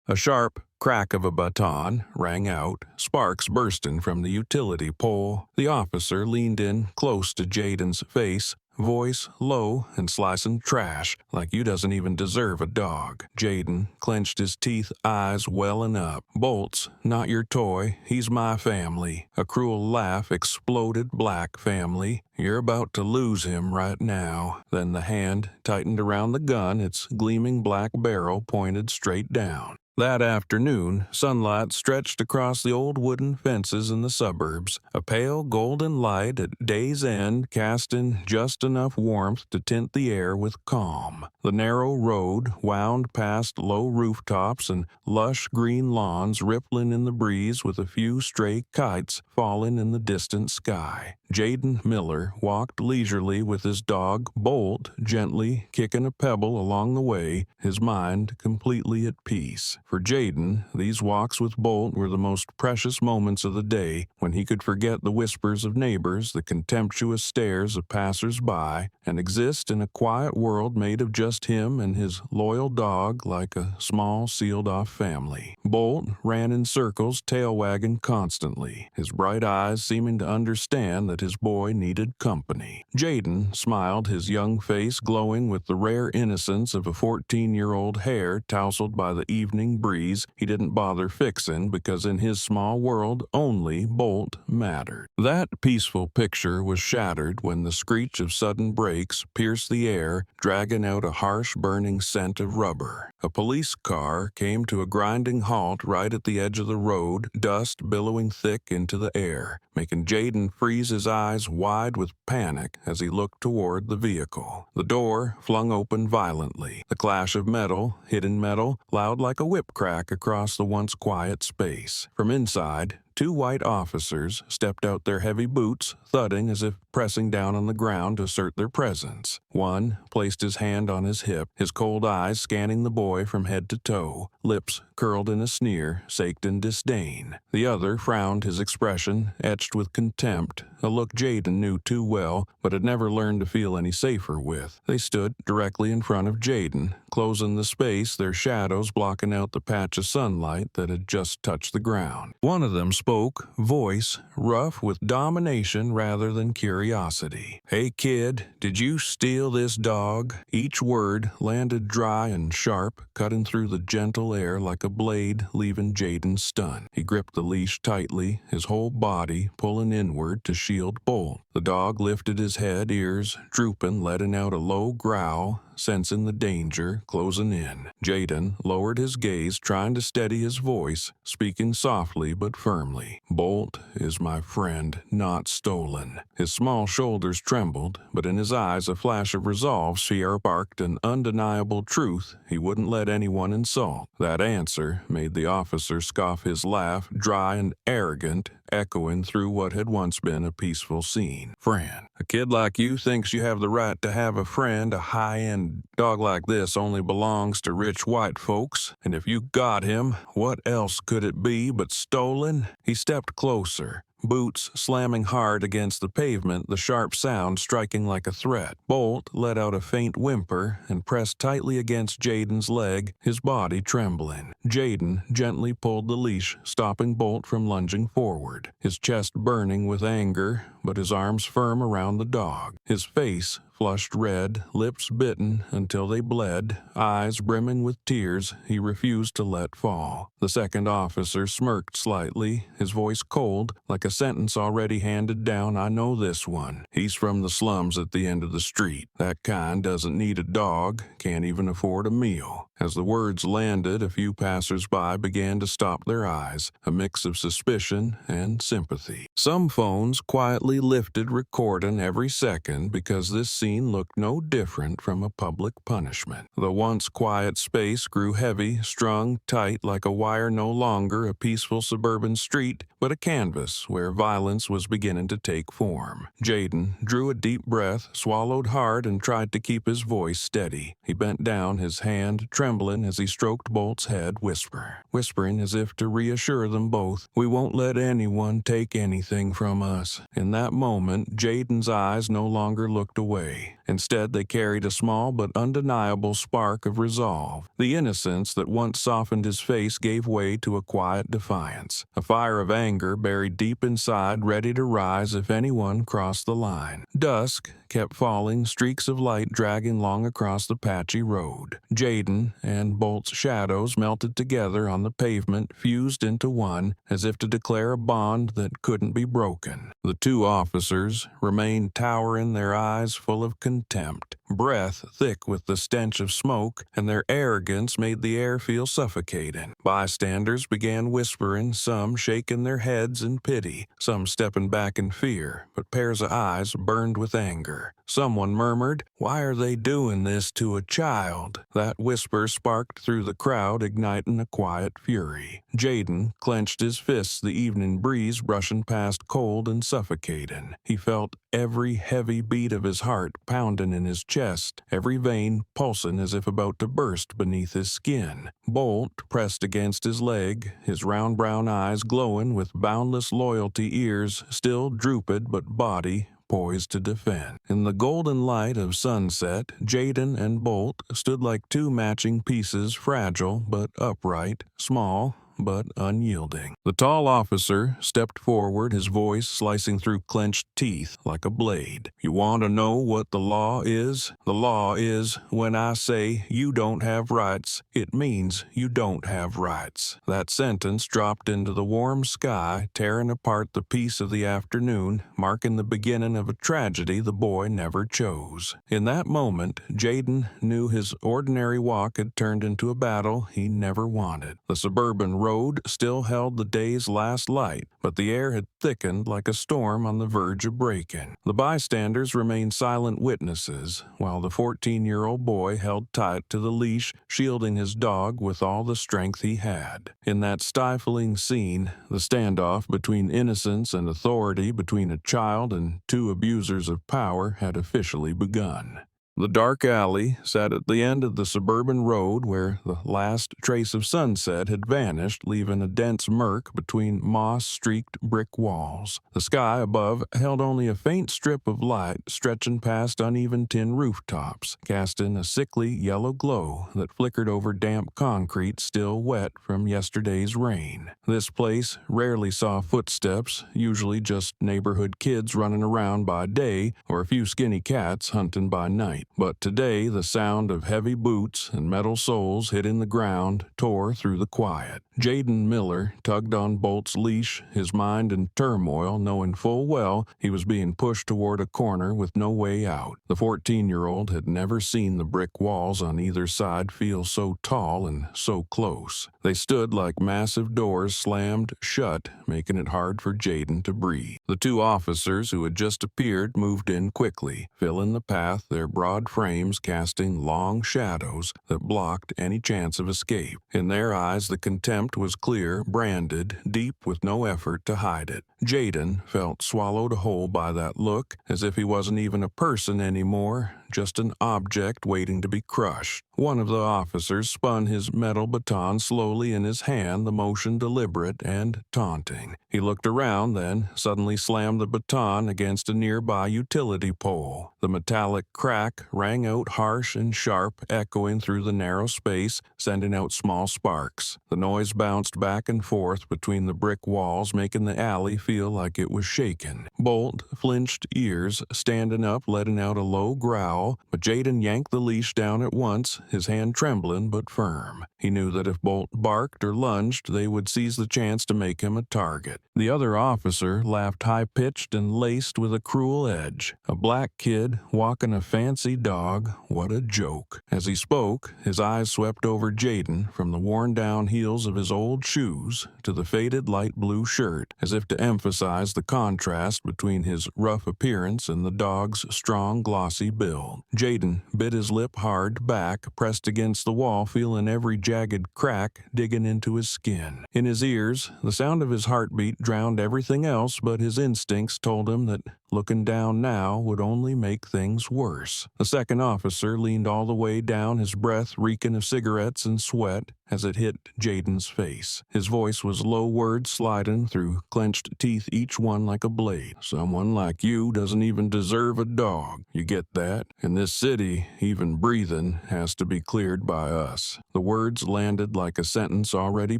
A sharp crack of a baton rang out, sparks bursting from the utility pole. The officer leaned in close to Jayden's face, voice low and slicing trash like you doesn't even deserve a dog. Jayden clenched his teeth, eyes welling up. Bolt's not your toy, he's my family. A cruel laugh exploded. Black family. You're about to lose him right now. Then the hand tightened around the gun, its gleaming black barrel pointed straight down. That afternoon, sunlight stretched across the old wooden fences in the suburbs, a pale golden light at day's end casting just enough warmth to tint the air with calm. The narrow road wound past low rooftops and lush green lawns rippling in the breeze with a few stray kites falling in the distant sky. Jayden Miller walked leisurely with his dog, Bolt, gently kicking a pebble along the way, his mind completely at peace. For Jayden, these walks with Bolt were the most precious moments of the day, when he could forget the whispers of neighbors, the contemptuous stares of passers-by, and exist in a quiet world made of just him and his loyal dog like a small sealed-off family. Bolt ran in circles, tail wagging constantly, his bright eyes seeming to understand that his boy needed company. Jayden smiled, his young face glowing with the rare innocence of a 14-year-old hair tousled by the evening breeze he didn't bother fixing because in his small world only Bolt mattered. That peaceful picture was shattered when the screech of sudden brakes pierced the air, dragging out a harsh burning scent of rubber. A police car came to a grinding halt right at the edge of the road, dust billowing thick into the air, making Jayden freeze his eyes wide with panic as he looked toward the vehicle. The door flung open violently, the clash of metal, hidden metal, loud like a whip crack across the once quiet space. From inside, two white officers stepped out, their heavy boots thudding as if pressing down on the ground to assert their presence. One placed his hand on his hip, his cold eyes scanning the boy from head to toe, lips curled in a sneer, saked in disdain. The other frowned, his expression etched with contempt, a look Jayden knew too well but had never learned to feel any safer with. They stood directly in front of Jayden, closing the space, their shadows blocking out the patch of sunlight that had just touched the ground. One of them spoke, voice rough with domination rather than curiosity. "Hey kid, did you steal this dog?" Each word landed dry and sharp, cutting through the gentle air like a blade, leaving Jayden stunned. He gripped the leash tightly, his whole body pulling inward to shield Bolt. The dog lifted his head, ears drooping, letting out a low growl, sensing the danger closing in. Jayden lowered his gaze, trying to steady his voice, speaking softly but firmly. "Bolt is my friend, not stolen." His small shoulders trembled, but in his eyes a flash of resolve sparked an undeniable truth he wouldn't let anyone insult. That answer made the officer scoff, his laugh, dry and arrogant, echoing through what had once been a peaceful scene. "Friend. A kid like you thinks you have the right to have a friend. A high-end dog like this only belongs to rich white folks. And if you got him, what else could it be but stolen?" He stepped closer, boots slamming hard against the pavement, the sharp sound striking like a threat. Bolt let out a faint whimper and pressed tightly against Jayden's leg, his body trembling. Jayden gently pulled the leash, stopping Bolt from lunging forward, his chest burning with anger, but his arms firm around the dog. His face flushed red, lips bitten until they bled, eyes brimming with tears he refused to let fall. The second officer smirked slightly, his voice cold, like a sentence already handed down. "I know this one. He's from the slums at the end of the street. That kind doesn't need a dog, can't even afford a meal." As the words landed, a few passers-by began to stop their eyes, a mix of suspicion and sympathy. Some phones quietly lifted, recording every second, because this scene looked no different from a public punishment. The once quiet space grew heavy, strung tight like a wire, no longer a peaceful suburban street, but a canvas where violence was beginning to take form. Jayden drew a deep breath, swallowed hard, and tried to keep his voice steady. He bent down, his hand trembling as he stroked Bolt's head, whispering as if to reassure them both, "We won't let anyone take anything from us." In that moment, Jayden's eyes no longer looked away. Instead, they carried a small but undeniable spark of resolve. The innocence that once softened his face gave way to a quiet defiance, a fire of anger buried deep inside, ready to rise if anyone crossed the line. Dusk kept falling, streaks of light dragging long across the patchy road. Jayden and Bolt's shadows melted together on the pavement, fused into one, as if to declare a bond that couldn't be broken. The two officers remained towering, their eyes full of contempt, breath thick with the stench of smoke, and their arrogance made the air feel suffocating. Bystanders began whispering, some shaking their heads in pity, some stepping back in fear, but pairs of eyes burned with anger. Someone murmured, "Why are they doing this to a child?" That whisper sparked through the crowd, igniting a quiet fury. Jayden clenched his fists, the evening breeze brushing past cold and suffocating. He felt every heavy beat of his heart pounding in his chest, every vein pulsing as if about to burst beneath his skin. Bolt pressed against his leg, his round brown eyes glowing with boundless loyalty, ears still drooped but body poised to defend. In the golden light of sunset, Jayden and Bolt stood like two matching pieces, fragile but upright, small but unyielding. The tall officer stepped forward, his voice slicing through clenched teeth like a blade. "You want to know what the law is? The law is, when I say you don't have rights, it means you don't have rights." That sentence dropped into the warm sky, tearing apart the peace of the afternoon, marking the beginning of a tragedy the boy never chose. In that moment, Jayden knew his ordinary walk had turned into a battle he never wanted. The suburban road still held the day's last light, but the air had thickened like a storm on the verge of breaking. The bystanders remained silent witnesses, while the 14-year-old boy held tight to the leash, shielding his dog with all the strength he had. In that stifling scene, the standoff between innocence and authority, between a child and two abusers of power, had officially begun. The dark alley sat at the end of the suburban road where the last trace of sunset had vanished, leaving a dense murk between moss-streaked brick walls. The sky above held only a faint strip of light stretching past uneven tin rooftops, casting a sickly yellow glow that flickered over damp concrete still wet from yesterday's rain. This place rarely saw footsteps, usually just neighborhood kids running around by day or a few skinny cats hunting by night. But today, the sound of heavy boots and metal soles hitting the ground tore through the quiet. Jayden Miller tugged on Bolt's leash, his mind in turmoil, knowing full well he was being pushed toward a corner with no way out. The 14-year-old had never seen the brick walls on either side feel so tall and so close. They stood like massive doors slammed shut, making it hard for Jayden to breathe. The two officers who had just appeared moved in quickly, filling the path, their broad frames casting long shadows that blocked any chance of escape. In their eyes, the contempt was clear, branded, deep with no effort to hide it. Jayden felt swallowed whole by that look, as if he wasn't even a person anymore, just an object waiting to be crushed. One of the officers spun his metal baton slowly in his hand, the motion deliberate and taunting. He looked around, then suddenly slammed the baton against a nearby utility pole. The metallic crack rang out harsh and sharp, echoing through the narrow space, sending out small sparks. The noise bounced back and forth between the brick walls, making the alley feel like it was shaken. Bolt flinched ears, standing up, letting out a low growl, but Jayden yanked the leash down at once, his hand trembling but firm. He knew that if Bolt barked or lunged, they would seize the chance to make him a target. The other officer laughed high-pitched and laced with a cruel edge. A black kid walking a fancy dog, what a joke. As he spoke, his eyes swept over Jayden from the worn-down heels of his old shoes to the faded light blue shirt, as if to emphasize the contrast between his rough appearance and the dog's strong, glossy build. Jayden bit his lip hard back, pressed against the wall, feeling every jagged crack digging into his skin. In his ears, the sound of his heartbeat drowned everything else, but his instincts told him that looking down now would only make things worse. The second officer leaned all the way down, his breath reeking of cigarettes and sweat as it hit Jayden's face. His voice was low, words sliding through clenched teeth. teeth each one like a blade. "Someone like you doesn't even deserve a dog. You get that? In this city, even breathing has to be cleared by us." The words landed like a sentence already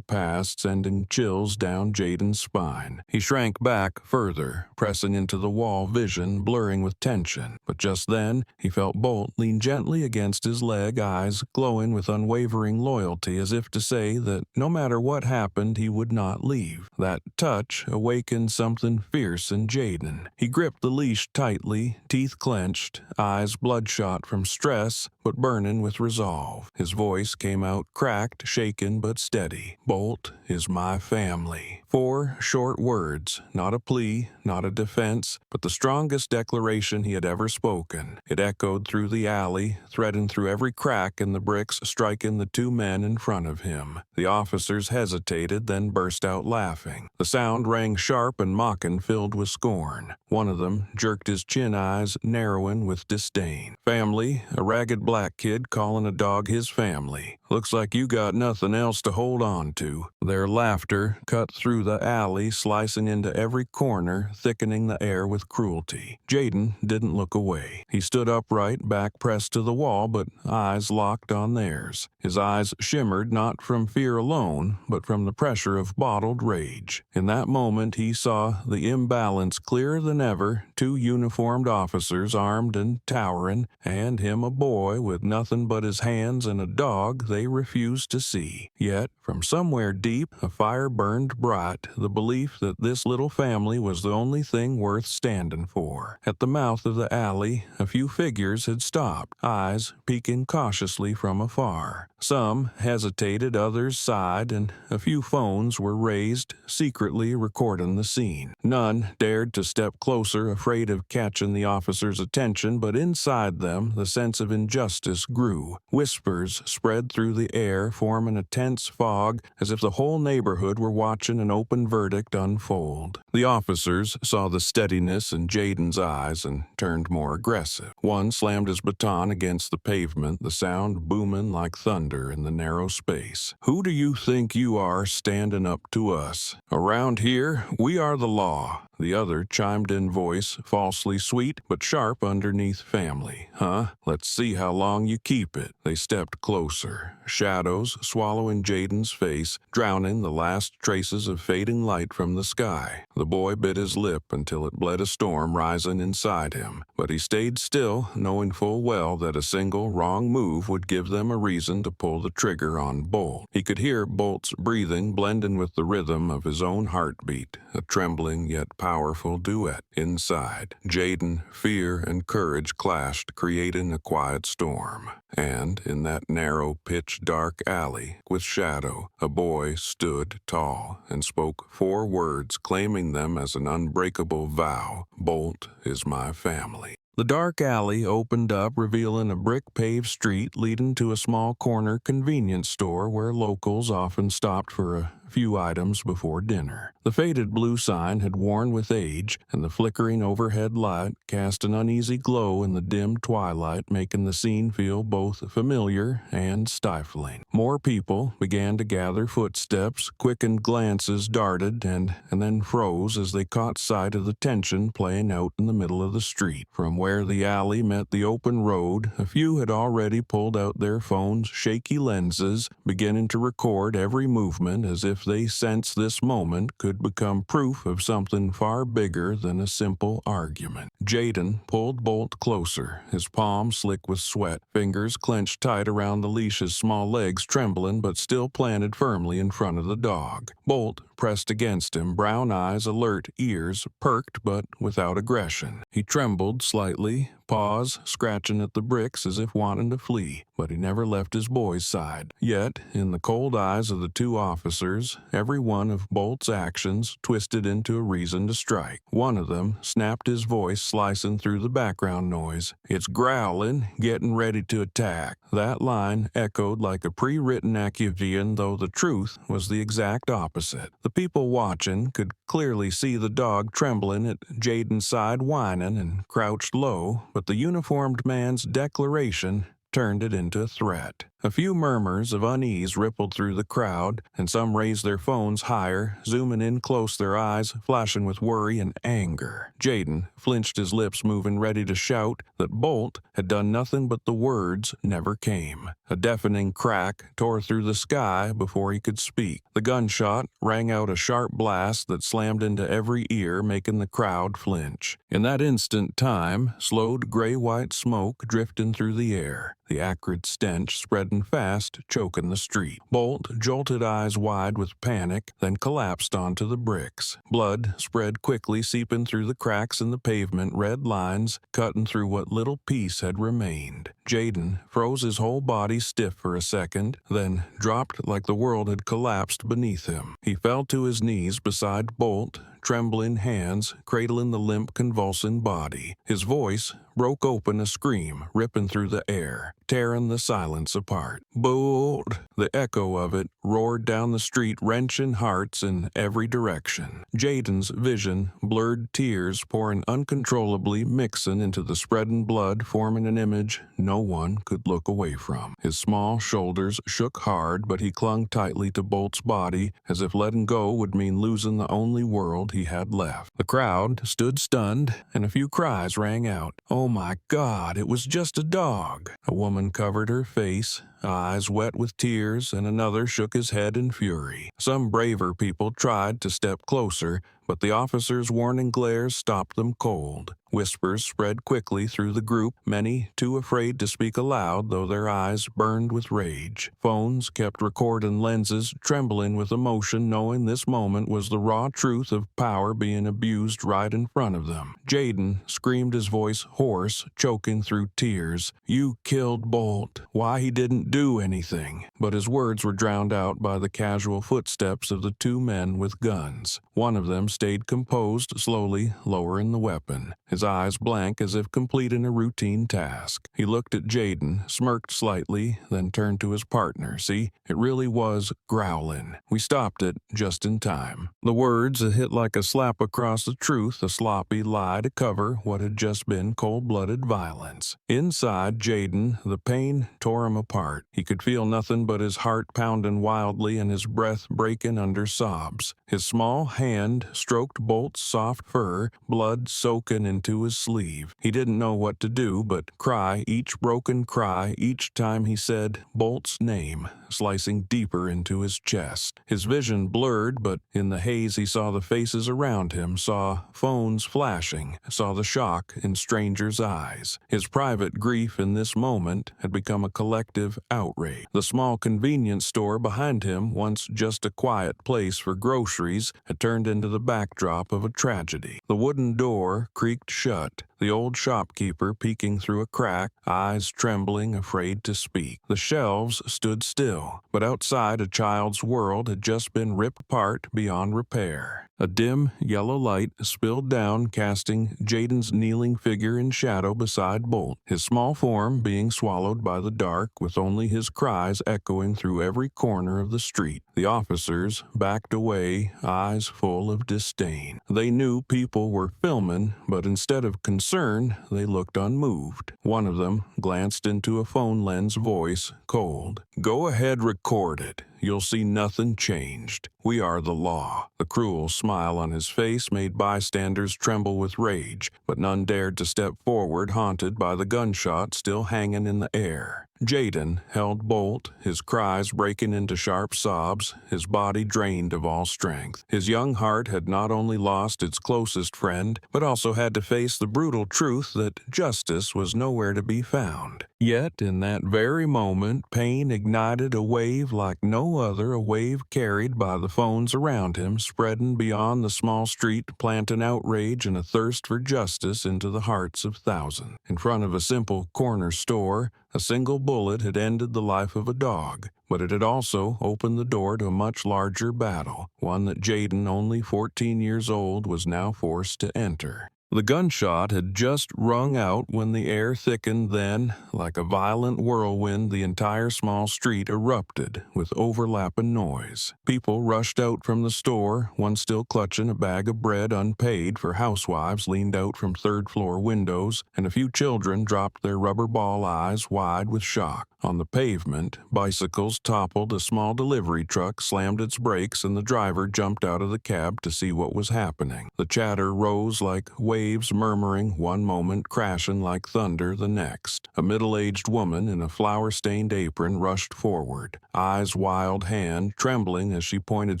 passed, sending chills down Jayden's spine. He shrank back further, pressing into the wall, vision blurring with tension. But just then, he felt Bolt lean gently against his leg, eyes glowing with unwavering loyalty, as if to say that no matter what happened, he would not leave. That touch awakened something fierce in Jayden. He gripped the leash tightly, teeth clenched, eyes bloodshot from stress, but burning with resolve. His voice came out cracked, shaken, but steady. "Bolt is my family." 4 short words, not a plea, not a defense, but the strongest declaration he had ever spoken. It echoed through the alley, threading through every crack in the bricks, striking the 2 men in front of him. The officers hesitated, then burst out laughing. The sound rang sharp and mocking, filled with scorn. One of them jerked his chin, eyes narrowing with disdain. "Family? A ragged black kid calling a dog his family. Looks like you got nothing else to hold on to." Their laughter cut through the alley, slicing into every corner, thickening the air with cruelty. Jayden didn't look away. He stood upright, back pressed to the wall, but eyes locked on theirs. His eyes shimmered not from fear alone, but from the pressure of bottled rage. In that moment, he saw the imbalance clearer than ever: 2 uniformed officers, armed and towering, and him a boy with nothing but his hands and a dog they refused to see. Yet, from somewhere deep, a fire burned bright, the belief that this little family was the only thing worth standing for. At the mouth of the alley, a few figures had stopped, eyes peeking cautiously from afar. Some hesitated, others sighed, and a few phones were raised, secretly recording the scene. None dared to step closer, afraid of catching the officers' attention, but inside them the sense of injustice grew. Whispers spread through the air, forming a tense fog, as if the whole neighborhood were watching an open verdict unfold. The officers saw the steadiness in Jayden's eyes and turned more aggressive. One slammed his baton against the pavement, the sound booming like thunder in the narrow space. "Who do you think you are standing up to us? Around here, we are the law." The other chimed in, voice falsely sweet but sharp underneath family. "Huh? Let's see how long you keep it." They stepped closer, shadows swallowing Jayden's face, drowning the last traces of fading light from the sky. The boy bit his lip until it bled a storm rising inside him, but he stayed still, knowing full well that a single wrong move would give them a reason to pull the trigger on Bolt. He could hear Bolt's breathing blending with the rhythm of his own heartbeat, a trembling yet powerful duet. Inside, Jayden, fear and courage clashed, creating a quiet storm. And in that narrow, pitch-dark alley, with shadow, a boy stood tall and spoke 4 words, claiming them as an unbreakable vow: "Bolt is my family." The dark alley opened up, revealing a brick-paved street leading to a small corner convenience store where locals often stopped for a few items before dinner. The faded blue sign had worn with age, and the flickering overhead light cast an uneasy glow in the dim twilight, making the scene feel both familiar and stifling. More people began to gather, footsteps, quickened glances darted, and then froze as they caught sight of the tension playing out in the middle of the street. From where the alley met the open road, a few had already pulled out their phones' shaky lenses, beginning to record every movement as if they sensed this moment could become proof of something far bigger than a simple argument. Jayden pulled Bolt closer, his palm slick with sweat, fingers clenched tight around the leash's small legs, trembling but still planted firmly in front of the dog. Bolt pressed against him, brown eyes alert, ears perked but without aggression. He trembled slightly, paws scratching at the bricks as if wanting to flee, but he never left his boy's side. Yet, in the cold eyes of the 2 officers, every one of Bolt's actions twisted into a reason to strike. One of them snapped, his voice slicing through the background noise. "It's growling, getting ready to attack." That line echoed like a pre-written accusation, though the truth was the exact opposite. The people watching could clearly see the dog trembling at Jayden's side, whining and crouched low, but the uniformed man's declaration turned it into a threat. A few murmurs of unease rippled through the crowd, and some raised their phones higher, zooming in close, their eyes flashing with worry and anger. Jayden flinched, his lips moving, ready to shout that Bolt had done nothing, but the words never came. A deafening crack tore through the sky before he could speak. The gunshot rang out a sharp blast that slammed into every ear, making the crowd flinch. In that instant, time slowed, gray-white smoke drifting through the air, the acrid stench spreading fast, choking the street. Bolt jolted, eyes wide with panic, then collapsed onto the bricks. Blood spread quickly, seeping through the cracks in the pavement, red lines cutting through what little peace had remained. Jayden froze, his whole body stiff for a second, then dropped like the world had collapsed beneath him. He fell to his knees beside Bolt, trembling hands cradling the limp, convulsing body. His voice broke open, a scream ripping through the air, tearing the silence apart. Bolt! The echo of it roared down the street, wrenching hearts in every direction. Jayden's vision blurred, tears pouring uncontrollably, mixing into the spreading blood, forming an image no one could look away from. His small shoulders shook hard, but he clung tightly to Bolt's body, as if letting go would mean losing the only world he had left. The crowd stood stunned, and a few cries rang out. "Oh my God, it was just a dog!" A woman covered her face, eyes wet with tears, and another shook his head in fury. Some braver people tried to step closer, but the officers' warning glares stopped them cold. Whispers spread quickly through the group, many too afraid to speak aloud, though their eyes burned with rage. Phones kept recording, lenses trembling with emotion, knowing this moment was the raw truth of power being abused right in front of them. Jayden screamed, his voice hoarse, choking through tears. "You killed Bolt. Why he didn't do anything." But his words were drowned out by the casual footsteps of the two men with guns. One of them stayed composed, slowly lowering the weapon, his eyes blank as if completing a routine task. He looked at Jayden, smirked slightly, then turned to his partner. "See, it really was growling. We stopped it just in time." The words hit like a slap across the truth, a sloppy lie to cover what had just been cold-blooded violence. Inside Jayden, the pain tore him apart. He could feel nothing but his heart pounding wildly and his breath breaking under sobs. His small hand stroked Bolt's soft fur, blood soaking into his sleeve. He didn't know what to do but cry each broken cry each time he said Bolt's name, slicing deeper into his chest. His vision blurred, but in the haze he saw the faces around him, saw phones flashing, saw the shock in strangers' eyes. His private grief in this moment had become a collective outrage. The small convenience store behind him, once just a quiet place for groceries, had turned into the backdrop of a tragedy. The wooden door creaked shut, the old shopkeeper peeking through a crack, eyes trembling, afraid to speak. The shelves stood still, but outside a child's world had just been ripped apart beyond repair. A dim yellow light spilled down, casting Jayden's kneeling figure in shadow beside Bolt, his small form being swallowed by the dark, with only his cries echoing through every corner of the street. The officers backed away, eyes full of disdain. They knew people were filming, but instead of concern, they looked unmoved. One of them glanced into a phone lens, voice cold. "Go ahead, record it. You'll see nothing changed. We are the law." The cruel smile on his face made bystanders tremble with rage, but none dared to step forward, haunted by the gunshot still hanging in the air. Jayden held Bolt, his cries breaking into sharp sobs, his body drained of all strength. His young heart had not only lost its closest friend, but also had to face the brutal truth that justice was nowhere to be found. Yet, in that very moment, pain ignited a wave like no other, a wave carried by the phones around him, spreading beyond the small street, planting outrage and a thirst for justice into the hearts of thousands. In front of a simple corner store, a single bullet had ended the life of a dog, but it had also opened the door to a much larger battle, one that Jayden, only 14 years old, was now forced to enter. The gunshot had just rung out when the air thickened, then, like a violent whirlwind, the entire small street erupted with overlapping noise. People rushed out from the store, one still clutching a bag of bread unpaid, for housewives leaned out from third-floor windows, and a few children dropped their rubber ball eyes wide with shock. On the pavement, bicycles toppled, a small delivery truck slammed its brakes, and the driver jumped out of the cab to see what was happening. The chatter rose like waves murmuring one moment, crashing like thunder the next. A middle-aged woman in a flour-stained apron rushed forward, eyes wild, hand trembling as she pointed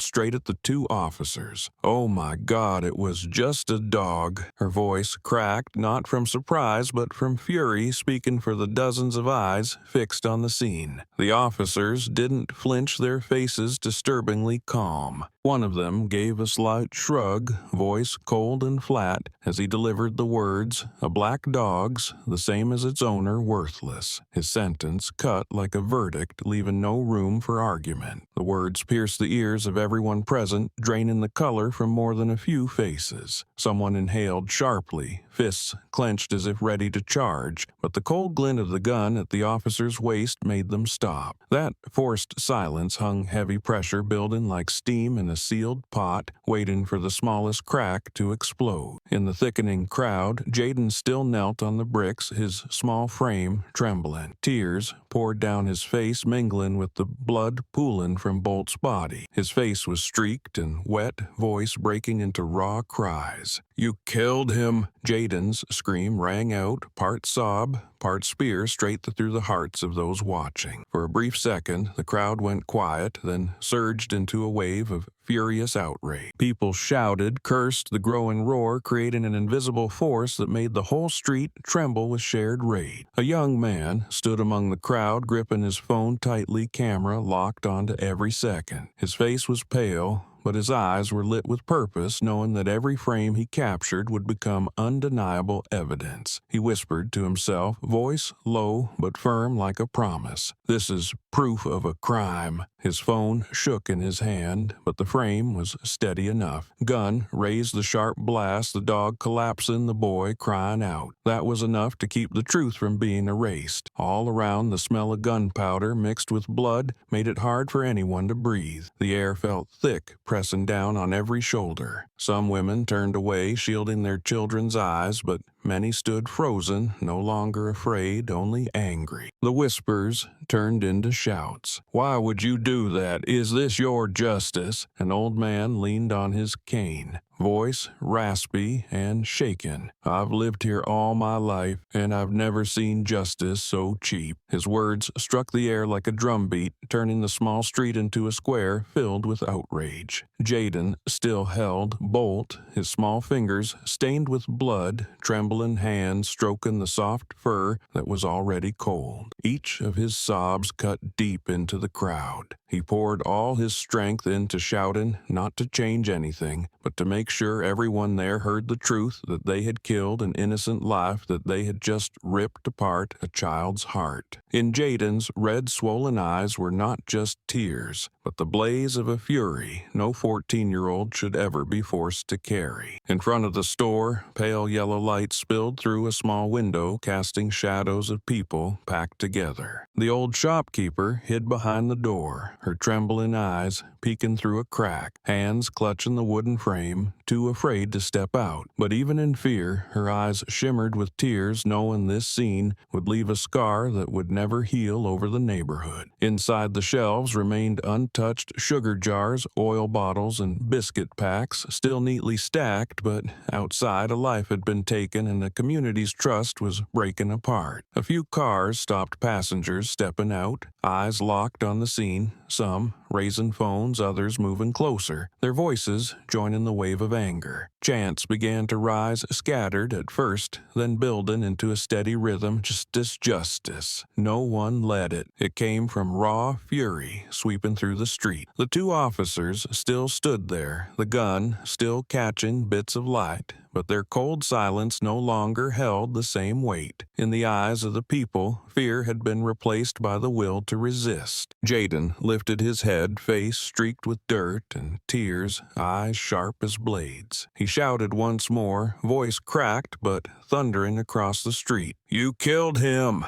straight at the two officers. "Oh my God, it was just a dog." Her voice cracked, not from surprise but from fury, speaking for the dozens of eyes fixed on the scene. The officers didn't flinch, their faces disturbingly calm. One of them gave a slight shrug, voice cold and flat, as he delivered the words, "A black dog's, the same as its owner, worthless." His sentence cut like a verdict, leaving no room for argument. The words pierced the ears of everyone present, draining the color from more than a few faces. Someone inhaled sharply, fists clenched as if ready to charge, but the cold glint of the gun at the officer's waist made them stop. That forced silence hung heavy pressure building like steam in a sealed pot, waiting for the smallest crack to explode. In the thickening crowd, Jayden still knelt on the bricks, his small frame trembling. Tears poured down his face, mingling with the blood pooling from Bolt's body. His face was streaked and wet, voice breaking into raw cries. "You killed him!" Jayden's scream rang out, part sob, part spear, straight through the hearts of those watching. For a brief second, the crowd went quiet, then surged into a wave of furious outrage. People shouted, cursed, the growing roar creating an invisible force that made the whole street tremble with shared rage. A young man stood among the crowd, gripping his phone tightly, camera locked onto every second. His face was pale, but his eyes were lit with purpose, knowing that every frame he captured would become undeniable evidence. He whispered to himself, voice low but firm like a promise, "This is proof of a crime." His phone shook in his hand, but the frame was steady enough. Gun raised the sharp blast, the dog collapsing, the boy crying out. That was enough to keep the truth from being erased. All around, the smell of gunpowder mixed with blood made it hard for anyone to breathe. The air felt thick, pressing down on every shoulder. Some women turned away, shielding their children's eyes, but many stood frozen, no longer afraid, only angry. The whispers turned into shouts. "Why would you do that? Is this your justice?" An old man leaned on his cane, voice raspy and shaken. "I've lived here all my life, and I've never seen justice so cheap." His words struck the air like a drumbeat, turning the small street into a square filled with outrage. Jayden still held Bolt, his small fingers stained with blood, trembling hands stroking the soft fur that was already cold. Each of his sobs cut deep into the crowd. He poured all his strength into shouting, not to change anything, but to make sure everyone there heard the truth, that they had killed an innocent life, that they had just ripped apart a child's heart. In Jayden's red, swollen eyes were not just tears, but the blaze of a fury no 14-year-old should ever be forced to carry. In front of the store, pale yellow light spilled through a small window, casting shadows of people packed together. The old shopkeeper hid behind the door, her trembling eyes peeking through a crack, hands clutching the wooden frame, too afraid to step out. But even in fear, her eyes shimmered with tears, knowing this scene would leave a scar that would never heal over the neighborhood. Inside the shelves remained untouched sugar jars, oil bottles, and biscuit packs, still neatly stacked, but outside a life had been taken and the community's trust was breaking apart. A few cars stopped passengers stepping out, eyes locked on the scene, some raising phones, others moving closer, their voices joining the wave of anger. Chants began to rise, scattered at first, then building into a steady rhythm. Justice, justice. No one led it. It came from raw fury sweeping through the street. The two officers still stood there, the gun still catching bits of light, but their cold silence no longer held the same weight. In the eyes of the people, fear had been replaced by the will to resist. Jayden lifted his head, face streaked with dirt and tears, eyes sharp as blades. He shouted once more, voice cracked but thundering across the street. "You killed him!"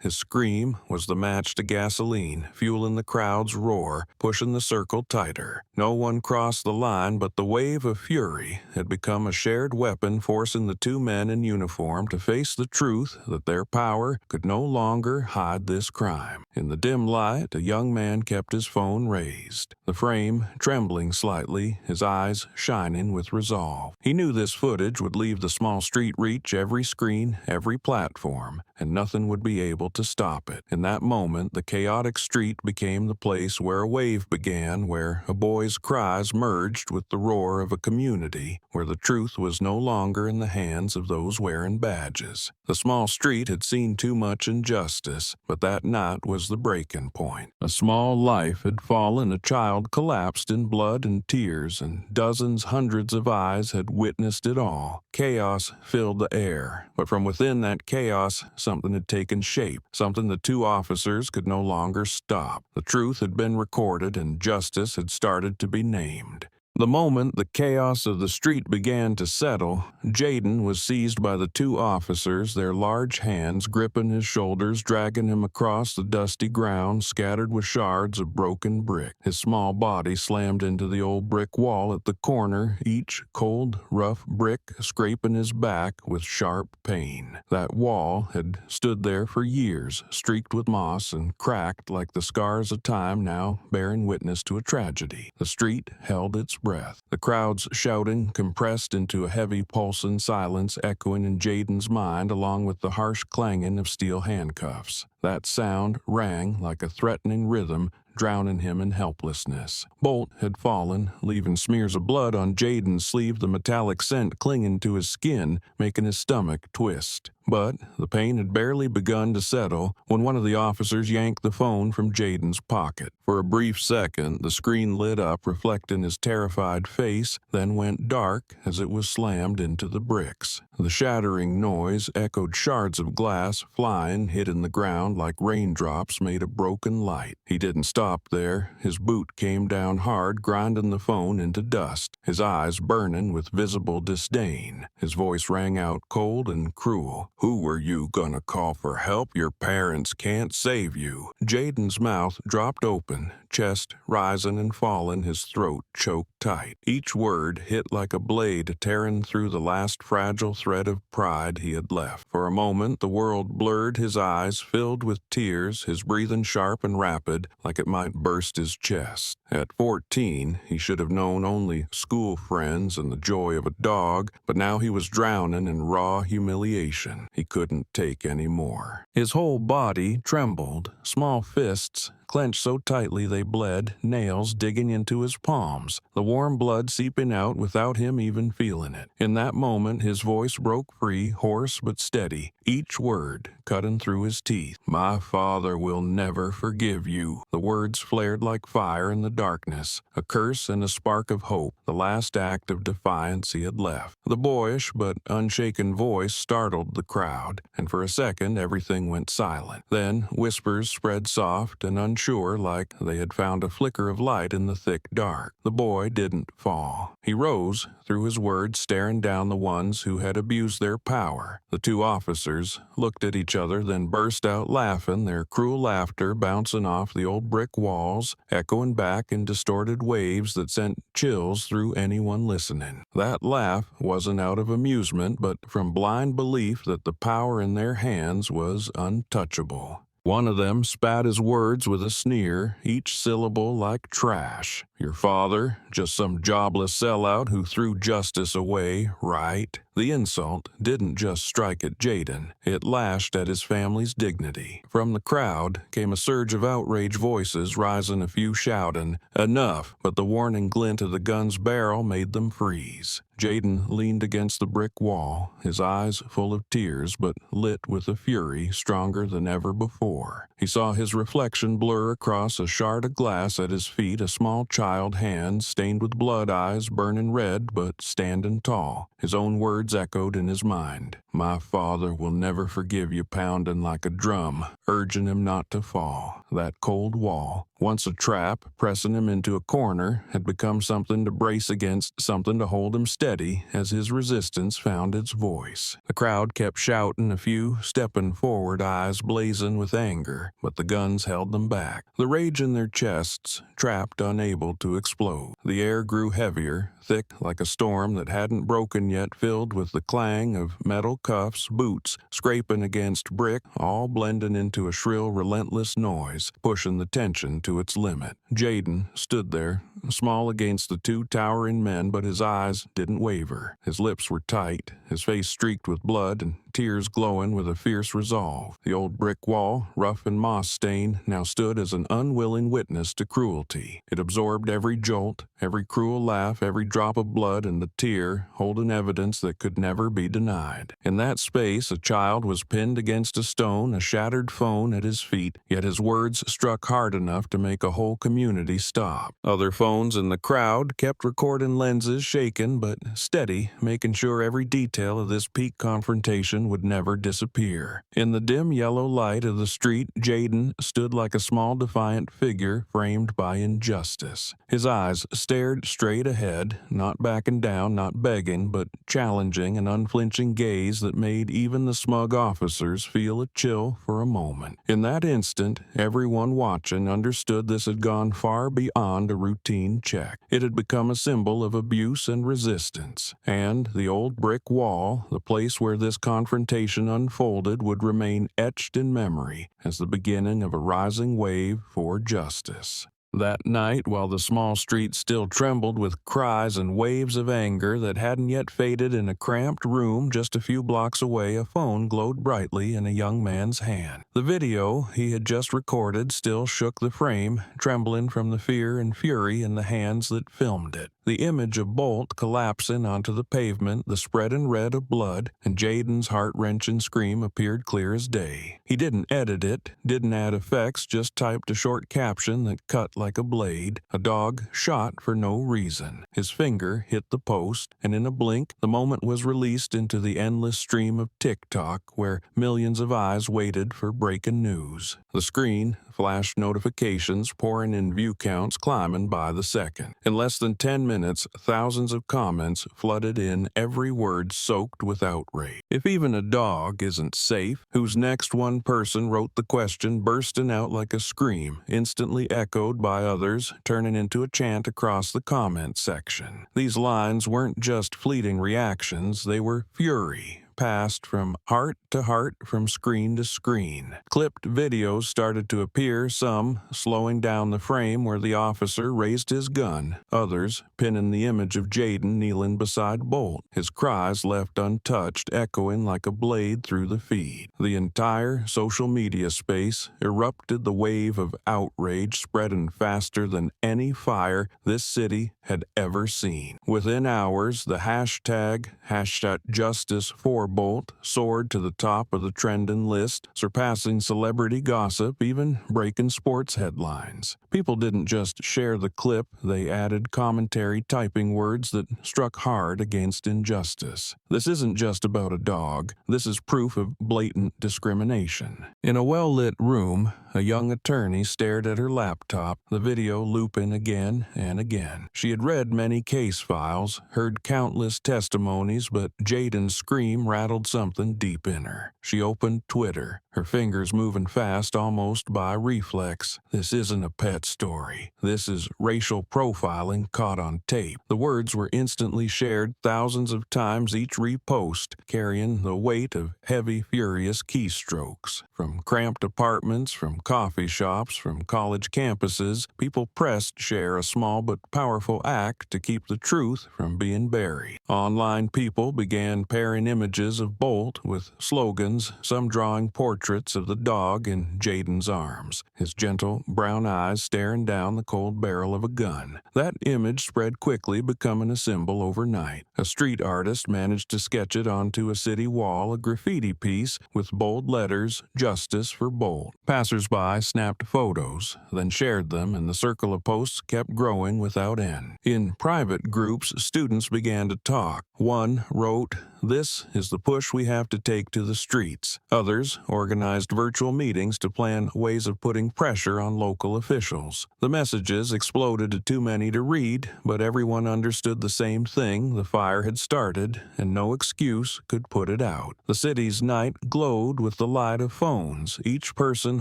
His scream was the match to gasoline, fueling the crowd's roar, pushing the circle tighter. No one crossed the line, but the wave of fury had become a shared weapon, forcing the two men in uniform to face the truth that their power could no longer hide this crime. In the dim light, a young man kept his phone raised, the frame trembling slightly, his eyes shining with resolve. He knew this footage would leave the small street reach every screen, every platform, and nothing would be able to stop it. In that moment, the chaotic street became the place where a wave began, where a boy's cries merged with the roar of a community, where the truth was no longer in the hands of those wearing badges. The small street had seen too much injustice, but that night was the breaking point. A small life had fallen, a child collapsed in blood and tears, and dozens, hundreds of eyes had witnessed it all. Chaos filled the air, but from within that chaos, something had taken shape, something the two officers could no longer stop. The truth had been recorded, and justice had started to be named. The moment the chaos of the street began to settle, Jayden was seized by the two officers, their large hands gripping his shoulders, dragging him across the dusty ground scattered with shards of broken brick. His small body slammed into the old brick wall at the corner, each cold, rough brick scraping his back with sharp pain. That wall had stood there for years, streaked with moss and cracked like the scars of time, now bearing witness to a tragedy. The street held its breath. The crowd's shouting compressed into a heavy pulsing silence, echoing in Jayden's mind along with the harsh clanging of steel handcuffs. That sound rang like a threatening rhythm, drowning him in helplessness. Bolt had fallen, leaving smears of blood on Jayden's sleeve, the metallic scent clinging to his skin, making his stomach twist. But the pain had barely begun to settle when one of the officers yanked the phone from Jayden's pocket. For a brief second, the screen lit up, reflecting his terrified face, then went dark as it was slammed into the bricks. The shattering noise echoed, shards of glass flying, hitting the ground like raindrops made of broken light. He didn't stop there. His boot came down hard, grinding the phone into dust, his eyes burning with visible disdain. His voice rang out cold and cruel. "Who were you gonna call for help? Your parents can't save you." Jayden's mouth dropped open, chest rising and falling, his throat choked tight. Each word hit like a blade, tearing through the last fragile thread of pride he had left. For a moment, the world blurred, his eyes filled with tears, his breathing sharp and rapid, like it might burst his chest. At 14, he should have known only school friends and the joy of a dog, but now he was drowning in raw humiliation. He couldn't take any more. His whole body trembled, small fists clenched so tightly they bled, nails digging into his palms, the warm blood seeping out without him even feeling it. In that moment, his voice broke free, hoarse but steady, each word cutting through his teeth. "My father will never forgive you." The words flared like fire in the darkness, a curse and a spark of hope, the last act of defiance he had left. The boyish but unshaken voice startled the crowd, and for a second everything went silent. Then whispers spread soft and unsure, like they had found a flicker of light in the thick dark. The boy didn't fall. He rose, through his words staring down the ones who had abused their power. The two officers looked at each other, then burst out laughing, their cruel laughter bouncing off the old brick walls, echoing back in distorted waves that sent chills through anyone listening. That laugh wasn't out of amusement, but from blind belief that the power in their hands was untouchable. One of them spat his words with a sneer, each syllable like trash. "Your father, just some jobless sellout who threw justice away, right?" The insult didn't just strike at Jayden. It lashed at his family's dignity. From the crowd came a surge of outraged voices, rising, a few shouting, "Enough!" But the warning glint of the gun's barrel made them freeze. Jayden leaned against the brick wall, his eyes full of tears but lit with a fury stronger than ever before. He saw his reflection blur across a shard of glass at his feet, a small child hand stained with blood, eyes burning red but standing tall. His own words echoed in his mind. "My father will never forgive you pounding like a drum, urging him not to fall." That cold wall, once a trap, pressing him into a corner, had become something to brace against, something to hold him steady as his resistance found its voice. The crowd kept shouting, a few stepping forward, eyes blazing with anger, but the guns held them back. The rage in their chests, trapped, unable to explode. The air grew heavier, thick like a storm that hadn't broken yet, filled with the clang of metal cuffs, boots scraping against brick, all blending into a shrill, relentless noise, pushing the tension to its limit. Jayden stood there, small against the two towering men, but his eyes didn't waver. His lips were tight, his face streaked with blood, and tears glowing with a fierce resolve. The old brick wall, rough and moss-stained, now stood as an unwilling witness to cruelty. It absorbed every jolt, every cruel laugh, every drop of blood, and the tear, holding evidence that could never be denied. In that space, a child was pinned against a stone, a shattered phone at his feet, yet his words struck hard enough to make a whole community stop. Other phones in the crowd kept recording, lenses shaken but steady, making sure every detail of this peak confrontation would never disappear. In the dim yellow light of the street, Jayden stood like a small defiant figure framed by injustice. His eyes stared straight ahead, not backing down, not begging, but challenging, an unflinching gaze that made even the smug officers feel a chill for a moment. In that instant, everyone watching understood this had gone far beyond a routine check. It had become a symbol of abuse and resistance, and the old brick wall, the place where this confrontation unfolded, would remain etched in memory as the beginning of a rising wave for justice. That night, while the small street still trembled with cries and waves of anger that hadn't yet faded, in a cramped room just a few blocks away, a phone glowed brightly in a young man's hand. The video he had just recorded still shook the frame, trembling from the fear and fury in the hands that filmed it. The image of Bolt collapsing onto the pavement, the spreading red of blood, and Jayden's heart-wrenching scream appeared clear as day. He didn't edit it, didn't add effects, just typed a short caption that cut like a blade. A dog shot for no reason. His finger hit the post, and in a blink, the moment was released into the endless stream of TikTok, where millions of eyes waited for breaking news. The screen flashed notifications, pouring in view counts climbing by the second. In less than 10 minutes, thousands of comments flooded in, every word soaked with outrage. If even a dog isn't safe, whose next? One person wrote the question, bursting out like a scream, instantly echoed by others, turning into a chant across the comment section. These lines weren't just fleeting reactions, they were fury, passed from heart to heart, from screen to screen. Clipped videos started to appear, some slowing down the frame where the officer raised his gun, others pinning the image of Jayden kneeling beside Bolt, his cries left untouched, echoing like a blade through the feed. The entire social media space erupted, the wave of outrage spreading faster than any fire this city had ever seen. Within hours, the hashtag #JusticeForBolt soared to the top of the trending list, surpassing celebrity gossip, even breaking sports headlines. People didn't just share the clip, they added commentary, typing words that struck hard against injustice. This isn't just about a dog, this is proof of blatant discrimination. In a well-lit room, a young attorney stared at her laptop, the video looping again and again. She had read many case files, heard countless testimonies, but Jayden's scream rattled something deep in her. She opened Twitter, her fingers moving fast almost by reflex. This isn't a pet story. This is racial profiling caught on tape. The words were instantly shared thousands of times, each repost carrying the weight of heavy, furious keystrokes. From cramped apartments, from coffee shops, from college campuses, people pressed share, a small but powerful act to keep the truth from being buried. Online people began pairing images of Bolt with slogans, some drawing portraits of the dog in Jayden's arms, his gentle brown eyes staring down the cold barrel of a gun. That image spread quickly, becoming a symbol overnight. A street artist managed to sketch it onto a city wall, a graffiti piece with bold letters, "Justice for Bolt." Passers-by snapped photos, then shared them, and the circle of posts kept growing without end. In private groups, students began to talk. One wrote, this is the push we have to take to the streets. Others organized virtual meetings to plan ways of putting pressure on local officials. The messages exploded to too many to read, but everyone understood the same thing: the fire had started, and no excuse could put it out. The city's night glowed with the light of phones, each person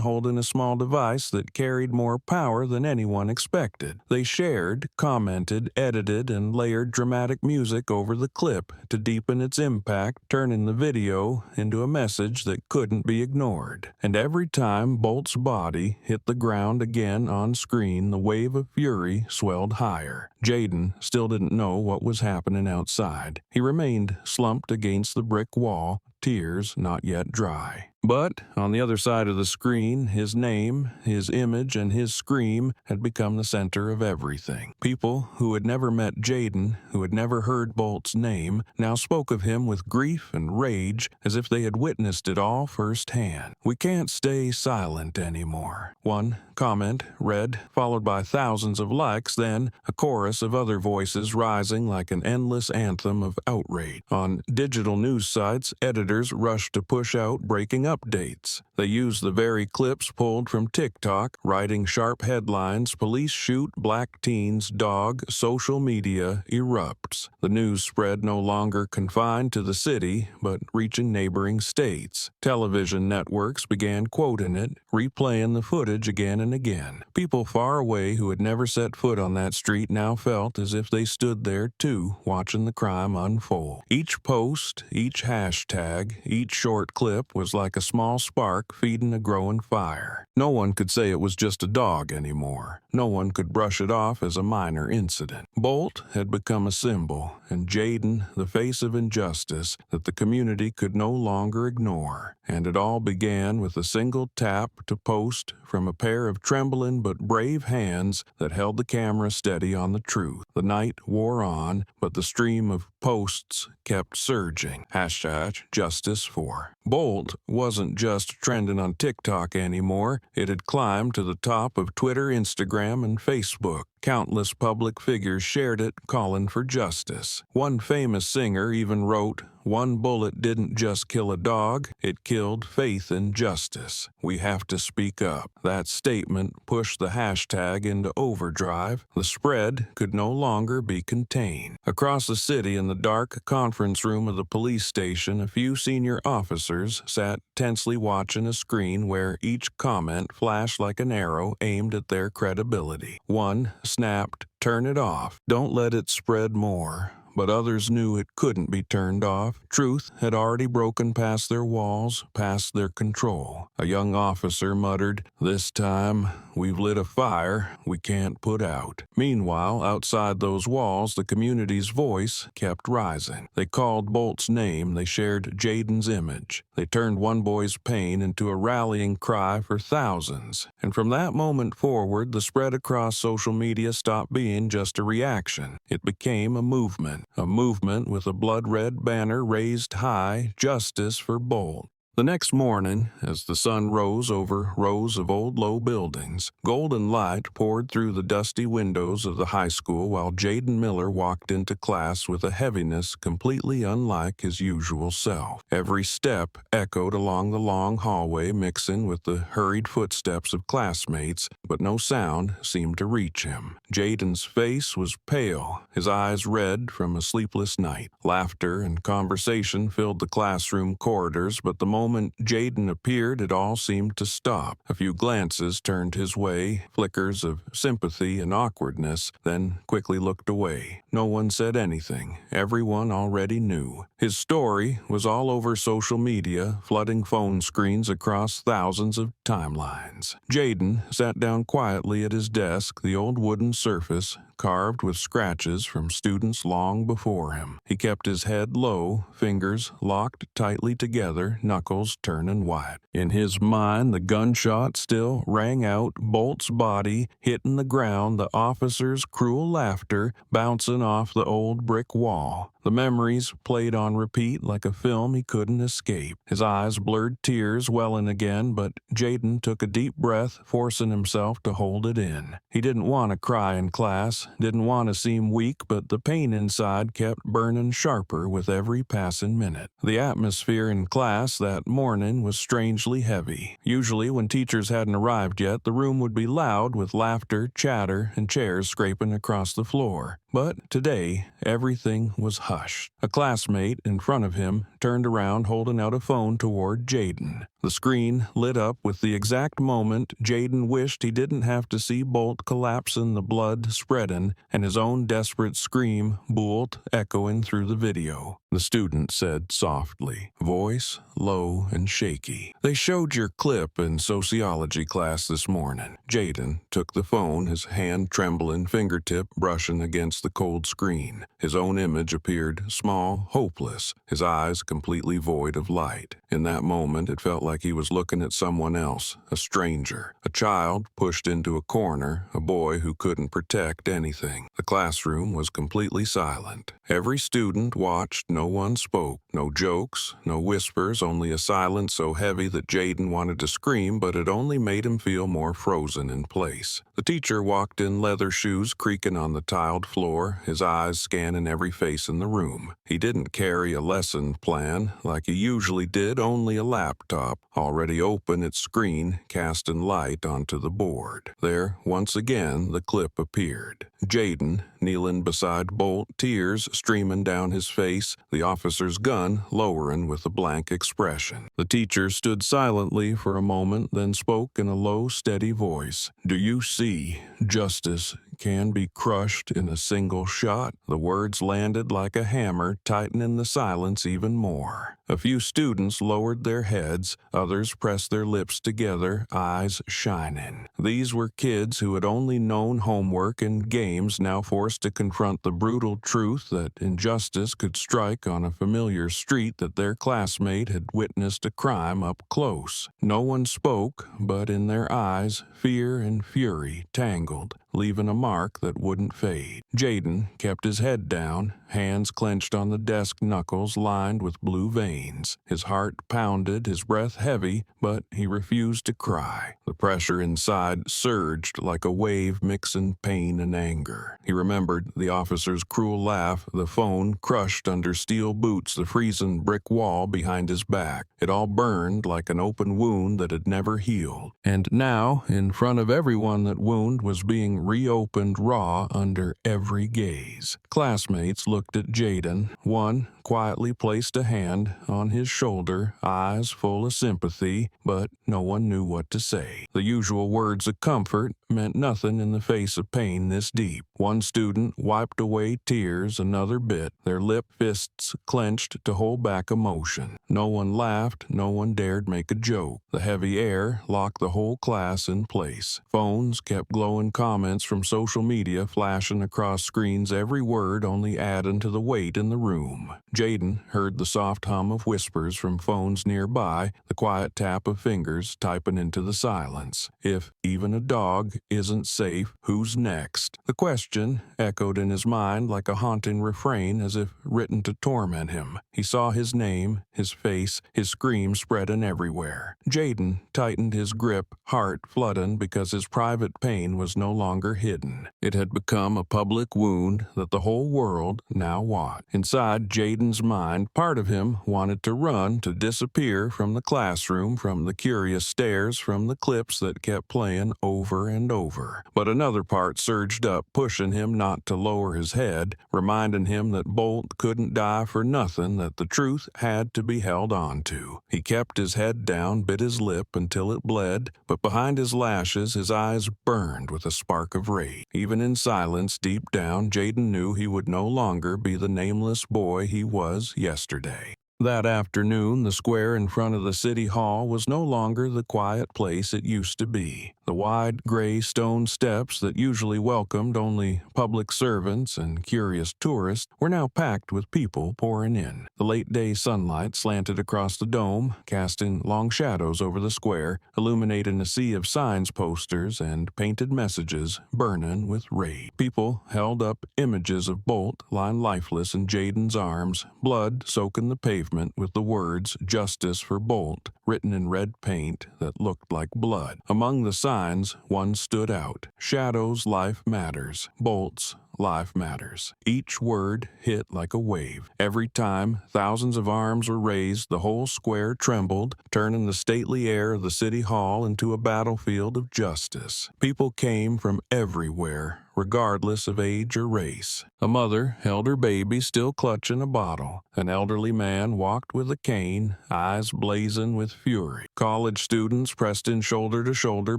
holding a small device that carried more power than anyone expected. They shared, commented, edited, and layered dramatic music over the clip to deepen its impact, turning the video into a message that couldn't be ignored. And every time Bolt's body hit the ground again on screen, the wave of fury swelled higher. Jayden still didn't know what was happening outside. He remained slumped against the brick wall, tears not yet dry. But on the other side of the screen, his name, his image, and his scream had become the center of everything. People who had never met Jayden, who had never heard Bolt's name, now spoke of him with grief and rage as if they had witnessed it all firsthand. "We can't stay silent anymore," one comment read, followed by thousands of likes, then a chorus of other voices rising like an endless anthem of outrage. On digital news sites, editors rushed to push out breaking updates. They used the very clips pulled from TikTok, writing sharp headlines: "Police shoot black teen's dog, social media erupts." The news spread no longer confined to the city, but reaching neighboring states. Television networks began quoting it, replaying the footage again and again. People far away who had never set foot on that street now felt as if they stood there too, watching the crime unfold. Each post, each hashtag, each short clip was like a small spark feeding a growing fire. No one could say it was just a dog anymore. No one could brush it off as a minor incident. Bolt had become a symbol, and Jayden the face of injustice that the community could no longer ignore. And it all began with a single tap to post from a pair of trembling but brave hands that held the camera steady on the truth. The night wore on, but the stream of posts kept surging. #JusticeFor. Bolt wasn't just trending on TikTok anymore. It had climbed to the top of Twitter, Instagram, and Facebook. Countless public figures shared it, calling for justice. One famous singer even wrote, "One bullet didn't just kill a dog, it killed faith in justice. We have to speak up." That statement pushed the hashtag into overdrive. The spread could no longer be contained. Across the city, in the dark conference room of the police station, a few senior officers sat tensely watching a screen where each comment flashed like an arrow aimed at their credibility. One snapped, "Turn it off. Don't let it spread more." But others knew it couldn't be turned off. Truth had already broken past their walls, past their control. A young officer muttered, "This time, we've lit a fire we can't put out." Meanwhile, outside those walls, the community's voice kept rising. They called Bolt's name, they shared Jayden's image. They turned one boy's pain into a rallying cry for thousands. And from that moment forward, the spread across social media stopped being just a reaction. It became a movement. A movement with a blood-red banner raised high, "Justice for Bolt." The next morning, as the sun rose over rows of old low buildings, golden light poured through the dusty windows of the high school while Jayden Miller walked into class with a heaviness completely unlike his usual self. Every step echoed along the long hallway, mixing with the hurried footsteps of classmates, but no sound seemed to reach him. Jayden's face was pale, his eyes red from a sleepless night. Laughter and conversation filled the classroom corridors, but the moment Jayden appeared, it all seemed to stop. A few glances turned his way, flickers of sympathy and awkwardness, then quickly looked away. No one said anything. Everyone already knew. His story was all over social media, flooding phone screens across thousands of timelines. Jayden sat down quietly at his desk, the old wooden surface carved with scratches from students long before him. He kept his head low, fingers locked tightly together, knuckles turning white. In his mind, the gunshot still rang out, Bolt's body hitting the ground, the officer's cruel laughter bouncing off the old brick wall. The memories played on repeat like a film he couldn't escape. His eyes blurred, tears welling again, but Jayden took a deep breath, forcing himself to hold it in. He didn't want to cry in class. class, didn't want to seem weak, but the pain inside kept burning sharper with every passing minute. The atmosphere in class that morning was strangely heavy. Usually, when teachers hadn't arrived yet, the room would be loud with laughter, chatter, and chairs scraping across the floor. But today, everything was hushed. A classmate in front of him turned around holding out a phone toward Jayden. The screen lit up with the exact moment Jayden wished he didn't have to see Bolt collapsing, the blood spreading, and his own desperate scream bolt echoing through the video. The student said softly, voice low and shaky, "They showed your clip in sociology class this morning." Jayden took the phone, his hand trembling, fingertip brushing against the cold screen. His own image appeared small, hopeless, his eyes completely void of light. In that moment, it felt like he was looking at someone else, a stranger, a child pushed into a corner, a boy who couldn't protect anything. The classroom was completely silent. Every student watched, no one spoke. No jokes, no whispers, only a silence so heavy that Jayden wanted to scream, but it only made him feel more frozen in place. The teacher walked in, leather shoes creaking on the tiled floor, his eyes scanning every face in the room. He didn't carry a lesson plan like he usually did, only a laptop, already open, its screen casting light onto the board. There, once again, the clip appeared. Jayden, kneeling beside Bolt, tears streaming down his face, the officer's gun lowering with a blank expression. The teacher stood silently for a moment, then spoke in a low, steady voice. "Do you see? Justice can be crushed in a single shot." The words landed like a hammer, tightening the silence even more. A few students lowered their heads, others pressed their lips together, eyes shining. These were kids who had only known homework and games, now forced to confront the brutal truth that injustice could strike on a familiar street, that their classmate had witnessed a crime up close. No one spoke, but in their eyes, fear and fury tangled, leaving a mark that wouldn't fade. Jayden kept his head down, hands clenched on the desk knuckles lined with blue veins. His heart pounded, his breath heavy, but he refused to cry. The pressure inside surged like a wave mixing pain and anger. He remembered the officer's cruel laugh, the phone crushed under steel boots, the freezing brick wall behind his back. It all burned like an open wound that had never healed. And now, in front of everyone, that wound was being reopened raw under every gaze. Classmates looked at Jayden. One quietly placed a hand on his shoulder, eyes full of sympathy, but no one knew what to say. The usual words of comfort meant nothing in the face of pain this deep. One student wiped away tears, another bit, their lip fists clenched to hold back emotion. No one laughed, no one dared make a joke. The heavy air locked the whole class in place. Phones kept glowing comments from social media flashing across screens, every word only adding to the weight in the room. Jayden heard the soft hum of whispers from phones nearby, the quiet tap of fingers typing into the silence. If even a dog isn't safe, who's next? The question echoed in his mind like a haunting refrain, as if written to torment him. He saw his name, his face, his scream spreading everywhere. Jayden tightened his grip, heart flooding because his private pain was no longer hidden. It had become a public wound that the whole world now watched. Inside Jayden's mind, part of him wanted to run, to disappear from the classroom, from the curious stares, from the clips that kept playing over and over. But another part surged up, pushing him not to lower his head, reminding him that Bolt couldn't die for nothing, that the truth had to be held on to. He kept his head down, bit his lip until it bled, but behind his lashes his eyes burned with a spark of rage. Even in silence, deep down, Jayden knew he would no longer be the nameless boy he was yesterday. That afternoon, the square in front of the city hall was no longer the quiet place it used to be. The wide, gray stone steps that usually welcomed only public servants and curious tourists were now packed with people pouring in. The late-day sunlight slanted across the dome, casting long shadows over the square, illuminating a sea of signs, posters, and painted messages burning with rage. People held up images of Bolt lying lifeless in Jayden's arms, blood soaking the pavement pavement with the words "Justice for Bolt" written in red paint that looked like blood. Among the signs, one stood out: Shadow's life matters, Bolt's life matters. Each word hit like a wave. Every time thousands of arms were raised, the whole square trembled, turning the stately air of the city hall into a battlefield of justice. People came from everywhere, regardless of age or race. A mother held her baby still clutching a bottle. An elderly man walked with a cane, eyes blazing with fury. College students pressed in shoulder to shoulder,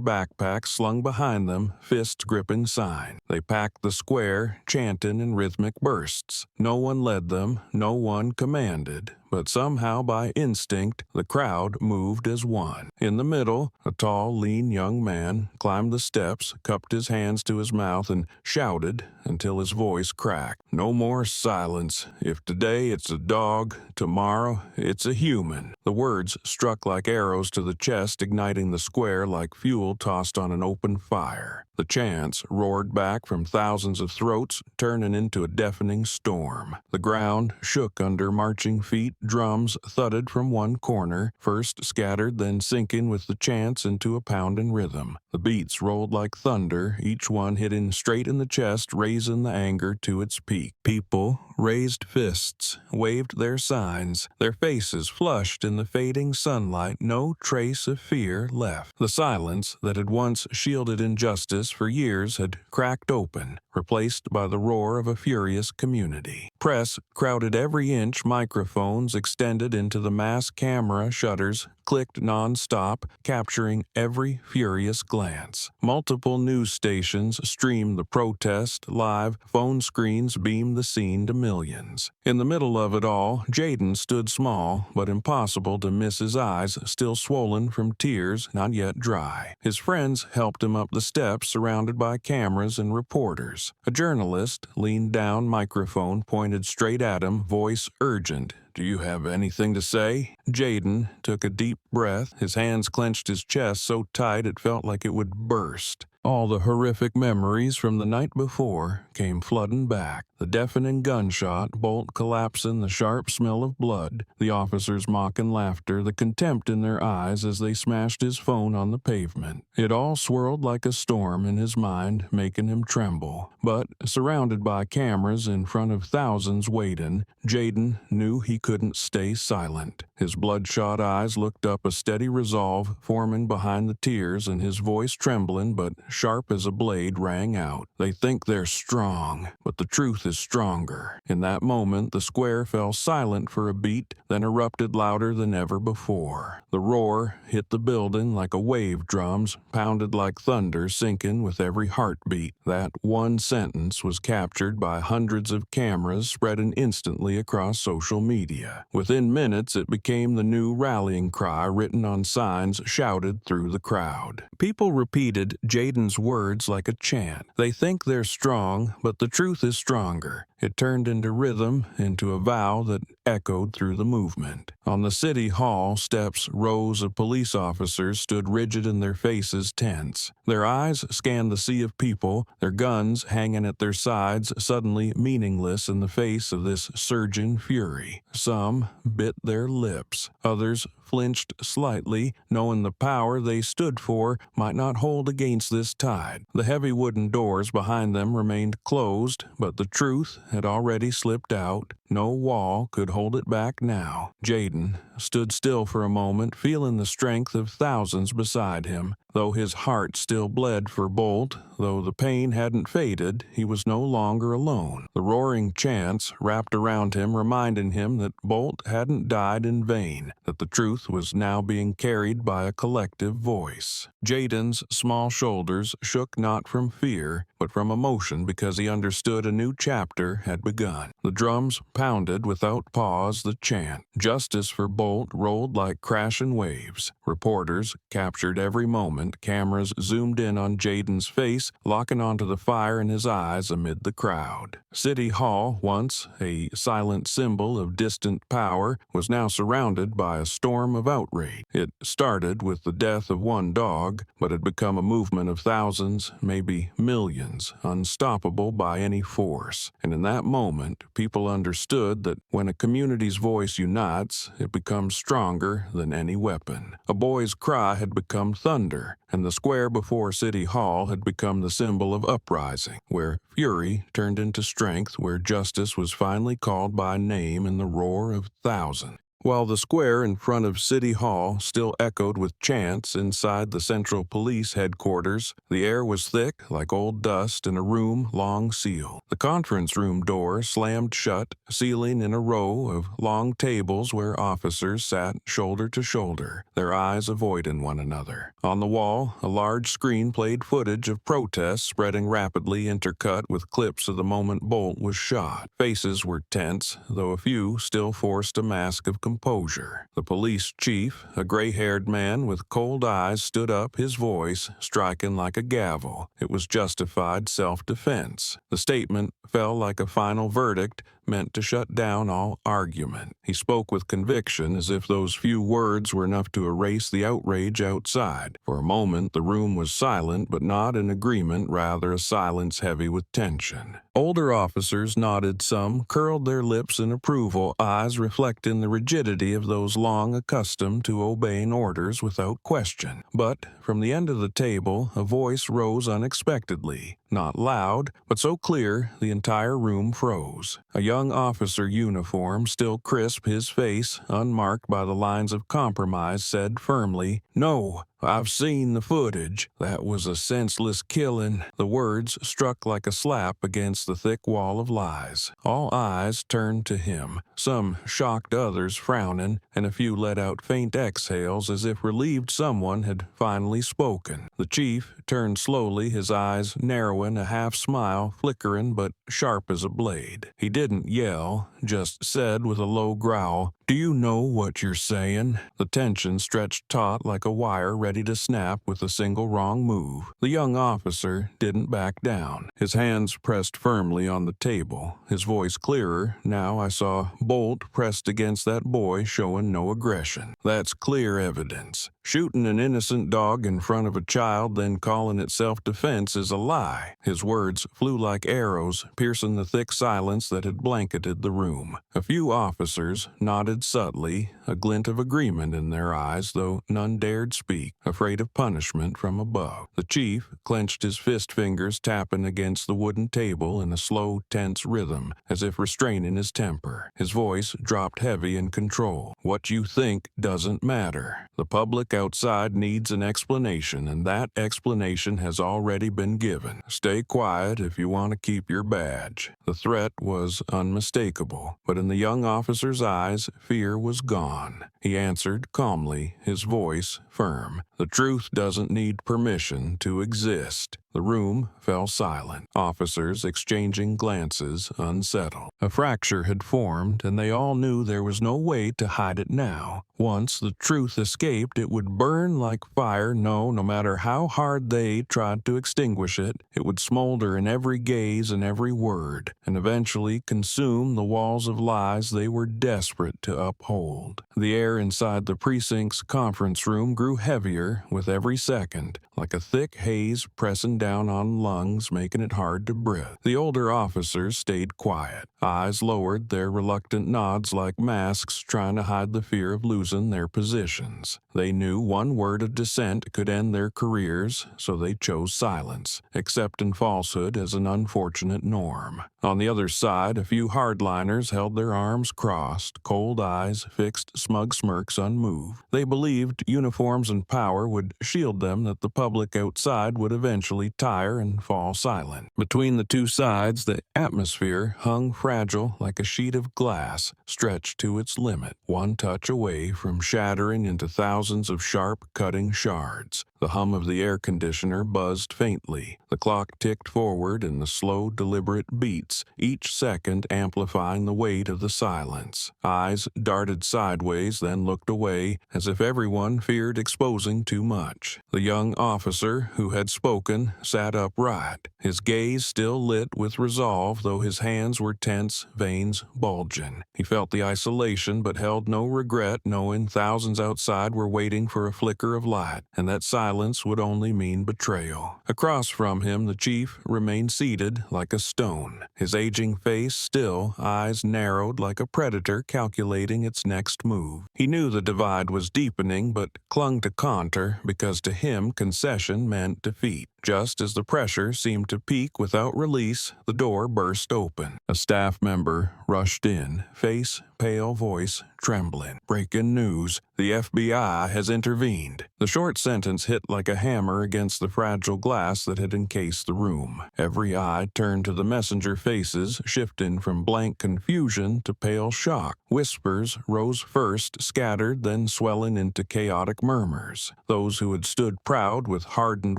backpacks slung behind them, fists gripping sign. They packed the square, chanting in rhythmic bursts. No one led them, no one commanded, but somehow by instinct, the crowd moved as one. In the middle, a tall, lean young man climbed the steps, cupped his hands to his mouth, and shouted until his voice cracked. No more silence. If today it's a dog, tomorrow it's a human. The words struck like arrows to the chest, igniting the square like fuel tossed on an open fire. The chants roared back from thousands of throats, turning into a deafening storm. The ground shook under marching feet. Drums thudded from one corner, first scattered, then sinking with the chants into a pounding rhythm. The beats rolled like thunder, each one hitting straight in the chest, raising the anger to its peak. People raised fists, waved their signs, their faces flushed in the fading sunlight, no trace of fear left. The silence that had once shielded injustice for years had cracked open, replaced by the roar of a furious community. Press crowded every inch, microphones extended into the mass camera shutters, clicked non-stop, capturing every furious glance. Multiple news stations streamed the protest live, phone screens beamed the scene to millions. In the middle of it all, Jayden stood small, but impossible to miss his eyes, still swollen from tears not yet dry. His friends helped him up the steps, surrounded by cameras and reporters. A journalist leaned down, microphone pointed straight at him, voice urgent. "Do you have anything to say?" Jayden took a deep breath. His hands clenched his chest so tight it felt like it would burst. All the horrific memories from the night before came flooding back. The deafening gunshot, Bolt collapsing, the sharp smell of blood, the officers' mocking laughter, the contempt in their eyes as they smashed his phone on the pavement. It all swirled like a storm in his mind, making him tremble. But, surrounded by cameras in front of thousands waiting, Jayden knew he couldn't stay silent. His bloodshot eyes looked up, a steady resolve forming behind the tears, and his voice trembling but sharp as a blade rang out. "They think they're strong, but the truth is stronger." In that moment, the square fell silent for a beat, then erupted louder than ever before. The roar hit the building like a wave, drums pounded like thunder, sinking with every heartbeat. That one sentence was captured by hundreds of cameras, spreading instantly across social media. Within minutes, it became the new rallying cry written on signs shouted through the crowd. People repeated Jayden's words like a chant. They think they're strong, but the truth is stronger. It turned into rhythm, into a vow that echoed through the movement. On the city hall steps, rows of police officers stood rigid and their faces tense. Their eyes scanned the sea of people, their guns hanging at their sides, suddenly meaningless in the face of this surging fury. Some bit their lips. Others flinched slightly, knowing the power they stood for might not hold against this tide. The heavy wooden doors behind them remained closed, but the truth had already slipped out. No wall could hold it back now. Jayden stood still for a moment, feeling the strength of thousands beside him. Though his heart still bled for Bolt, though the pain hadn't faded, he was no longer alone. The roaring chants wrapped around him, reminding him that Bolt hadn't died in vain, that the truth was now being carried by a collective voice. Jayden's small shoulders shook not from fear, but from emotion, because he understood a new chapter had begun. The drums pounded without pause the chant. Justice for Bolt rolled like crashing waves. Reporters captured every moment. Cameras zoomed in on Jayden's face, locking onto the fire in his eyes amid the crowd. City Hall, once a silent symbol of distant power, was now surrounded by a storm of outrage. It started with the death of one dog, but had become a movement of thousands, maybe millions. millions, unstoppable by any force. And in that moment, people understood that when a community's voice unites, it becomes stronger than any weapon. A boy's cry had become thunder, and the square before City Hall had become the symbol of uprising, where fury turned into strength, where justice was finally called by name in the roar of thousands. While the square in front of City Hall still echoed with chants inside the Central Police headquarters, the air was thick like old dust in a room long sealed. The conference room door slammed shut, sealing in a row of long tables where officers sat shoulder to shoulder, their eyes avoiding one another. On the wall, a large screen played footage of protests spreading rapidly, intercut with clips of the moment Bolt was shot. Faces were tense, though a few still forced a mask of composure. The police chief, a gray-haired man with cold eyes, stood up, his voice striking like a gavel. It was justified self-defense. The statement fell like a final verdict meant to shut down all argument. He spoke with conviction, as if those few words were enough to erase the outrage outside. For a moment, the room was silent, but not in agreement, rather a silence heavy with tension. Older officers nodded, some curled their lips in approval, eyes reflecting the rigidity of those long accustomed to obeying orders without question. But from the end of the table, a voice rose unexpectedly. Not loud, but so clear the entire room froze. A young officer uniform, still crisp, his face unmarked by the lines of compromise, said firmly, "No, I've seen the footage. That was a senseless killing." The words struck like a slap against the thick wall of lies. All eyes turned to him, some shocked, others frowning, and a few let out faint exhales as if relieved someone had finally spoken. The chief turned slowly, his eyes narrowing, a half smile flickering but sharp as a blade. He didn't yell, just said with a low growl, "Do you know what you're saying?" The tension stretched taut like a wire ready to snap with a single wrong move. The young officer didn't back down. His hands pressed firmly on the table, his voice clearer. "Now I saw Bolt pressed against that boy, showing no aggression. That's clear evidence. Shooting an innocent dog in front of a child, then calling it self-defense, is a lie." His words flew like arrows, piercing the thick silence that had blanketed the room. A few officers nodded subtly, a glint of agreement in their eyes, though none dared speak, afraid of punishment from above. The chief clenched his fist fingers, tapping against the wooden table in a slow, tense rhythm, as if restraining his temper. His voice dropped heavy in control. "What you think doesn't matter. The public outside needs an explanation, and that explanation has already been given. Stay quiet if you want to keep your badge." The threat was unmistakable, but in the young officer's eyes, fear was gone. He answered calmly, his voice firm. "The truth doesn't need permission to exist." The room fell silent, officers exchanging glances, unsettled. A fracture had formed, and they all knew there was no way to hide it now. Once the truth escaped, it would burn like fire. No matter how hard they tried to extinguish it, it would smolder in every gaze and every word, and eventually consume the walls of lies they were desperate to uphold. The air inside the precinct's conference room grew heavier with every second, like a thick haze pressing down on lungs, making it hard to breathe. The older officers stayed quiet, eyes lowered, their reluctant nods like masks trying to hide the fear of losing their positions. They knew one word of dissent could end their careers, so they chose silence, accepting falsehood as an unfortunate norm. On the other side, a few hardliners held their arms crossed, cold eyes fixed, smug smirks unmoved. They believed uniforms and power would shield them, that the public outside would eventually tire and fall silent. Between the two sides, the atmosphere hung fragile like a sheet of glass stretched to its limit, one touch away from shattering into thousands of sharp, cutting shards. The hum of the air conditioner buzzed faintly. The clock ticked forward in the slow, deliberate beats, each second amplifying the weight of the silence. Eyes darted sideways, then looked away, as if everyone feared exposing too much. The young officer who had spoken sat upright, his gaze still lit with resolve, though his hands were tense, veins bulging. He felt the isolation, but held no regret, knowing thousands outside were waiting for a flicker of light, and that silence silence would only mean betrayal. Across from him, the chief remained seated like a stone, his aging face still, eyes narrowed like a predator calculating its next move. He knew the divide was deepening, but clung to counter because to him concession meant defeat. Just as the pressure seemed to peak without release, the door burst open. A staff member rushed in, face pale, voice trembling. "Breaking news. The FBI has intervened." The short sentence hit like a hammer against the fragile glass that had encased the room. Every eye turned to the messenger faces, shifting from blank confusion to pale shock. Whispers rose first, scattered, then swelling into chaotic murmurs. Those who had stood proud with hardened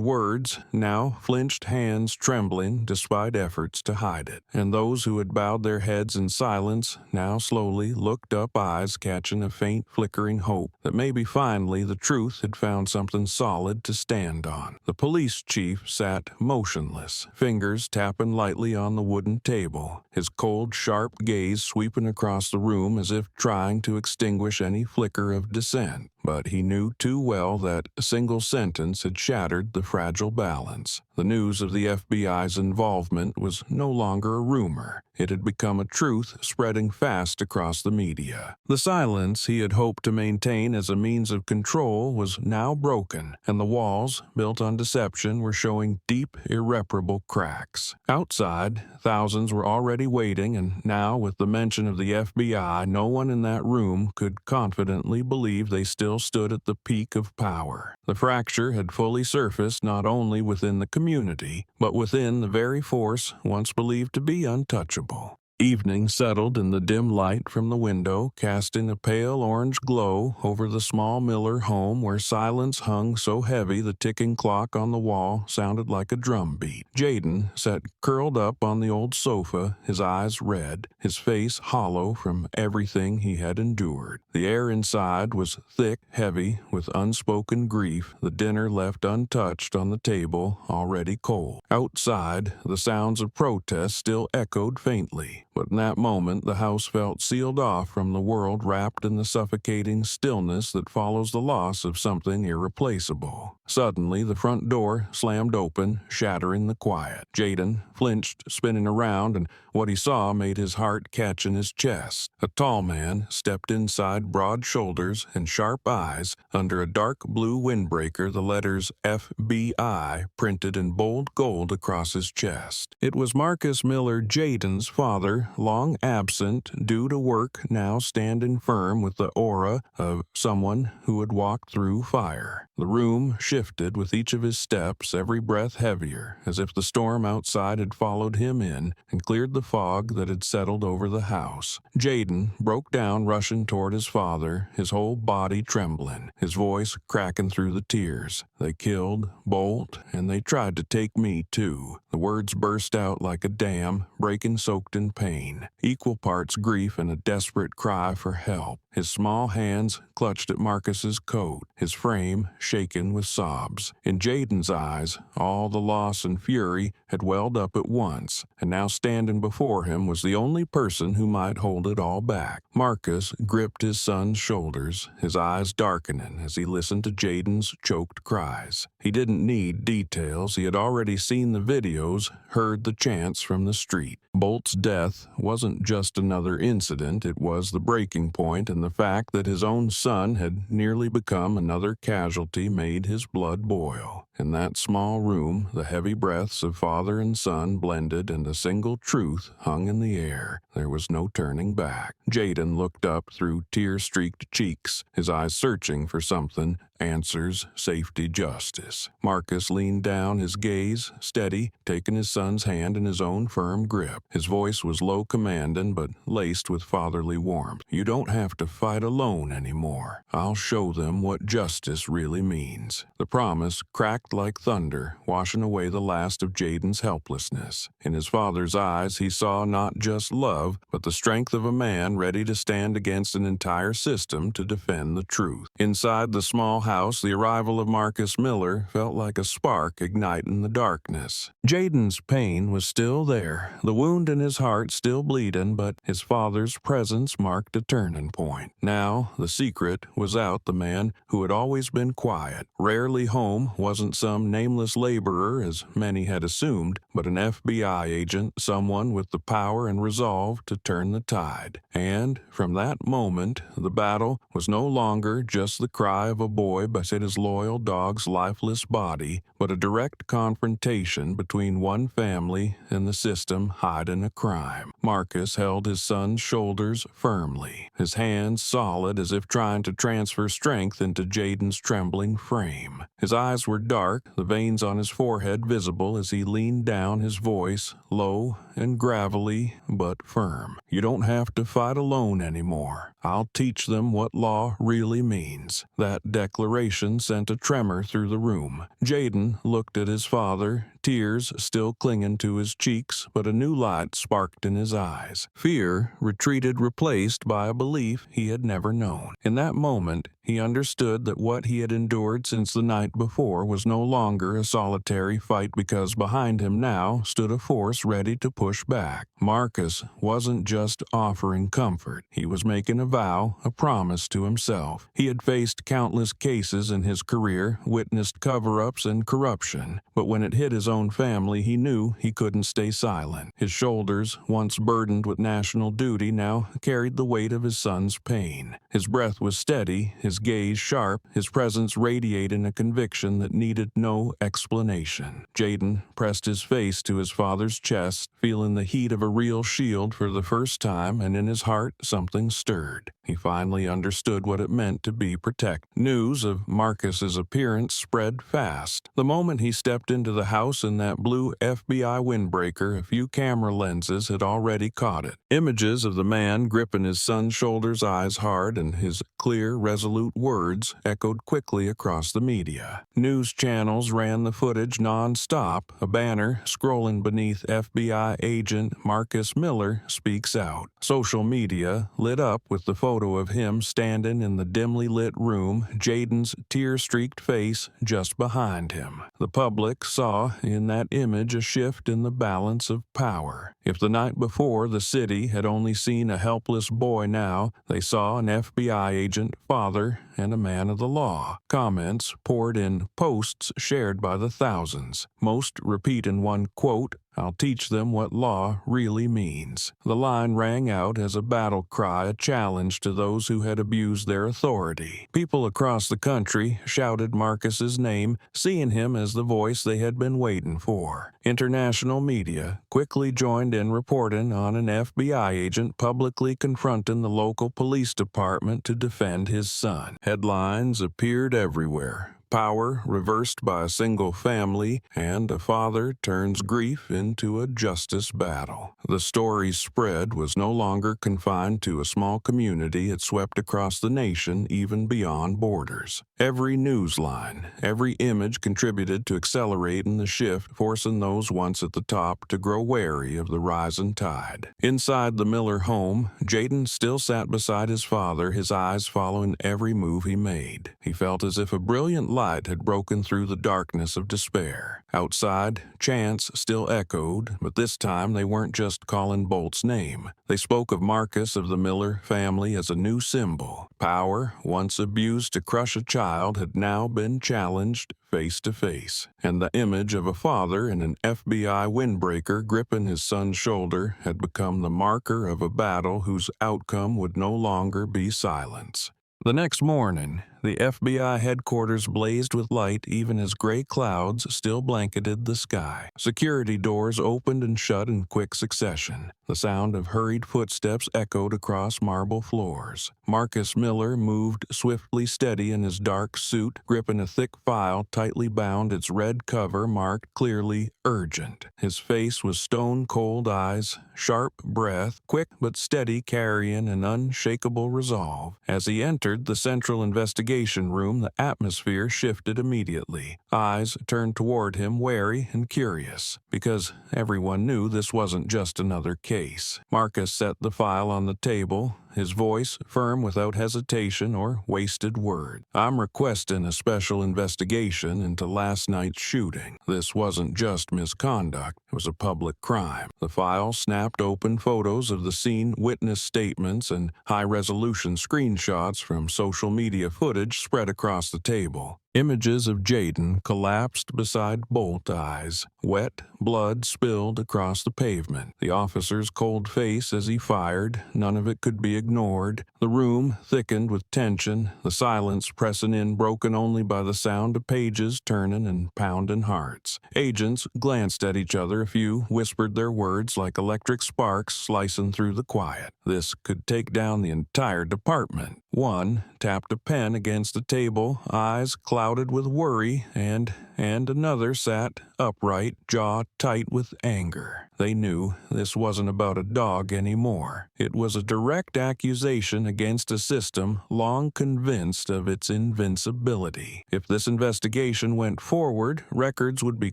words now flinched, hands trembling despite efforts to hide it. And those who had bowed their heads in silence now slowly looked up, eyes catching a faint flickering hope that maybe finally the truth had found something solid to stand on. The police chief sat motionless, fingers tapping lightly on the wooden table, his cold, sharp gaze sweeping across the room as if trying to extinguish any flicker of dissent. But he knew too well that a single sentence had shattered the fragile balance. The news of the FBI's involvement was no longer a rumor. It had become a truth spreading fast across the media. The silence he had hoped to maintain as a means of control was now broken, and the walls, built on deception, were showing deep, irreparable cracks. Outside, thousands were already waiting, and now, with the mention of the FBI, no one in that room could confidently believe they still stood at the peak of power. The fracture had fully surfaced not only within the community, but within the very force once believed to be untouchable. Evening settled in the dim light from the window, casting a pale orange glow over the small Miller home where silence hung so heavy the ticking clock on the wall sounded like a drumbeat. Jayden sat curled up on the old sofa, his eyes red, his face hollow from everything he had endured. The air inside was thick, heavy, with unspoken grief, the dinner left untouched on the table, already cold. Outside, the sounds of protest still echoed faintly. But in that moment, the house felt sealed off from the world, wrapped in the suffocating stillness that follows the loss of something irreplaceable. Suddenly, the front door slammed open, shattering the quiet. Jayden flinched, spinning around, and what he saw made his heart catch in his chest. A tall man stepped inside, broad shoulders and sharp eyes. Under a dark blue windbreaker, the letters FBI printed in bold gold across his chest. It was Marcus Miller, Jayden's father, long absent, due to work, now standing firm with the aura of someone who had walked through fire. The room shifted with each of his steps, every breath heavier, as if the storm outside had followed him in and cleared the fog that had settled over the house. Jayden broke down, rushing toward his father, his whole body trembling, his voice cracking through the tears. "They killed Bolt, and they tried to take me too." The words burst out like a dam, breaking soaked in pain, equal parts grief and a desperate cry for help. His small hands clutched at Marcus's coat, his frame shaken with sobs. In Jayden's eyes, all the loss and fury had welled up at once, and now standing before him was the only person who might hold it all back. Marcus gripped his son's shoulders, his eyes darkening as he listened to Jayden's choked cries. He didn't need details. He had already seen the videos, heard the chants from the street. Bolt's death wasn't just another incident, it was the breaking point, and the fact that his own son had nearly become another casualty made his blood boil. In that small room, the heavy breaths of father and son blended, and a single truth hung in the air. There was no turning back. Jayden looked up through tear-streaked cheeks, his eyes searching for something, answers, safety, justice. Marcus leaned down, his gaze steady, taking his son's hand in his own firm grip. His voice was low commanding, but laced with fatherly warmth. "You don't have to fight alone anymore. I'll show them what justice really means." The promise cracked sparked like thunder, washing away the last of Jayden's helplessness. In his father's eyes, he saw not just love, but the strength of a man ready to stand against an entire system to defend the truth. Inside the small house, the arrival of Marcus Miller felt like a spark igniting the darkness. Jayden's pain was still there, the wound in his heart still bleeding, but his father's presence marked a turning point. Now, the secret was out. The man who had always been quiet, rarely home, wasn't some nameless laborer as many had assumed, but an FBI agent, someone with the power and resolve to turn the tide. And from that moment, the battle was no longer just the cry of a boy beside his loyal dog's lifeless body, but a direct confrontation between one family and the system hiding a crime. Marcus held his son's shoulders firmly, his hands solid as if trying to transfer strength into Jayden's trembling frame. His eyes were dark, the veins on his forehead visible as he leaned down, his voice low and gravelly but firm. "You don't have to fight alone anymore. I'll teach them what law really means." That declaration sent a tremor through the room. Jayden looked at his father, tears still clinging to his cheeks, but a new light sparked in his eyes. Fear retreated, replaced by a belief he had never known. In that moment, he understood that what he had endured since the night before was no longer a solitary fight, because behind him now stood a force ready to push back. Marcus wasn't just offering comfort. He was making a vow, a promise to himself. He had faced countless cases in his career, witnessed cover-ups and corruption, but when it hit his own family, he knew he couldn't stay silent. His shoulders, once burdened with national duty, now carried the weight of his son's pain. His breath was steady, his gaze sharp, his presence radiating a conviction that needed no explanation. Jayden pressed his face to his father's chest, feeling the heat of a real shield for the first time, and in his heart something stirred. He finally understood what it meant to be protected. News of Marcus's appearance spread fast. The moment he stepped into the house in that blue FBI windbreaker, a few camera lenses had already caught it. Images of the man gripping his son's shoulders, eyes hard, and his clear, resolute words echoed quickly across the media. News channels ran the footage non-stop, a banner scrolling beneath "FBI agent Marcus Miller speaks out." Social media lit up with the photo of him standing in the dimly lit room, Jayden's tear-streaked face just behind him. The public saw in that image a shift in the balance of power. If the night before the city had only seen a helpless boy, now they saw an FBI agent, father, and a man of the law. Comments poured in, posts shared by the thousands, most repeating one quote, "I'll teach them what law really means." The line rang out as a battle cry, a challenge to those who had abused their authority. People across the country shouted Marcus's name, seeing him as the voice they had been waiting for. International media quickly joined in, reporting on an FBI agent publicly confronting the local police department to defend his son. Headlines appeared everywhere. Power reversed by a single family, and a father turns grief into a justice battle. The story spread was no longer confined to a small community. It swept across the nation, even beyond borders. Every newsline, every image contributed to accelerating the shift, forcing those once at the top to grow wary of the rising tide. Inside the Miller home, Jayden still sat beside his father, his eyes following every move he made. He felt as if a brilliant light had broken through the darkness of despair. Outside, chants still echoed, but this time they weren't just calling Bolt's name. They spoke of Marcus, of the Miller family, as a new symbol. Power, once abused to crush a child, had now been challenged face to face. And the image of a father in an FBI windbreaker gripping his son's shoulder had become the marker of a battle whose outcome would no longer be silence. The next morning, the FBI headquarters blazed with light even as gray clouds still blanketed the sky. Security doors opened and shut in quick succession. The sound of hurried footsteps echoed across marble floors. Marcus Miller moved swiftly, steady in his dark suit, gripping a thick file tightly bound, its red cover marked clearly urgent. His face was stone-cold, eyes, sharp breath, quick but steady, carrying an unshakable resolve. As he entered the Central Investigation investigation room, the atmosphere shifted immediately. Eyes turned toward him, wary and curious, because everyone knew this wasn't just another case. Marcus set the file on the table, his voice firm without hesitation or wasted word. "I'm requesting a special investigation into last night's shooting. This wasn't just misconduct, it was a public crime." The file snapped open photos of the scene, witness statements, and high-resolution screenshots from social media footage spread across the table. Images of Jayden collapsed beside Bolt eyes. Wet blood spilled across the pavement. The officer's cold face as he fired, none of it could be ignored. The room thickened with tension, the silence pressing in, broken only by the sound of pages turning and pounding hearts. Agents glanced at each other, a few whispered their words like electric sparks slicing through the quiet. This could take down the entire department. One tapped a pen against the table, eyes clouded with worry, and another sat upright, jaw tight with anger. They knew this wasn't about a dog anymore. It was a direct accusation against a system long convinced of its invincibility. If this investigation went forward, records would be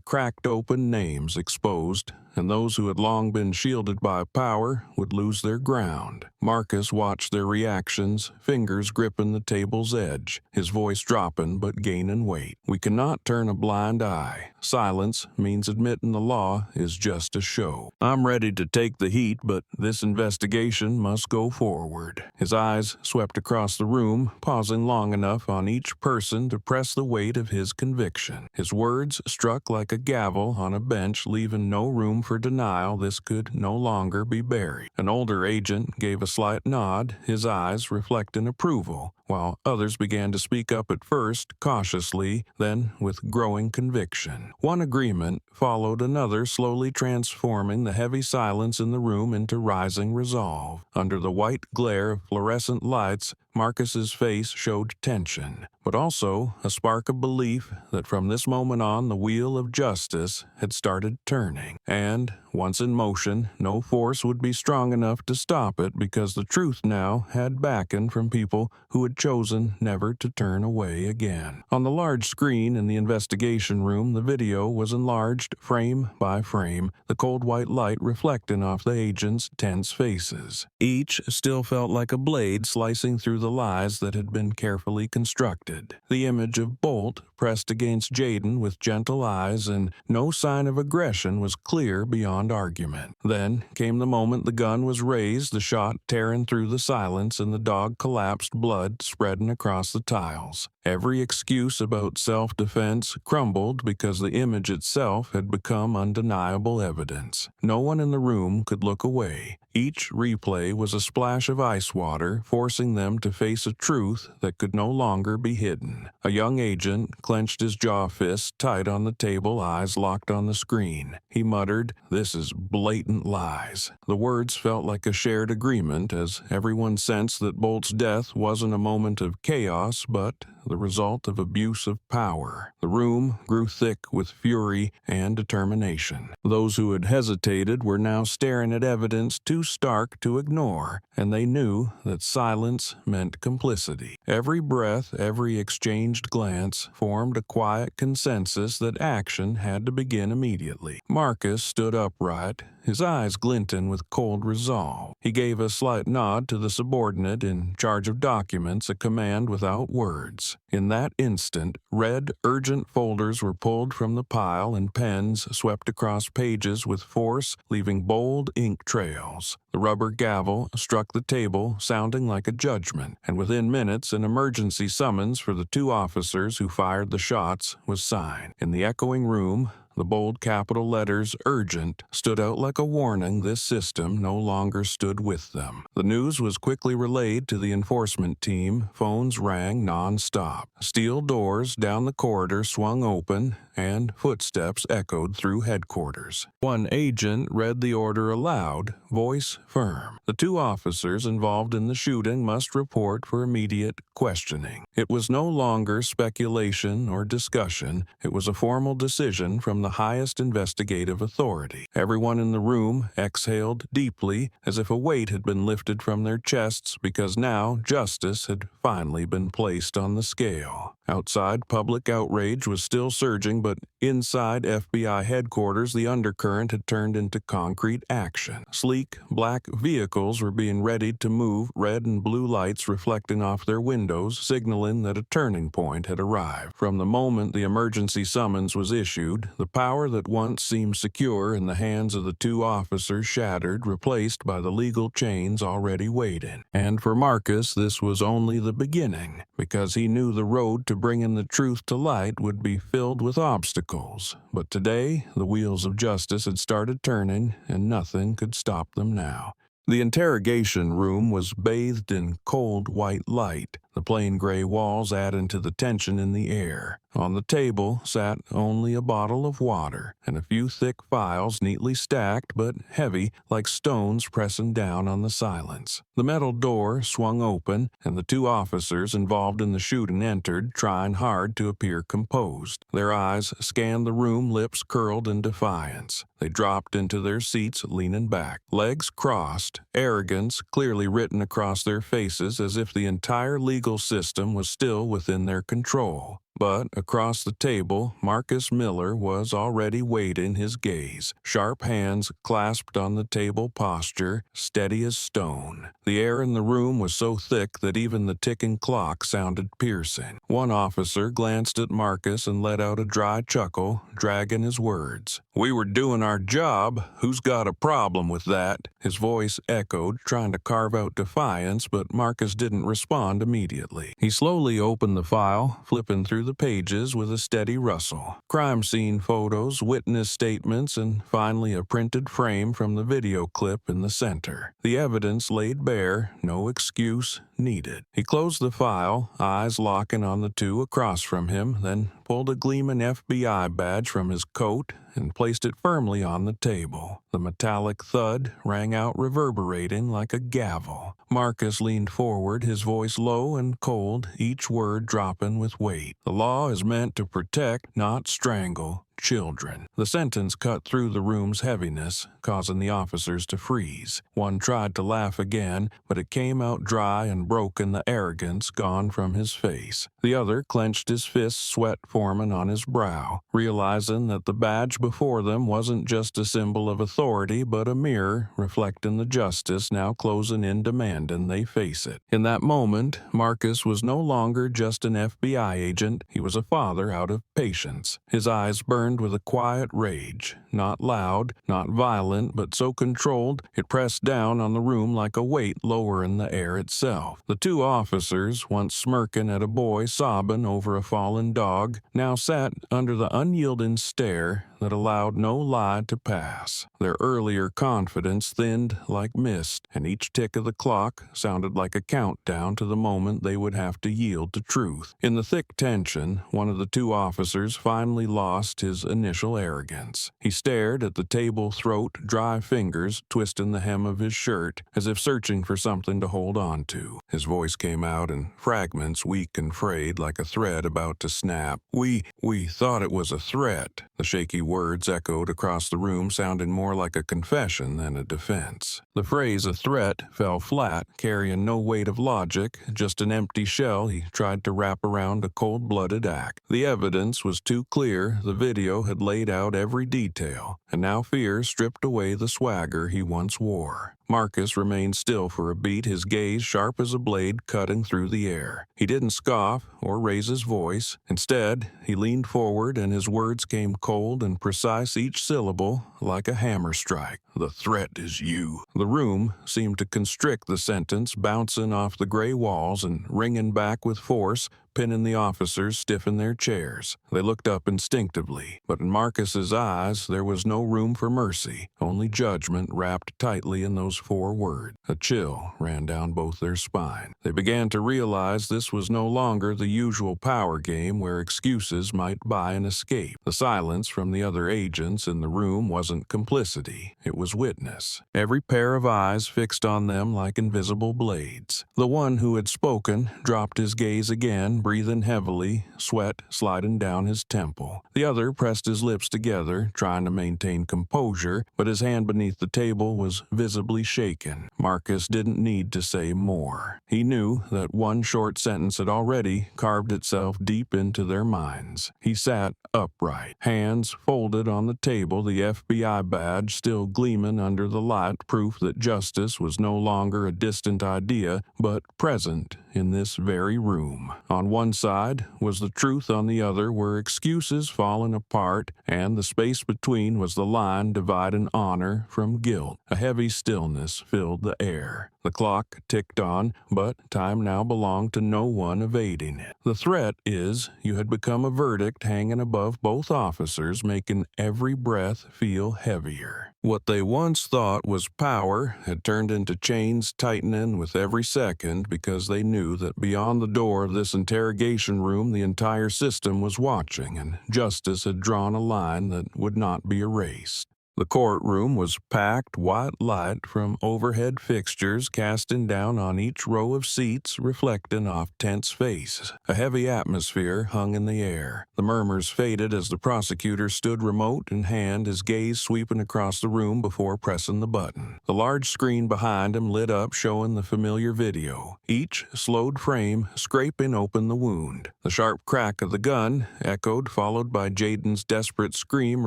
cracked open, names exposed, and those who had long been shielded by power would lose their ground. Marcus watched their reactions, fingers gripping the table's edge, his voice dropping but gaining weight. "We cannot turn a blind eye. Silence means admitting the law is just a show. I'm ready to take the heat, but this investigation must go forward." His eyes swept across the room, pausing long enough on each person to press the weight of his conviction. His words struck like a gavel on a bench, leaving no room for denial. This could no longer be buried. An older agent gave a slight nod, his eyes reflecting approval, while others began to speak up at first, cautiously, then with growing conviction. One agreement followed another, slowly transforming the heavy silence in the room into rising resolve. Under the white glare of fluorescent lights, Marcus's face showed tension, but also a spark of belief that from this moment on the wheel of justice had started turning. And, once in motion, no force would be strong enough to stop it, because the truth now had backing from people who had chosen never to turn away again. On the large screen in the investigation room, the video was enlarged frame by frame, the cold white light reflecting off the agents' tense faces. Each still felt like a blade slicing through the lies that had been carefully constructed. The image of Bolt pressed against Jayden with gentle eyes, and no sign of aggression was clear beyond argument. Then came the moment the gun was raised, the shot tearing through the silence, and the dog collapsed, blood spreading across the tiles. Every excuse about self-defense crumbled because the image itself had become undeniable evidence. No one in the room could look away. Each replay was a splash of ice water, forcing them to face a truth that could no longer be hidden. A young agent clenched his jaw fist tight on the table, eyes locked on the screen. He muttered, "This is blatant lies." The words felt like a shared agreement, as everyone sensed that Bolt's death wasn't a moment of chaos, but the result of abuse of power. The room grew thick with fury and determination. Those who had hesitated were now staring at evidence too stark to ignore, and they knew that silence meant complicity. Every breath, every exchanged glance formed a quiet consensus that action had to begin immediately. Marcus stood upright, his eyes glinting with cold resolve. He gave a slight nod to the subordinate in charge of documents, a command without words. In that instant, red, urgent folders were pulled from the pile, and pens swept across pages with force, leaving bold ink trails. The rubber gavel struck the table, sounding like a judgment, and within minutes an emergency summons for the two officers who fired the shots was signed. In the echoing room, the bold capital letters, "Urgent," stood out like a warning this system no longer stood with them. The news was quickly relayed to the enforcement team. Phones rang non-stop. Steel doors down the corridor swung open, and footsteps echoed through headquarters. One agent read the order aloud, voice firm. The two officers involved in the shooting must report for immediate questioning. It was no longer speculation or discussion. It was a formal decision from the the highest investigative authority. Everyone in the room exhaled deeply, as if a weight had been lifted from their chests because now justice had finally been placed on the scale. Outside, public outrage was still surging, but inside FBI headquarters, the undercurrent had turned into concrete action. Sleek, black vehicles were being readied to move, red and blue lights reflecting off their windows, signaling that a turning point had arrived. From the moment the emergency summons was issued, the power that once seemed secure in the hands of the two officers shattered, replaced by the legal chains already waiting. And for Marcus, this was only the beginning, because he knew the road to bringing the truth to light would be filled with obstacles. But today, the wheels of justice had started turning, and nothing could stop them now. The interrogation room was bathed in cold white light, the plain gray walls adding to the tension in the air. On the table sat only a bottle of water and a few thick files neatly stacked but heavy like stones pressing down on the silence. The metal door swung open and the two officers involved in the shooting entered, trying hard to appear composed. Their eyes scanned the room, lips curled in defiance. They dropped into their seats, leaning back, legs crossed, arrogance clearly written across their faces as if the entire legal system was still within their control. But across the table, Marcus Miller was already waiting his gaze, sharp hands clasped on the table posture, steady as stone. The air in the room was so thick that even the ticking clock sounded piercing. One officer glanced at Marcus and let out a dry chuckle, dragging his words. "We were doing our job. Who's got a problem with that?" His voice echoed, trying to carve out defiance, but Marcus didn't respond immediately. He slowly opened the file, flipping through the pages with a steady rustle. Crime scene photos, witness statements, and finally a printed frame from the video clip in the center. The evidence laid bare, no excuse needed. He closed the file, eyes locking on the two across from him, then pulled a gleaming FBI badge from his coat and placed it firmly on the table. The metallic thud rang out, reverberating like a gavel. Marcus leaned forward, his voice low and cold, each word dropping with weight. "The law is meant to protect, not strangle, children." The sentence cut through the room's heaviness, causing the officers to freeze. One tried to laugh again, but it came out dry and broken, the arrogance gone from his face. The other clenched his fists, sweat forming on his brow, realizing that the badge before them wasn't just a symbol of authority, but a mirror reflecting the justice now closing in, demanding they face it. In that moment, Marcus was no longer just an FBI agent, he was a father out of patience. His eyes burned with a quiet rage, not loud, not violent, but so controlled it pressed down on the room like a weight lowering the air itself. The two officers, once smirking at a boy sobbing over a fallen dog, now sat under the unyielding stare that allowed no lie to pass. Their earlier confidence thinned like mist, and each tick of the clock sounded like a countdown to the moment they would have to yield to truth. In the thick tension, one of the two officers finally lost his initial arrogance. He stared at the table throat, dry fingers twisting the hem of his shirt, as if searching for something to hold on to. His voice came out in fragments, weak and frayed, like a thread about to snap. We thought it was a threat." The shaky words echoed across the room, sounding more like a confession than a defense. The phrase "a threat" fell flat, carrying no weight of logic, just an empty shell he tried to wrap around a cold-blooded act. The evidence was too clear, the video had laid out every detail, and now fear stripped away the swagger he once wore. Marcus remained still for a beat, his gaze sharp as a blade cutting through the air. He didn't scoff or raise his voice. Instead, he leaned forward and his words came cold and precise, each syllable like a hammer strike. "The threat is you." The room seemed to constrict the sentence, bouncing off the gray walls and ringing back with force, pinning the officers stiff in their chairs. They looked up instinctively, but in Marcus's eyes there was no room for mercy, only judgment wrapped tightly in those 4 words. A chill ran down both their spine. They began to realize this was no longer the usual power game where excuses might buy an escape. The silence from the other agents in the room wasn't complicity, it was witness. Every pair of eyes fixed on them like invisible blades. The one who had spoken dropped his gaze again, breathing heavily, sweat sliding down his temple. The other pressed his lips together, trying to maintain composure, but his hand beneath the table was visibly shaken. Marcus didn't need to say more. He knew that one short sentence had already carved itself deep into their minds. He sat upright, hands folded on the table, the FBI badge still gleaming under the light, proof that justice was no longer a distant idea, but present in this very room. On one side was the truth, on the other were excuses falling apart, and the space between was the line dividing honor from guilt. A heavy stillness filled the air. The clock ticked on, but time now belonged to no one evading it. The threat is you had become a verdict hanging above both officers, making every breath feel heavier. What they once thought was power had turned into chains tightening with every second, because they knew that beyond the door of this interrogation room the entire system was watching, and justice had drawn a line that would not be erased. The courtroom was packed, white light from overhead fixtures casting down on each row of seats, reflecting off tense faces. A heavy atmosphere hung in the air. The murmurs faded as the prosecutor stood remote in hand, his gaze sweeping across the room before pressing the button. The large screen behind him lit up, showing the familiar video, each slowed frame scraping open the wound. The sharp crack of the gun echoed, followed by Jayden's desperate scream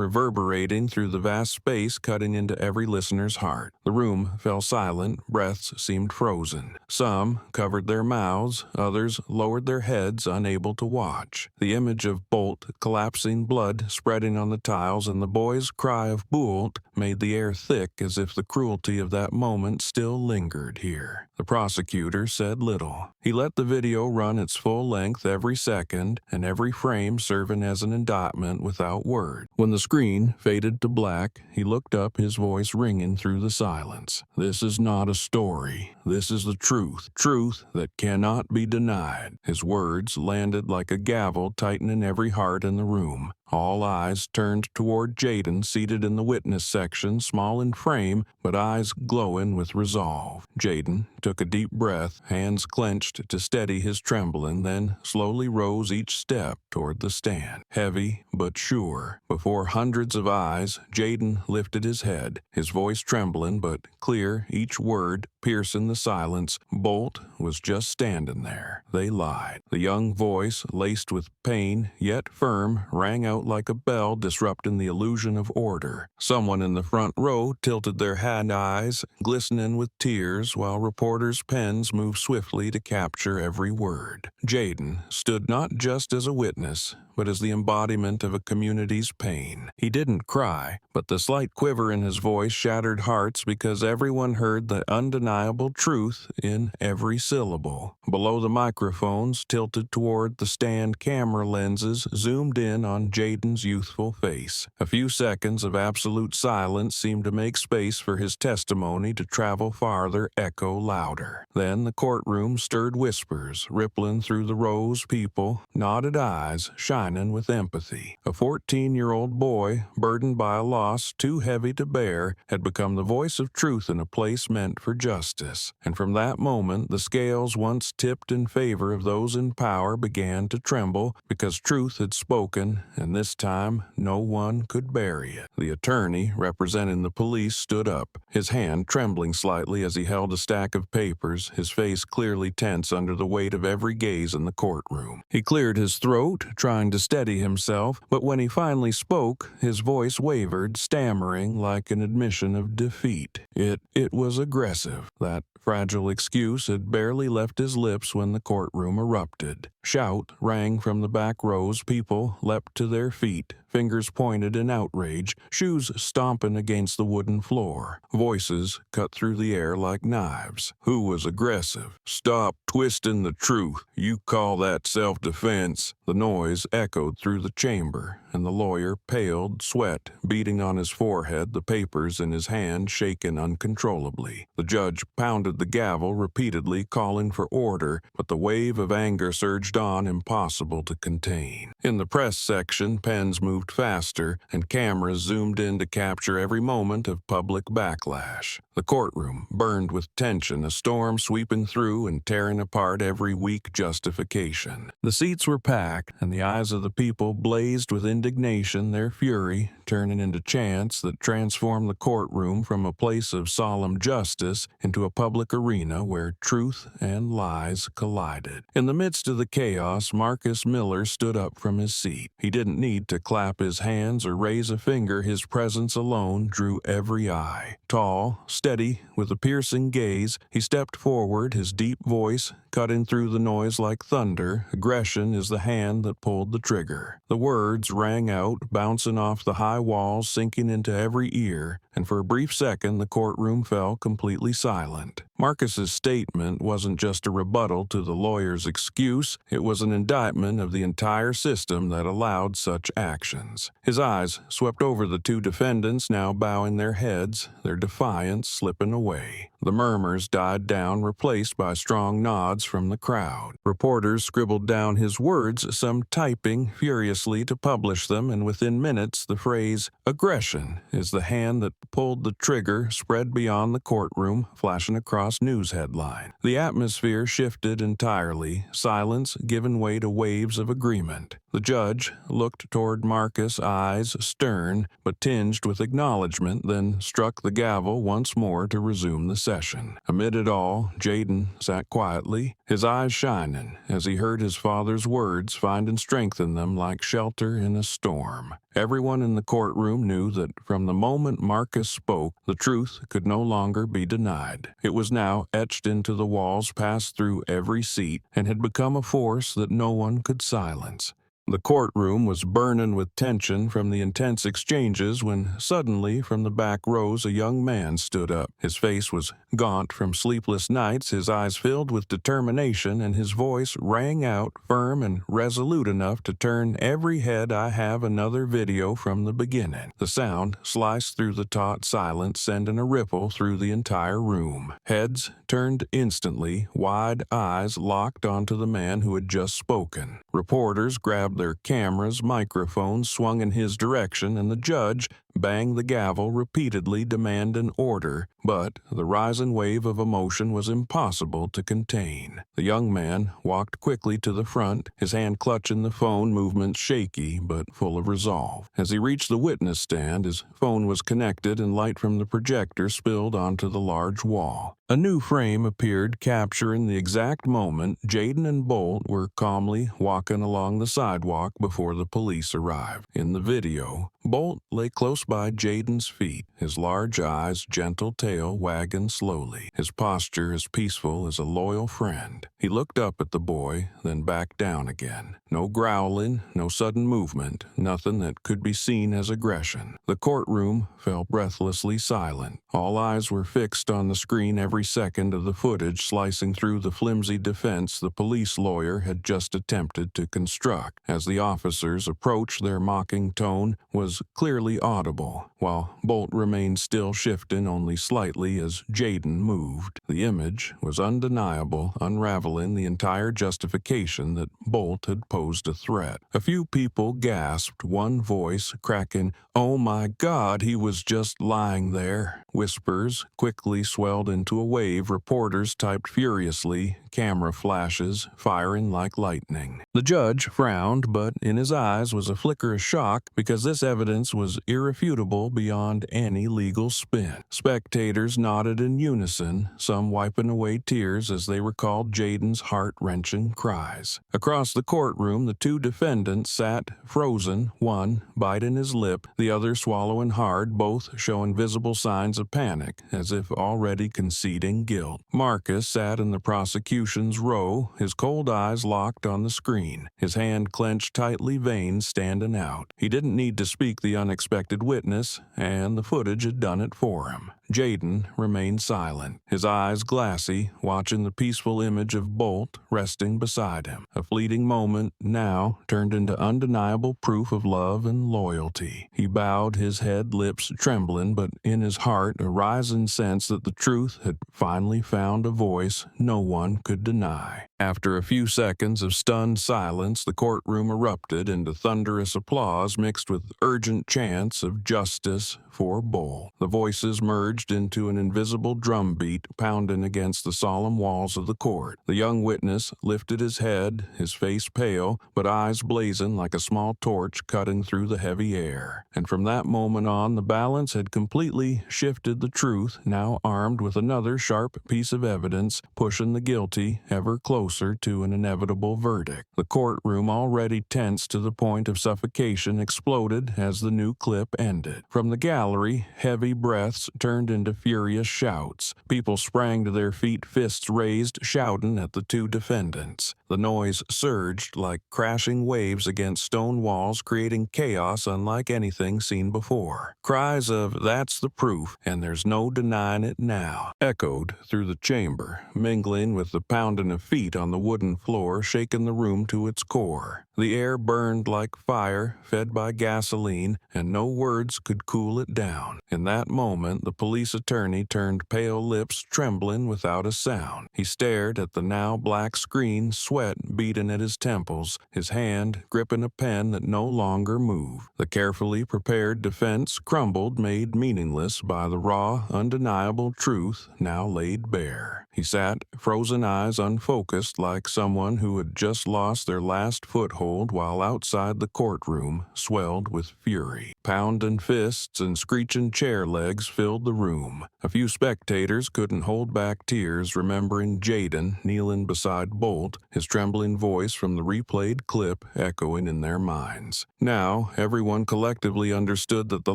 reverberating through the vast space, cutting into every listener's heart. The room fell silent, breaths seemed frozen. Some covered their mouths, others lowered their heads, unable to watch. The image of Bolt collapsing, blood spreading on the tiles, and the boy's cry of "Bolt" made the air thick, as if the cruelty of that moment still lingered here. The prosecutor said little. He let the video run its full length, every second and every frame serving as an indictment without word. When the screen faded to black, he looked up, his voice ringing through the silence. "This is not a story. This is the truth. Truth that cannot be denied." His words landed like a gavel, tightening every heart in the room. All eyes turned toward Jayden, seated in the witness section, small in frame, but eyes glowing with resolve. Jayden took a deep breath, hands clenched to steady his trembling, then slowly rose each step toward the stand. Heavy but sure. Before hundreds of eyes, Jayden lifted his head, his voice trembling but clear, each word piercing the silence. Bolt was just standing there. They lied. The young voice, laced with pain, yet firm, rang out like a bell, disrupting the illusion of order. Someone in the front row tilted their hand, eyes glistening with tears, while reporters' pens moved swiftly to capture every word. Jayden stood not just as a witness, but as the embodiment of a community's pain. He didn't cry, but the slight quiver in his voice shattered hearts, because everyone heard the undeniable truth in every syllable. Below the microphones, tilted toward the stand, camera lenses zoomed in on Jayden's youthful face. A few seconds of absolute silence seemed to make space for his testimony to travel farther, echo louder. Then the courtroom stirred, whispers rippling through the rows, people, knotted eyes shining with empathy. A 14-year-old boy, burdened by a loss too heavy to bear, had become the voice of truth in a place meant for justice. And from that moment, the scales once tipped in favor of those in power began to tremble, because truth had spoken, and this time no one could bury it. The attorney representing the police stood up, his hand trembling slightly as he held a stack of papers, his face clearly tense under the weight of every gaze in the courtroom. He cleared his throat, trying to steady himself, but when he finally spoke, his voice wavered, stammering like an admission of defeat. It was aggressive. That fragile excuse had barely left his lips when the courtroom erupted. Shout rang from the back rows, people leapt to their feet, fingers pointed in outrage, shoes stomping against the wooden floor. Voices cut through the air like knives. Who was aggressive? Stop twisting the truth. You call that self-defense? The noise echoed through the chamber, and the lawyer paled, sweat beading on his forehead, the papers in his hand shaken uncontrollably. The judge pounded the gavel repeatedly, calling for order, but the wave of anger surged on, impossible to contain. In the press section, pens moved moved faster, and cameras zoomed in to capture every moment of public backlash. The courtroom burned with tension, a storm sweeping through and tearing apart every weak justification. The seats were packed, and the eyes of the people blazed with indignation, their fury turning into chants that transformed the courtroom from a place of solemn justice into a public arena where truth and lies collided. In the midst of the chaos, Marcus Miller stood up from his seat. He didn't need to clap his hands or raise a finger. His presence alone drew every eye. Tall, steady, with a piercing gaze, he stepped forward, his deep voice cutting through the noise like thunder. Aggression is the hand that pulled the trigger. The words rang out, bouncing off the high walls, sinking into every ear, and for a brief second the courtroom fell completely silent. Marcus's statement wasn't just a rebuttal to the lawyer's excuse, it was an indictment of the entire system that allowed such actions. His eyes swept over the two defendants, now bowing their heads, their defiance slipping away. The murmurs died down, replaced by strong nods from the crowd. Reporters scribbled down his words, some typing furiously to publish them, and within minutes the phrase, "aggression is the hand that pulled the trigger," spread beyond the courtroom, flashing across news headlines. The atmosphere shifted entirely, silence giving way to waves of agreement. The judge looked toward Marcus, eyes stern but tinged with acknowledgement, then struck the gavel once more to resume the session. Amid it all, Jayden sat quietly, his eyes shining as he heard his father's words, finding strength in them like shelter in a storm. Everyone in the courtroom knew that from the moment Marcus spoke, the truth could no longer be denied. It was now etched into the walls, passed through every seat, and had become a force that no one could silence. The courtroom was burning with tension from the intense exchanges when suddenly from the back rows a young man stood up. His face was gaunt from sleepless nights, his eyes filled with determination, and his voice rang out firm and resolute enough to turn every head. "I have another video from the beginning." The sound sliced through the taut silence, sending a ripple through the entire room. Heads turned instantly, wide eyes locked onto the man who had just spoken. Reporters grabbed their cameras, microphones swung in his direction, and the judge banged the gavel repeatedly, demanding order. But the rising wave of emotion was impossible to contain. The young man walked quickly to the front, his hand clutching the phone, movements shaky but full of resolve. As he reached the witness stand, his phone was connected and light from the projector spilled onto the large wall. A new frame appeared, capturing the exact moment Jayden and Bolt were calmly walking along the sidewalk before the police arrived. In the video, Bolt lay close by Jayden's feet, his large eyes, gentle tail wagging slowly, his posture as peaceful as a loyal friend. He looked up at the boy, then back down again. No growling, no sudden movement, nothing that could be seen as aggression. The courtroom fell breathlessly silent. All eyes were fixed on the screen, every second of the footage slicing through the flimsy defense the police lawyer had just attempted to construct. As the officers approached, their mocking tone was clearly audible, while Bolt remained still, shifting only slightly as Jayden moved. The image was undeniable, unraveling the entire justification that Bolt had posed a threat. A few people gasped, one voice cracking, "Oh my God, he was just lying there." Whispers quickly swelled into a wave. Reporters typed furiously, camera flashes firing like lightning. The judge frowned, but in his eyes was a flicker of shock because this evidence was irrefutable beyond any legal spin. Spectators nodded in unison, some wiping away tears as they recalled Jayden's heart-wrenching cries. Across the courtroom, the two defendants sat frozen, one biting his lip, the other swallowing hard, both showing visible signs of panic, as if already conceding guilt. Marcus sat in the prosecution's row, his cold eyes locked on the screen, his hand clenched tightly, veins standing out. He didn't need to speak the unexpected witness, and the footage had done it for him. Jayden remained silent, his eyes glassy, watching the peaceful image of Bolt resting beside him. A fleeting moment now turned into undeniable proof of love and loyalty. He bowed, his head, lips trembling, but in his heart a rising sense that the truth had finally found a voice no one could deny. After a few seconds of stunned silence, the courtroom erupted into thunderous applause mixed with urgent chants of justice for Bolt. The voices merged into an invisible drumbeat pounding against the solemn walls of the court. The young witness lifted his head, his face pale, but eyes blazing like a small torch cutting through the heavy air. And from that moment on, the balance had completely shifted. The truth, now armed with another sharp piece of evidence, pushing the guilty ever closer to an inevitable verdict. The courtroom, already tense to the point of suffocation, exploded as the new clip ended. From the gallery, heavy breaths turned into furious shouts. People sprang to their feet, fists raised, shouting at the two defendants. The noise surged like crashing waves against stone walls, creating chaos unlike anything seen before. Cries of "That's the proof," and "There's no denying it now," echoed through the chamber, mingling with the pounding of feet on the wooden floor, shaking the room to its core. The air burned like fire, fed by gasoline, and no words could cool it down. In that moment, the police attorney turned pale, lips trembling without a sound. He stared at the now black screen, sweat beating at his temples, his hand gripping a pen that no longer moved. The carefully prepared defense crumbled, made meaningless by the raw, undeniable truth now laid bare. He sat, frozen eyes unfocused, like someone who had just lost their last foothold, while outside the courtroom swelled with fury. Pounding fists and screeching chair legs filled the room. A few spectators couldn't hold back tears, remembering Jayden kneeling beside Bolt, his trembling voice from the replayed clip echoing in their minds. Now, everyone collectively understood that the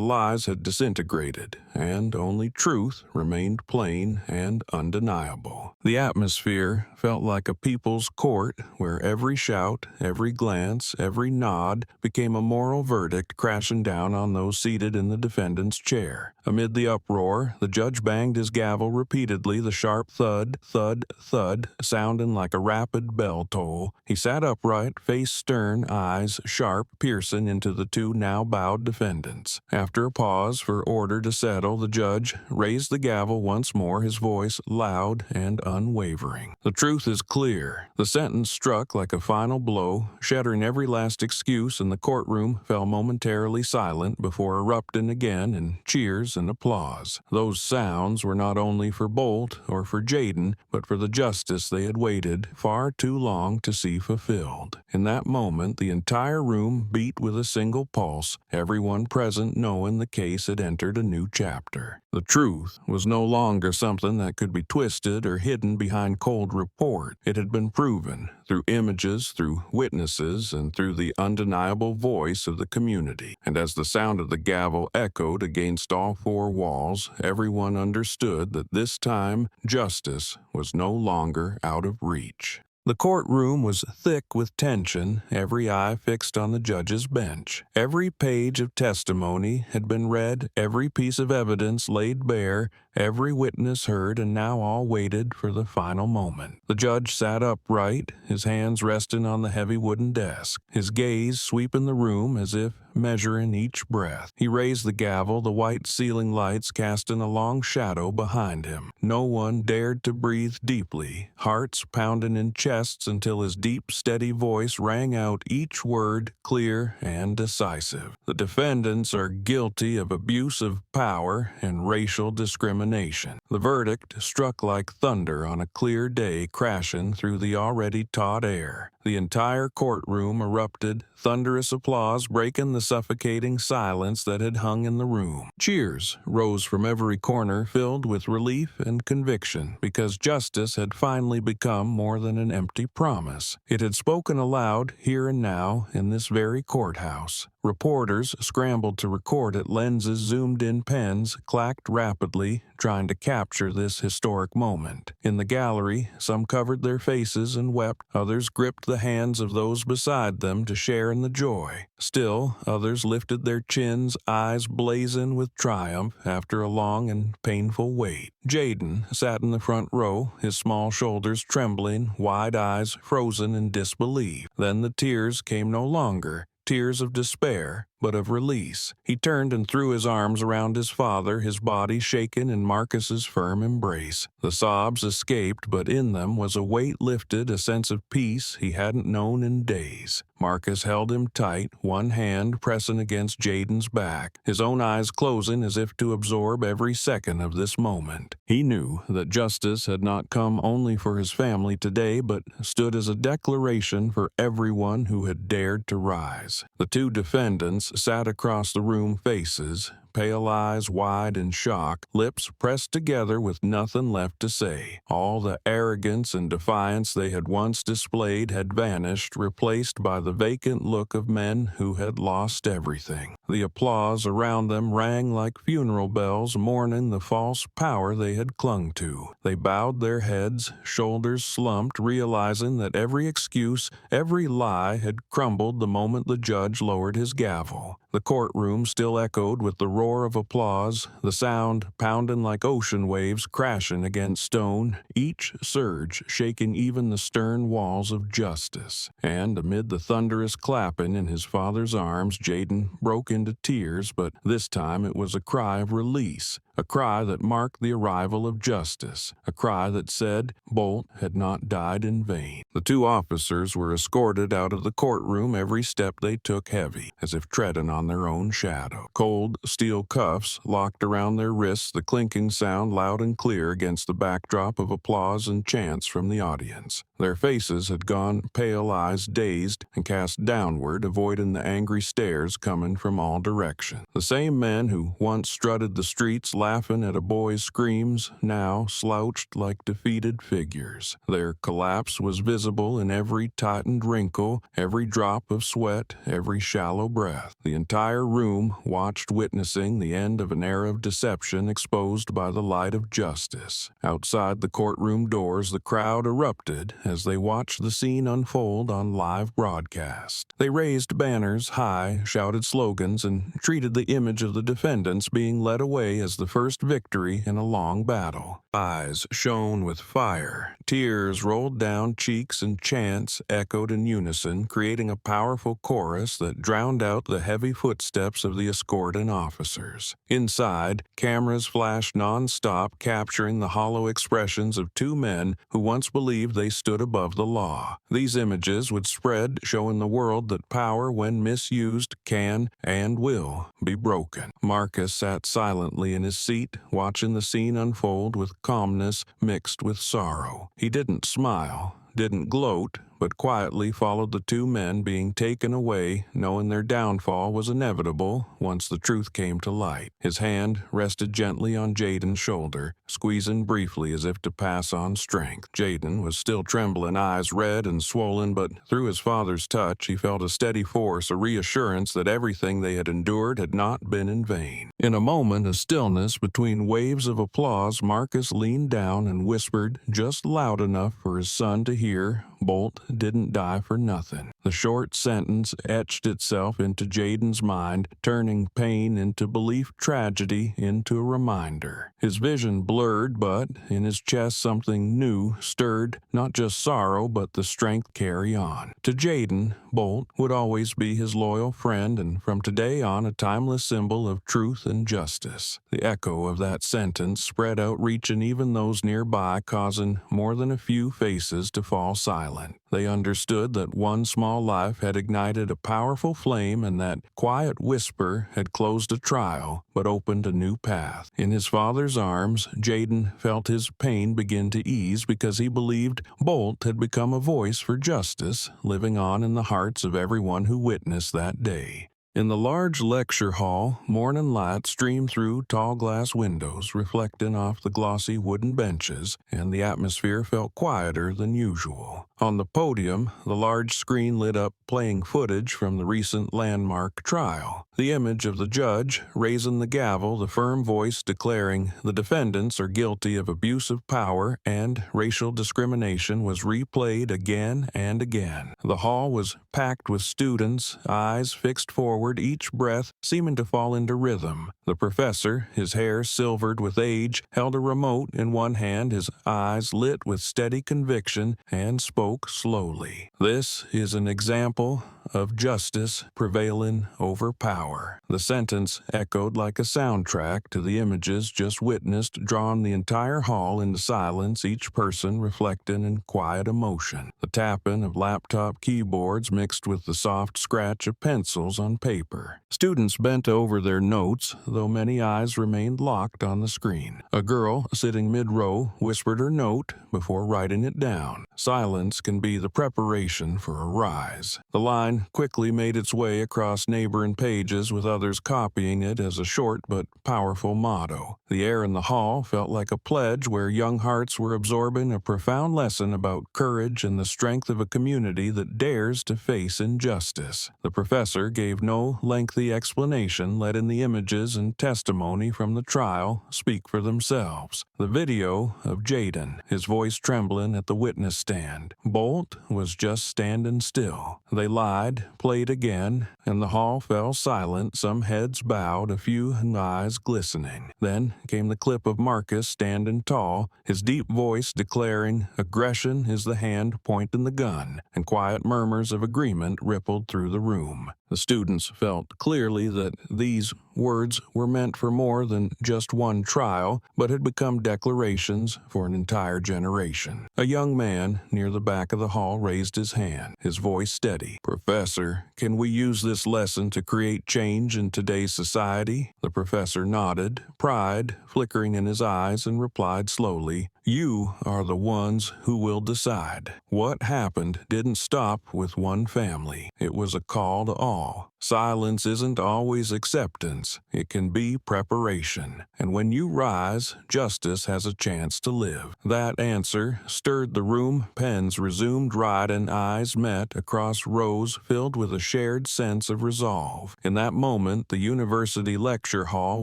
lies had disintegrated, and only truth remained plain and undeniable. The atmosphere felt like a people's court where every shout, every glance, every nod became a moral verdict crashing down on those seated in the defendant's chair. Amid the uproar, the judge banged his gavel repeatedly, the sharp thud, thud, thud, sounding like a rapid bell toll. He sat upright, face stern, eyes sharp, piercing into the two now bowed defendants. After a pause for order to settle, the judge raised the gavel once more, his voice loud and unwavering. The truth is clear. The sentence struck like a final blow, shattering every last excuse, and the courtroom fell momentarily silent before erupting again in cheers and applause. Those sounds were not only for Bolt or for Jayden, but for the justice they had waited far too long to see fulfilled. In that moment, the entire room beat with a single pulse, everyone present knowing the case had entered a new chapter. The truth was no longer something that could be twisted or hidden behind cold report. It had been proven through images, through witnesses, and through the undeniable voice of the community. And as the sound of the gavel echoed against all four walls, everyone understood that this time justice was no longer out of reach. The courtroom was thick with tension, every eye fixed on the judge's bench. Every page of testimony had been read, every piece of evidence laid bare, every witness heard, and now all waited for the final moment. The judge sat upright, his hands resting on the heavy wooden desk, his gaze sweeping the room as if measuring each breath. He raised the gavel, the white ceiling lights casting a long shadow behind him. No one dared to breathe deeply, hearts pounding in chests until his deep, steady voice rang out each word clear and decisive. The defendants are guilty of abuse of power and racial discrimination. The verdict struck like thunder on a clear day, crashing through the already taut air. The entire courtroom erupted, thunderous applause breaking the suffocating silence that had hung in the room. Cheers rose from every corner, filled with relief and conviction, because justice had finally become more than an empty promise. It had spoken aloud here and now in this very courthouse. Reporters scrambled to record it, lenses zoomed in, pens clacked rapidly, trying to capture capture this historic moment. In the gallery, some covered their faces and wept, others gripped the hands of those beside them to share in the joy. Still, others lifted their chins, eyes blazing with triumph after a long and painful wait. Jayden sat in the front row, his small shoulders trembling, wide eyes frozen in disbelief. Then the tears came no longer. Tears of despair, but of release. He turned and threw his arms around his father, his body shaken in Marcus's firm embrace. The sobs escaped, but in them was a weight lifted, a sense of peace he hadn't known in days. Marcus held him tight, one hand pressing against Jayden's back, his own eyes closing as if to absorb every second of this moment. He knew that justice had not come only for his family today, but stood as a declaration for everyone who had dared to rise. The two defendants sat across the room, faces, pale eyes wide in shock, lips pressed together with nothing left to say. All the arrogance and defiance they had once displayed had vanished, replaced by the vacant look of men who had lost everything. The applause around them rang like funeral bells mourning the false power they had clung to. They bowed their heads, shoulders slumped, realizing that every excuse, every lie had crumbled the moment the judge lowered his gavel. The courtroom still echoed with the roar of applause, the sound pounding like ocean waves crashing against stone, each surge shaking even the stern walls of justice. And amid the thunderous clapping in his father's arms, Jayden broke into tears, but this time it was a cry of release, a cry that marked the arrival of justice, a cry that said Bolt had not died in vain. The two officers were escorted out of the courtroom, every step they took heavy, as if treading on their own shadow. Cold steel cuffs locked around their wrists, the clinking sound loud and clear against the backdrop of applause and chants from the audience. Their faces had gone pale, eyes dazed and cast downward, avoiding the angry stares coming from all directions. The same men who once strutted the streets laughing at a boy's screams now slouched like defeated figures. Their collapse was visible in every tightened wrinkle, every drop of sweat, every shallow breath. The entire room watched, witnessing the end of an era of deception exposed by the light of justice. Outside the courtroom doors, the crowd erupted as they watched the scene unfold on live broadcast. They raised banners high, shouted slogans, and treated the image of the defendants being led away as the first victory in a long battle. Eyes shone with fire, tears rolled down cheeks, and chants echoed in unison, creating a powerful chorus that drowned out the heavy footsteps of the escorting officers. Inside, cameras flashed non-stop, capturing the hollow expressions of two men who once believed they stood above the law. These images would spread, showing the world that power, when misused, can and will be broken. Marcus sat silently in his seat, watching the scene unfold with calmness mixed with sorrow. He didn't smile, didn't gloat, but quietly followed the two men being taken away, knowing their downfall was inevitable once the truth came to light. His hand rested gently on Jayden's shoulder, squeezing briefly as if to pass on strength. Jayden was still trembling, eyes red and swollen, but through his father's touch he felt a steady force, a reassurance that everything they had endured had not been in vain. In a moment of stillness between waves of applause, Marcus leaned down and whispered, just loud enough for his son to hear, "Bolt didn't die for nothing." The short sentence etched itself into Jayden's mind, turning pain into belief, tragedy into a reminder. His vision blurred, but in his chest something new stirred, not just sorrow, but the strength to carry on. To Jayden, Bolt would always be his loyal friend, and from today on a timeless symbol of truth and justice. The echo of that sentence spread out, reaching even those nearby, causing more than a few faces to fall silent. They understood that one small life had ignited a powerful flame, and that quiet whisper had closed a trial but opened a new path. In his father's arms, Jayden felt his pain begin to ease because he believed Bolt had become a voice for justice, living on in the hearts of everyone who witnessed that day. In the large lecture hall, morning light streamed through tall glass windows, reflecting off the glossy wooden benches, and the atmosphere felt quieter than usual. On the podium, the large screen lit up playing footage from the recent landmark trial. The image of the judge raising the gavel, the firm voice declaring the defendants are guilty of abuse of power and racial discrimination was replayed again and again. The hall was packed with students, eyes fixed forward, each breath seeming to fall into rhythm. The professor, his hair silvered with age, held a remote in one hand, his eyes lit with steady conviction, and spoke slowly. This is an example of justice prevailing over power. The sentence echoed like a soundtrack to the images just witnessed, drawing the entire hall into silence, each person reflecting in quiet emotion. The tapping of laptop keyboards mixed with the soft scratch of pencils on paper. Students bent over their notes, though many eyes remained locked on the screen. A girl sitting mid-row whispered her note before writing it down. Silence can be the preparation for a rise. The line quickly made its way across neighboring pages, with others copying it as a short but powerful motto. The air in the hall felt like a pledge where young hearts were absorbing a profound lesson about courage and the strength of a community that dares to face injustice. The professor gave no lengthy explanation, letting the images and testimony from the trial speak for themselves. The video of Jayden, his voice trembling at the witness stand. Bolt was just standing still. They lied, played again, and the hall fell silent, some heads bowed, a few eyes glistening. Then came the clip of Marcus standing tall, his deep voice declaring, "Aggression is the hand pointing the gun," and quiet murmurs of agreement rippled through the room. The students felt clearly that these words were meant for more than just one trial, but had become declarations for an entire generation. A young man near the back of the hall raised his hand, his voice steady. "Professor, can we use this lesson to create change in today's society?" The professor nodded, pride flickering in his eyes, and replied slowly, "You are the ones who will decide." What happened didn't stop with one family. It was a call to all. Silence isn't always acceptance. It can be preparation. And when you rise, justice has a chance to live. That answer stirred the room. Pens resumed writing, eyes met across rows filled with a shared sense of resolve. In that moment, the university lecture hall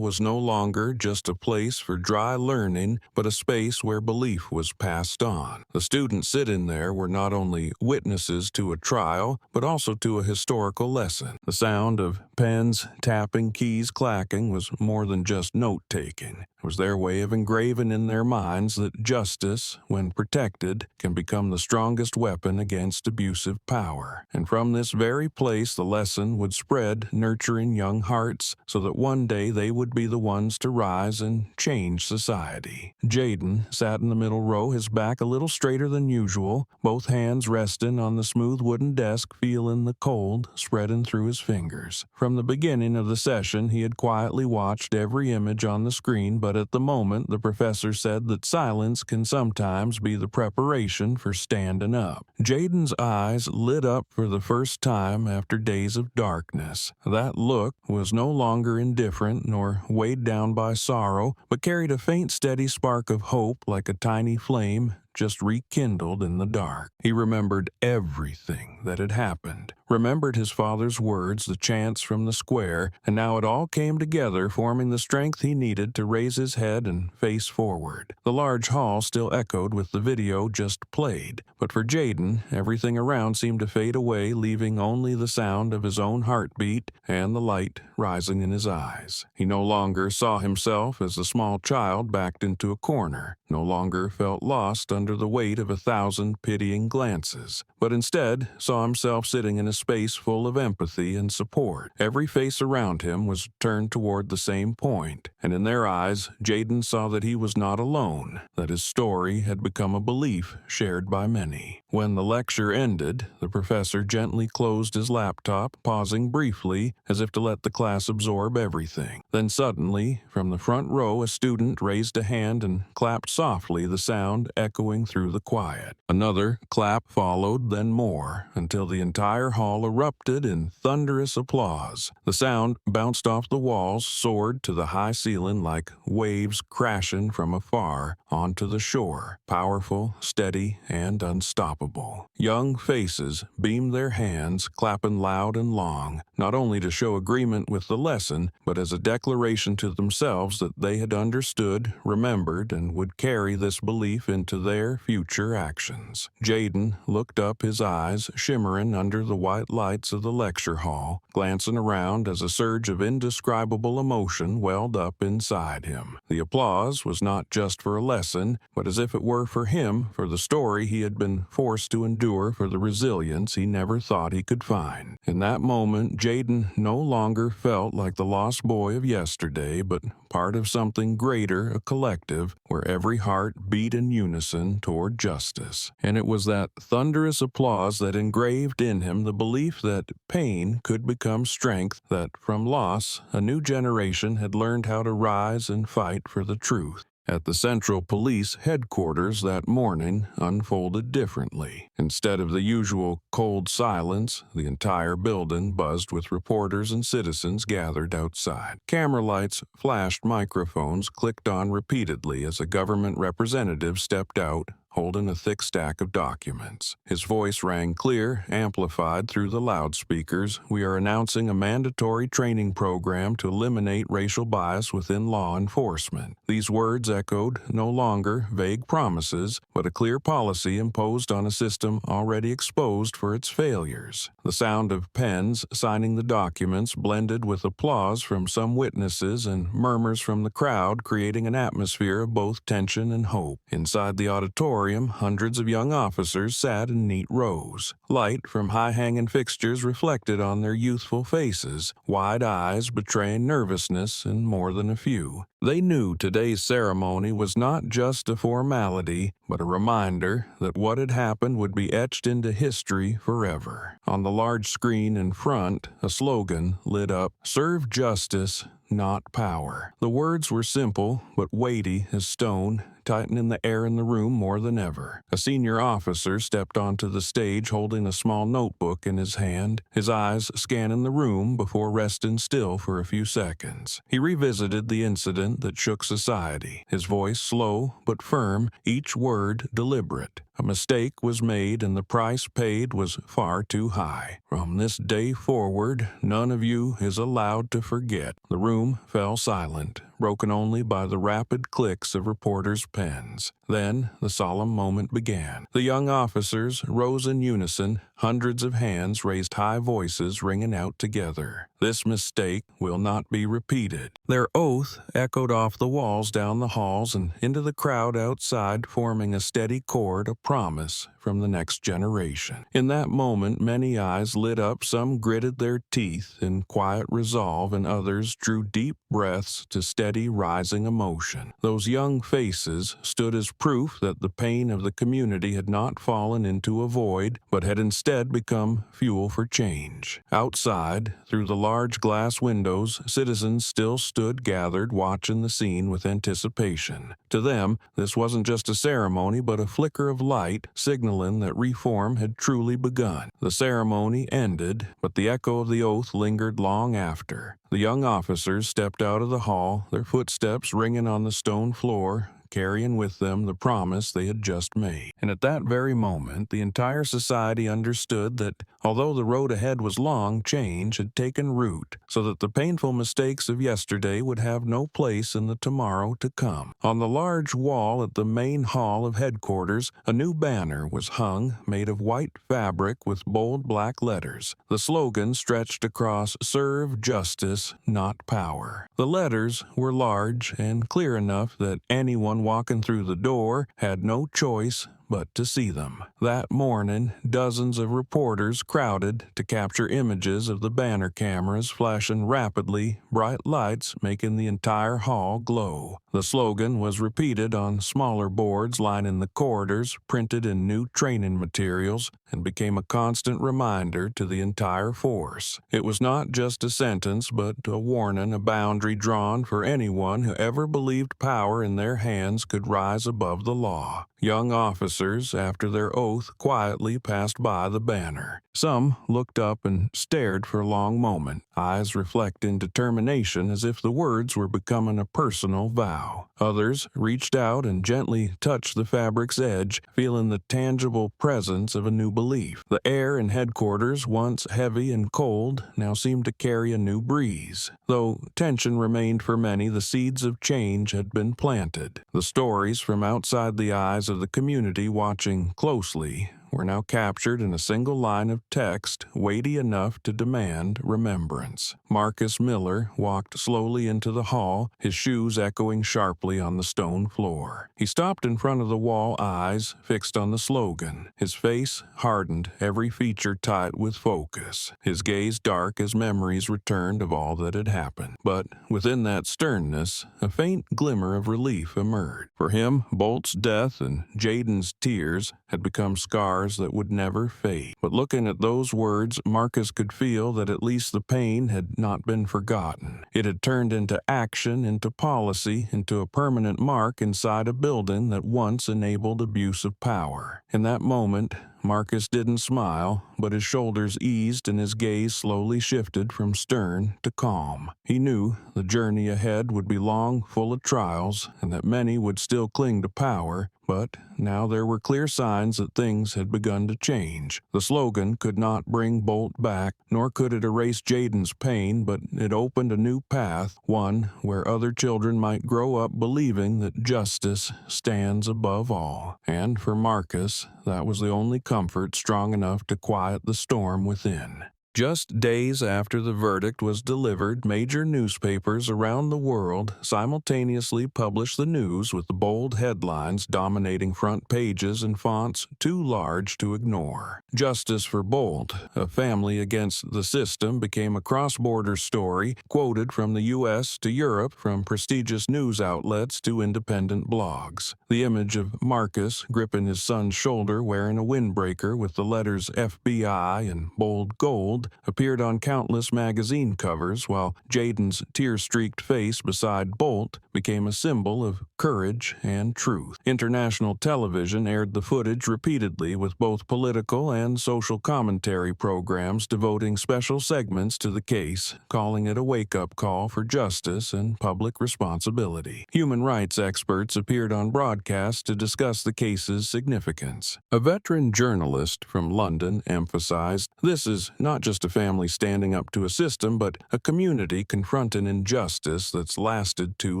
was no longer just a place for dry learning, but a space where belief was passed on. The students sitting there were not only witnesses to a trial, but also to a historical lesson. The sound of pens tapping, keys clacking was more than just note-taking. It was their way of engraving in their minds that justice, when protected, can become the strongest weapon against abusive power. And from this very place the lesson would spread, nurturing young hearts, so that one day they would be the ones to rise and change society. Jayden sat in the middle row, his back a little straighter than usual, both hands resting on the smooth wooden desk, feeling the cold spreading through his fingers. From the beginning of the session, he had quietly watched every image on the screen, but at the moment, the professor said that silence can sometimes be the preparation for standing up. Jayden's eyes lit up for the first time after days of darkness. That look was no longer indifferent nor weighed down by sorrow, but carried a faint, steady spark of hope, like a tiny flame just rekindled in the dark. He remembered everything that had happened, remembered his father's words, the chants from the square, and now it all came together, forming the strength he needed to raise his head and face forward. The large hall still echoed with the video just played, but for Jayden, everything around seemed to fade away, leaving only the sound of his own heartbeat and the light rising in his eyes. He no longer saw himself as a small child backed into a corner, no longer felt lost under the weight of 1,000 pitying glances, but instead saw himself sitting in a space full of empathy and support. Every face around him was turned toward the same point, and in their eyes, Jayden saw that he was not alone, that his story had become a belief shared by many. When the lecture ended, the professor gently closed his laptop, pausing briefly as if to let the class absorb everything. Then suddenly, from the front row, a student raised a hand and clapped softly, the sound echoing through the quiet. Another clap followed, then more, until the entire hall hall erupted in thunderous applause. The sound bounced off the walls, soared to the high ceiling like waves crashing from afar onto the shore, powerful, steady, and unstoppable. Young faces beamed their hands, clapping loud and long, not only to show agreement with the lesson, but as a declaration to themselves that they had understood, remembered, and would carry this belief into their future actions. Jayden looked up, his eyes shimmering under the white lights of the lecture hall, glancing around as a surge of indescribable emotion welled up inside him. The applause was not just for a lesson, but as if it were for him, for the story he had been forced to endure, for the resilience he never thought he could find. In that moment, Jayden no longer felt like the lost boy of yesterday, but part of something greater, a collective, where every heart beat in unison toward justice. And it was that thunderous applause that engraved in him the belief that pain could become strength, that from loss, a new generation had learned how to rise and fight for the truth. At the Central Police headquarters that morning unfolded differently. Instead of the usual cold silence, the entire building buzzed with reporters and citizens gathered outside. Camera lights flashed, microphones clicked on repeatedly as a government representative stepped out, holding a thick stack of documents. His voice rang clear, amplified through the loudspeakers. "We are announcing a mandatory training program to eliminate racial bias within law enforcement." These words echoed no longer vague promises, but a clear policy imposed on a system already exposed for its failures. The sound of pens signing the documents blended with applause from some witnesses and murmurs from the crowd, creating an atmosphere of both tension and hope. Inside the auditorium, hundreds of young officers sat in neat rows. Light from high-hanging fixtures reflected on their youthful faces, wide eyes betraying nervousness and more than a few. They knew today's ceremony was not just a formality, but a reminder that what had happened would be etched into history forever. On the large screen in front, a slogan lit up: "Serve justice, not power." The words were simple, but weighty as stone, tightening the air in the room more than ever. A senior officer stepped onto the stage holding a small notebook in his hand, his eyes scanning the room before resting still for a few seconds. He revisited the incident that shook society, his voice slow but firm, each word deliberate. A mistake was made and the price paid was far too high. From this day forward, none of you is allowed to forget. The room fell silent, broken only by the rapid clicks of reporters' pens. Then the solemn moment began. The young officers rose in unison, hundreds of hands raised, high voices ringing out together. "This mistake will not be repeated." Their oath echoed off the walls, down the halls, and into the crowd outside, forming a steady chord, a promise from the next generation. In that moment, many eyes lit up, some gritted their teeth in quiet resolve, and others drew deep breaths to steady rising emotion. Those young faces stood as proof that the pain of the community had not fallen into a void, but had instead become fuel for change. Outside, through the large glass windows, citizens still stood gathered, watching the scene with anticipation. To them, this wasn't just a ceremony, but a flicker of light, signaling that reform had truly begun. The ceremony ended, but the echo of the oath lingered long after. The young officers stepped out of the hall, their footsteps ringing on the stone floor, carrying with them the promise they had just made. And at that very moment, the entire society understood that, although the road ahead was long, change had taken root, so that the painful mistakes of yesterday would have no place in the tomorrow to come. On the large wall at the main hall of headquarters, a new banner was hung, made of white fabric with bold black letters. The slogan stretched across: "Serve justice, not power." The letters were large and clear enough that anyone walking through the door had no choice but to see them. That morning, dozens of reporters crowded to capture images of the banner cameras flashing rapidly, bright lights making the entire hall glow. The slogan was repeated on smaller boards lining the corridors, printed in new training materials, and became a constant reminder to the entire force. It was not just a sentence, but a warning, a boundary drawn for anyone who ever believed power in their hands could rise above the law. Young officers officers, after their oath, quietly passed by the banner. Some looked up and stared for a long moment, eyes reflecting determination as if the words were becoming a personal vow. Others reached out and gently touched the fabric's edge, feeling the tangible presence of a new belief. The air in headquarters, once heavy and cold, now seemed to carry a new breeze. Though tension remained for many, the seeds of change had been planted. The stories from outside the eyes of the community watching closely were now captured in a single line of text weighty enough to demand remembrance. Marcus Miller walked slowly into the hall, his shoes echoing sharply on the stone floor. He stopped in front of the wall, eyes fixed on the slogan. His face hardened, every feature tight with focus, his gaze dark as memories returned of all that had happened. But within that sternness, a faint glimmer of relief emerged. For him, Bolt's death and Jayden's tears had become scars that would never fade. But looking at those words, Marcus could feel that at least the pain had not been forgotten. It had turned into action, into policy, into a permanent mark inside a building that once enabled abuse of power. In that moment, Marcus didn't smile, but his shoulders eased and his gaze slowly shifted from stern to calm. He knew the journey ahead would be long, full of trials, and that many would still cling to power, but now there were clear signs that things had begun to change. The slogan could not bring Bolt back, nor could it erase Jayden's pain, but it opened a new path, one where other children might grow up believing that justice stands above all. And for Marcus, that was the only comfort strong enough to quiet the storm within. Just days after the verdict was delivered, major newspapers around the world simultaneously published the news with bold headlines dominating front pages in fonts too large to ignore. Justice for Bolt, a family against the system, became a cross-border story, quoted from the U.S. to Europe, from prestigious news outlets to independent blogs. The image of Marcus gripping his son's shoulder wearing a windbreaker with the letters FBI in bold gold appeared on countless magazine covers, while Jayden's tear-streaked face beside Bolt became a symbol of courage and truth. International television aired the footage repeatedly, with both political and social commentary programs devoting special segments to the case, calling it a wake-up call for justice and public responsibility. Human rights experts appeared on broadcast to discuss the case's significance. A veteran journalist from London emphasized, "This is not just a family standing up to a system, but a community confronting injustice that's lasted too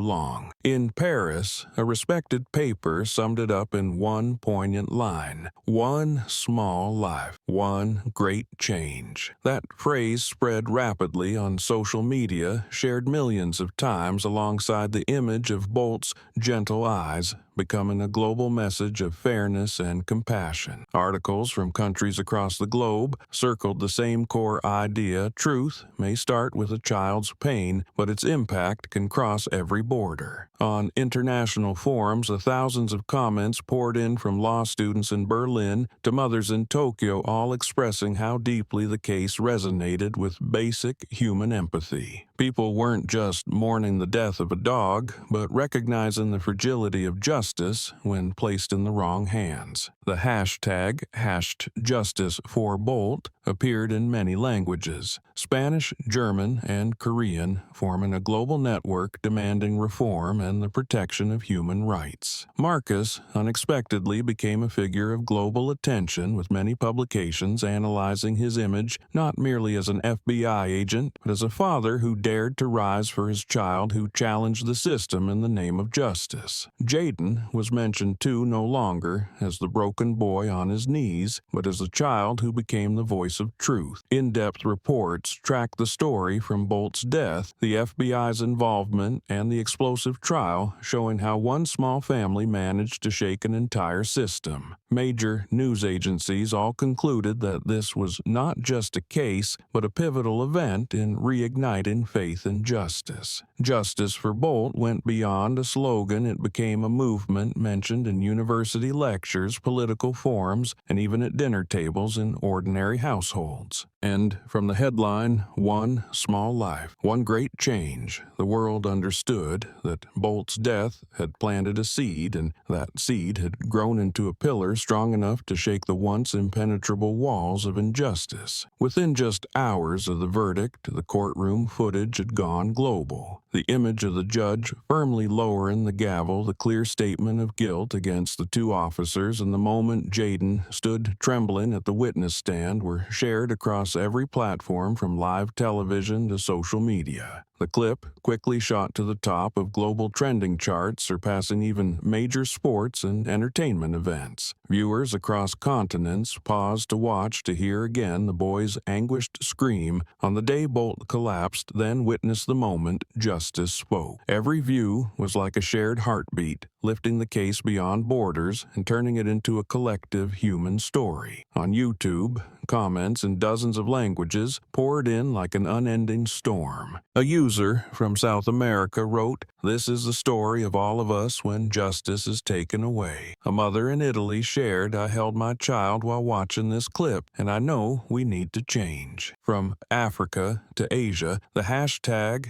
long." In Paris, a respected paper summed it up in one poignant line: "One small life, one great change." That phrase spread rapidly on social media, shared millions of times alongside the image of Bolt's gentle eyes, becoming a global message of fairness and compassion. Articles from countries across the globe circled the same core idea: truth may start with a child's pain, but its impact can cross every border. On international forums, the thousands of comments poured in from law students in Berlin to mothers in Tokyo, all expressing how deeply the case resonated with basic human empathy. People weren't just mourning the death of a dog, but recognizing the fragility of justice when placed in the wrong hands. The hashtag #JusticeForBolt appeared in many languages, Spanish, German, and Korean, forming a global network demanding reform and the protection of human rights. Marcus unexpectedly became a figure of global attention, with many publications analyzing his image not merely as an FBI agent, but as a father who dared to rise for his child, who challenged the system in the name of justice. Jayden was mentioned too, no longer as the broken boy on his knees, but as a child who became the voice of truth. In-depth reports tracked the story from Bolt's death, the FBI's involvement, and the explosive trial, showing how one small family managed to shake an entire system. Major news agencies all concluded that this was not just a case, but a pivotal event in reigniting faith in justice. Justice for Bolt went beyond a slogan. It became a movement mentioned in university lectures, political forums, and even at dinner tables in ordinary households. And from the headline, "One Small Life, One Great Change," the world understood that Bolt's death had planted a seed, and that seed had grown into a pillar strong enough to shake the once impenetrable walls of injustice. Within just hours of the verdict, the courtroom footage had gone global. The image of the judge firmly lowering the gavel, the clear statement of guilt against the two officers, and the moment Jayden stood trembling at the witness stand were shared across every platform from live television to social media. The clip quickly shot to the top of global trending charts, surpassing even major sports and entertainment events. Viewers across continents paused to watch to hear again the boy's anguished scream on the day Bolt collapsed, then witnessed the moment justice spoke. Every view was like a shared heartbeat, lifting the case beyond borders and turning it into a collective human story. On YouTube, comments in dozens of languages poured in like an unending storm. A user from South America wrote, "This is the story of all of us when justice is taken away." A mother in Italy shared, "I held my child while watching this clip, and I know we need to change." From Africa to Asia, the hashtag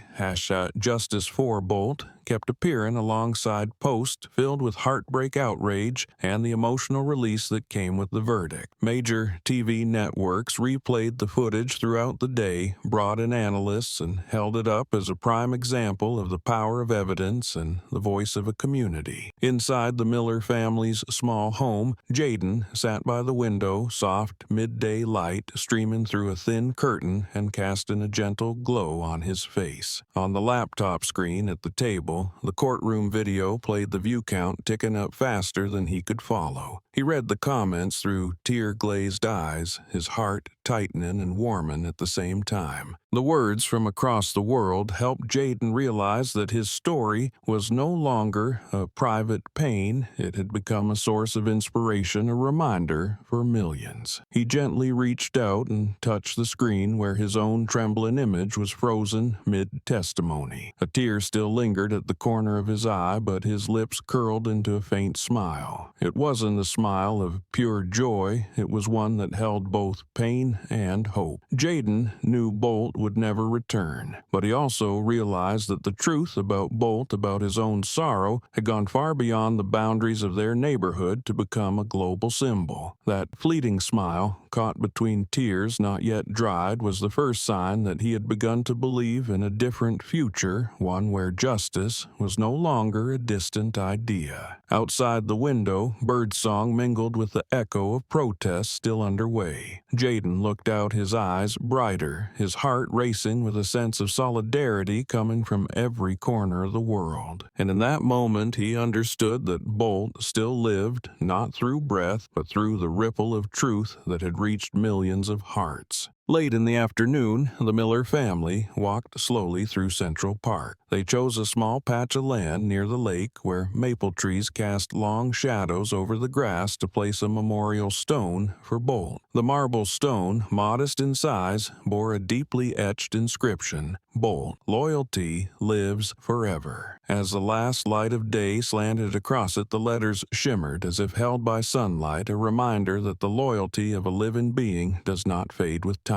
#Justice4Bolt kept appearing alongside posts filled with heartbreak, outrage, and the emotional release that came with the verdict. Major TV networks replayed the footage throughout the day, brought in analysts, and held it up as a prime example of the power of evidence and the voice of a community. Inside the Miller family's small home, Jayden sat by the window, soft midday light streaming through a thin curtain and casting a gentle glow on his face. On the laptop screen at the table, the courtroom video played the view count ticking up faster than he could follow. He read the comments through tear-glazed eyes, his heart tightening and warming at the same time. The words from across the world helped Jayden realize that his story was no longer a private pain. It had become a source of inspiration, a reminder for millions. He gently reached out and touched the screen where his own trembling image was frozen mid-testimony. A tear still lingered at the corner of his eye, but his lips curled into a faint smile. It wasn't a smile of pure joy. It was one that held both pain and hope. Jayden knew Bolt would never return, but he also realized that the truth about Bolt, about his own sorrow, had gone far beyond the boundaries of their neighborhood to become a global symbol. That fleeting smile, caught between tears not yet dried, was the first sign that he had begun to believe in a different future, one where justice was no longer a distant idea. Outside the window, birdsong mingled with the echo of protests still underway. Jayden looked out, his eyes brighter, his heart racing with a sense of solidarity coming from every corner of the world. And in that moment, he understood that Bolt still lived, not through breath, but through the ripple of truth that had reached millions of hearts. Late in the afternoon, the Miller family walked slowly through Central Park. They chose a small patch of land near the lake where maple trees cast long shadows over the grass to place a memorial stone for Bolt. The marble stone, modest in size, bore a deeply etched inscription, "Bolt, loyalty lives forever." As the last light of day slanted across it, the letters shimmered as if held by sunlight, a reminder that the loyalty of a living being does not fade with time.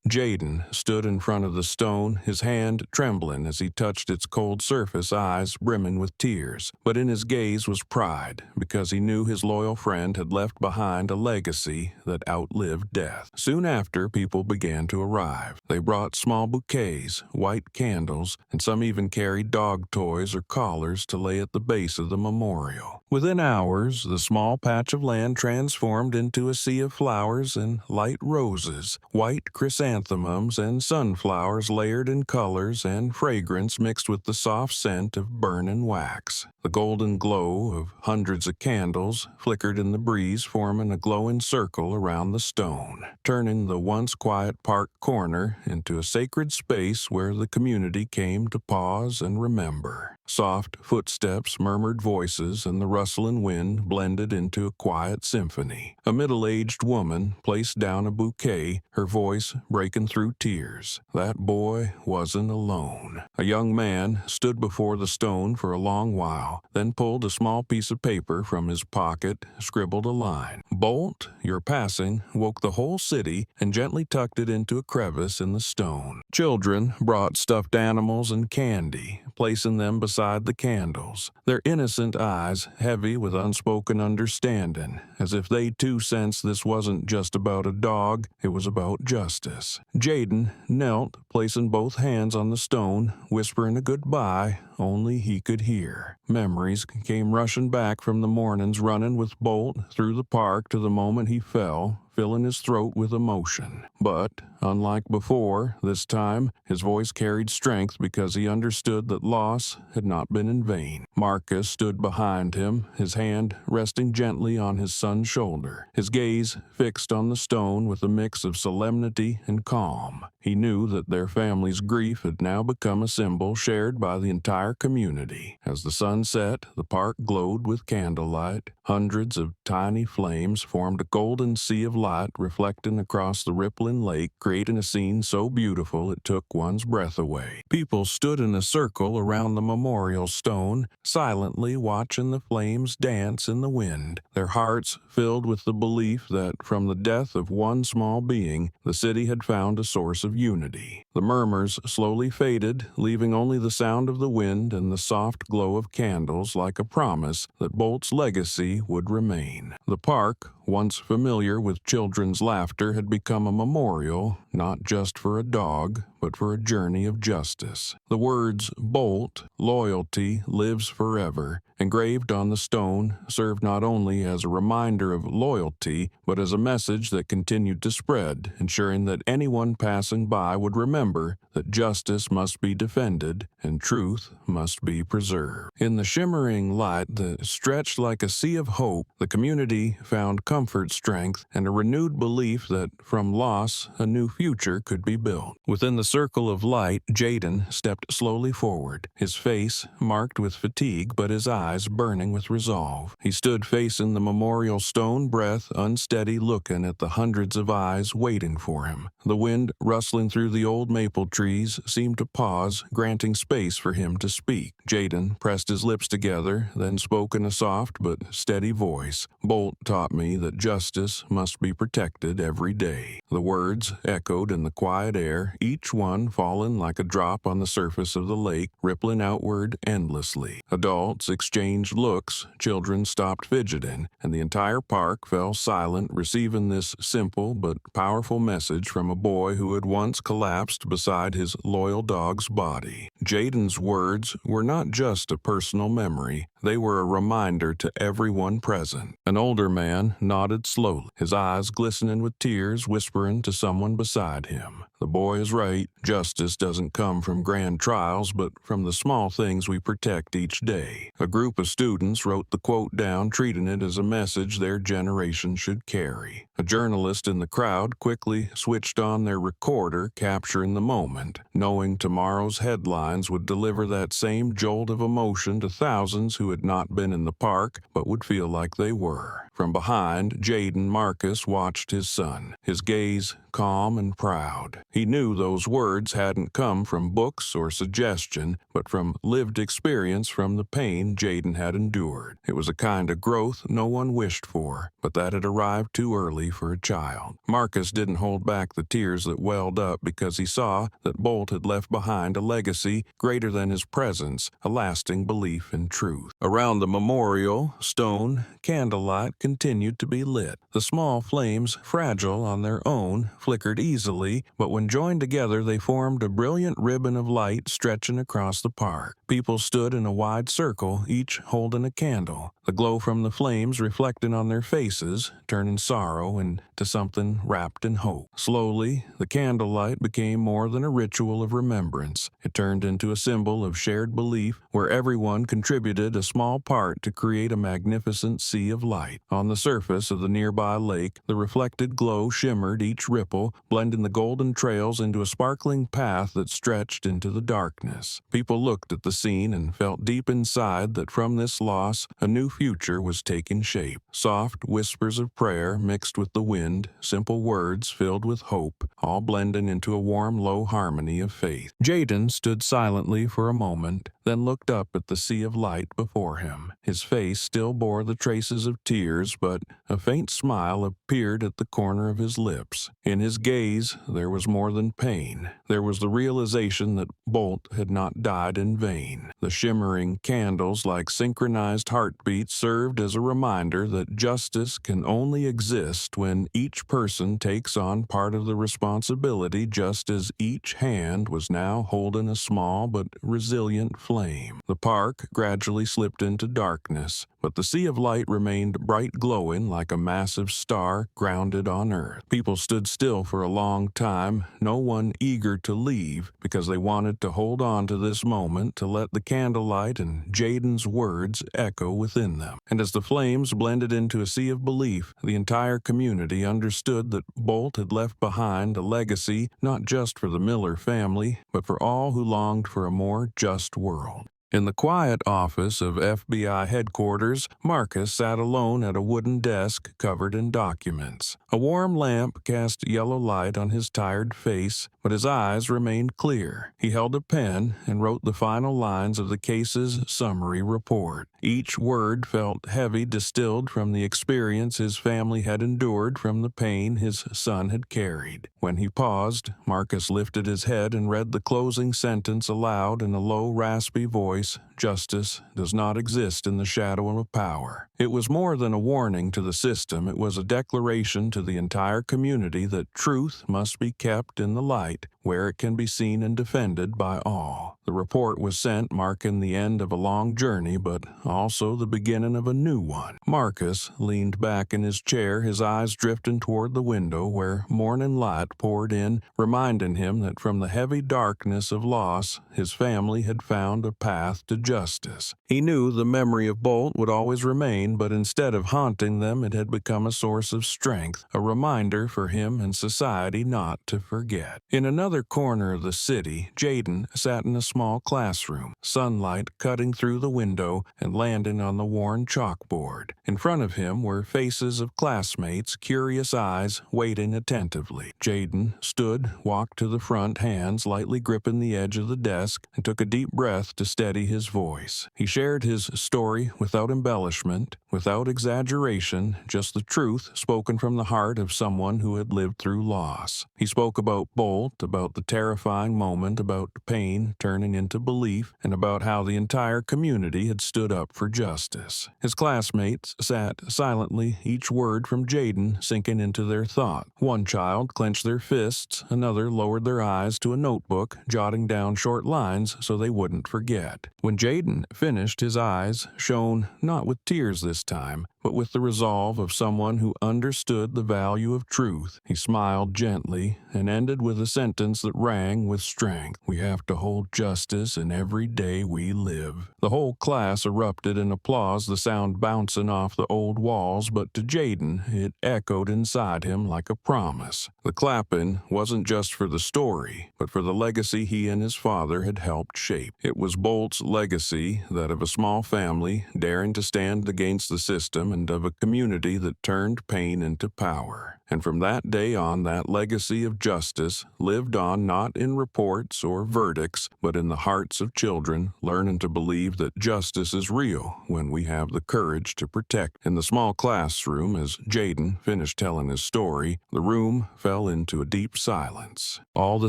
Jayden stood in front of the stone, his hand trembling as he touched its cold surface, eyes brimming with tears. But in his gaze was pride, because he knew his loyal friend had left behind a legacy that outlived death. Soon after, people began to arrive. They brought small bouquets, white candles, and some even carried dog toys or collars to lay at the base of the memorial. Within hours, the small patch of land transformed into a sea of flowers and light roses, white chrysanthemums and sunflowers layered in colors, and fragrance mixed with the soft scent of burning wax. The golden glow of hundreds of candles flickered in the breeze, forming a glowing circle around the stone, turning the once quiet park corner into a sacred space where the community came to pause and remember. Soft footsteps, murmured voices, and the rustling wind blended into a quiet symphony. A middle-aged woman placed down a bouquet, her voice breaking through tears. That boy wasn't alone. A young man stood before the stone for a long while, then pulled a small piece of paper from his pocket, scribbled a line. "Bolt, your passing woke the whole city," and gently tucked it into a crevice in the stone. Children brought stuffed animals and candy, placing them beside the candles, their innocent eyes heavy with unspoken understanding, as if they too sensed this wasn't just about a dog, it was about justice. Jayden knelt, placing both hands on the stone, whispering a goodbye only he could hear. Memories came rushing back from the mornings running with Bolt through the park to the moment he fell, filling his throat with emotion. But, unlike before, this time, his voice carried strength because he understood that loss had not been in vain. Marcus stood behind him, his hand resting gently on his son's shoulder, his gaze fixed on the stone with a mix of solemnity and calm. He knew that their family's grief had now become a symbol shared by the entire community. As the sun set, the park glowed with candlelight. Hundreds of tiny flames formed a golden sea of light reflecting across the rippling lake, creating a scene so beautiful it took one's breath away. People stood in a circle around the memorial stone, silently watching the flames dance in the wind, their hearts filled with the belief that from the death of one small being, the city had found a source of unity. The murmurs slowly faded, leaving only the sound of the wind and the soft glow of candles like a promise that Bolt's legacy would remain. The park, once familiar with children's laughter, had become a memorial, not just for a dog, but for a journey of justice. The words, "Bolt, loyalty lives forever," engraved on the stone, served not only as a reminder of loyalty, but as a message that continued to spread, ensuring that anyone passing by would remember that justice must be defended and truth must be preserved. In the shimmering light that stretched like a sea of hope, the community found comfort, strength, and a renewed belief that from loss a new future could be built. Within the circle of light, Jayden stepped slowly forward, his face marked with fatigue but his eyes burning with resolve. He stood facing the memorial stone, breath unsteady, looking at the hundreds of eyes waiting for him. The wind rustling through the old maple trees seemed to pause, granting space for him to speak. Jayden pressed his lips together, then spoke in a soft but steady voice. "Bolt taught me that justice must be protected every day." The words echoed in the quiet air, each one falling like a drop on the surface of the lake, rippling outward endlessly. Adults exchanged looks, children stopped fidgeting, and the entire park fell silent, receiving this simple but powerful message from a boy who had once collapsed beside his loyal dog's body. Jayden's words were not just a personal memory, they were a reminder to everyone present. An older man nodded slowly, his eyes glistening with tears, whispering to someone beside him. "The boy is right. Justice doesn't come from grand trials, but from the small things we protect each day." A group of students wrote the quote down, treating it as a message their generation should carry. A journalist in the crowd quickly switched on their recorder, capturing the moment, knowing tomorrow's headlines would deliver that same jolt of emotion to thousands who had not been in the park but would feel like they were. From behind, Jayden Marcus watched his son, his gaze calm and proud. He knew those words hadn't come from books or suggestion, but from lived experience from the pain Jayden had endured. It was a kind of growth no one wished for, but that had arrived too early for a child. Marcus didn't hold back the tears that welled up because he saw that Bolt had left behind a legacy greater than his presence, a lasting belief in truth. Around the memorial stone, candlelight continued to be lit. The small flames, fragile on their own, flickered easily, but when joined together they formed a brilliant ribbon of light stretching across the park. People stood in a wide circle, each holding a candle, the glow from the flames reflecting on their faces, turning sorrow into something wrapped in hope. Slowly, the candlelight became more than a ritual of remembrance. It turned into a symbol of shared belief where everyone contributed a small part to create a magnificent sea of light. On the surface of the nearby lake, the reflected glow shimmered each ripple, blending the golden trails into a sparkling path that stretched into the darkness. People looked at the scene and felt deep inside that from this loss a new future was taking shape. Soft whispers of prayer mixed with the wind, simple words filled with hope, all blending into a warm, low harmony of faith. Jayden stood silently for a moment, then looked up at the sea of light before him. His face still bore the traces of tears, but a faint smile appeared at the corner of his lips. In his gaze there was more than pain. There was the realization that Bolt had not died in vain. The shimmering candles, like synchronized heartbeats, served as a reminder that justice can only exist when each person takes on part of the responsibility, just as each hand was now holding a small but resilient flame. The park gradually slipped into darkness, but the sea of light remained bright glowing like a massive star grounded on earth. People stood still for a long time, no one eager to leave, because they wanted to hold on to this moment, to let the candlelight and Jayden's words echo within them. And as the flames blended into a sea of belief, the entire community understood that Bolt had left behind a legacy not just for the Miller family, but for all who longed for a more just world. In the quiet office of FBI headquarters, Marcus sat alone at a wooden desk covered in documents. A warm lamp cast yellow light on his tired face, but his eyes remained clear. He held a pen and wrote the final lines of the case's summary report. Each word felt heavy, distilled from the experience his family had endured, from the pain his son had carried. When he paused, Marcus lifted his head and read the closing sentence aloud in a low, raspy voice. Justice does not exist in the shadow of power. It was more than a warning to the system. It was a declaration to the entire community that truth must be kept in the light, where it can be seen and defended by all. The report was sent, marking the end of a long journey, but also the beginning of a new one. Marcus leaned back in his chair, his eyes drifting toward the window where morning light poured in, reminding him that from the heavy darkness of loss, his family had found a path to justice. He knew the memory of Bolt would always remain, but instead of haunting them, it had become a source of strength, a reminder for him and society not to forget. In another corner of the city, Jayden sat in a small classroom, sunlight cutting through the window and landing on the worn chalkboard. In front of him were faces of classmates, curious eyes waiting attentively. Jayden stood, walked to the front, hands lightly gripping the edge of the desk, and took a deep breath to steady his voice. He shared his story without embellishment, without exaggeration, just the truth spoken from the heart of someone who had lived through loss. He spoke about Bolt, about the terrifying moment, about pain turning into belief, and about how the entire community had stood up for justice. His classmates sat silently, each word from Jayden sinking into their thought. One child clenched their fists, another lowered their eyes to a notebook, jotting down short lines so they wouldn't forget. When Jayden finished, his eyes shone not with tears this time, but with the resolve of someone who understood the value of truth. He smiled gently and ended with a sentence that rang with strength. "We have to hold justice in every day we live." The whole class erupted in applause, the sound bouncing off the old walls, but to Jayden it echoed inside him like a promise. The clapping wasn't just for the story, but for the legacy he and his father had helped shape. It was Bolt's legacy, that of a small family daring to stand against the system, and of a community that turned pain into power. And from that day on, that legacy of justice lived on, not in reports or verdicts, but in the hearts of children, learning to believe that justice is real when we have the courage to protect. In the small classroom, as Jayden finished telling his story, the room fell into a deep silence. All the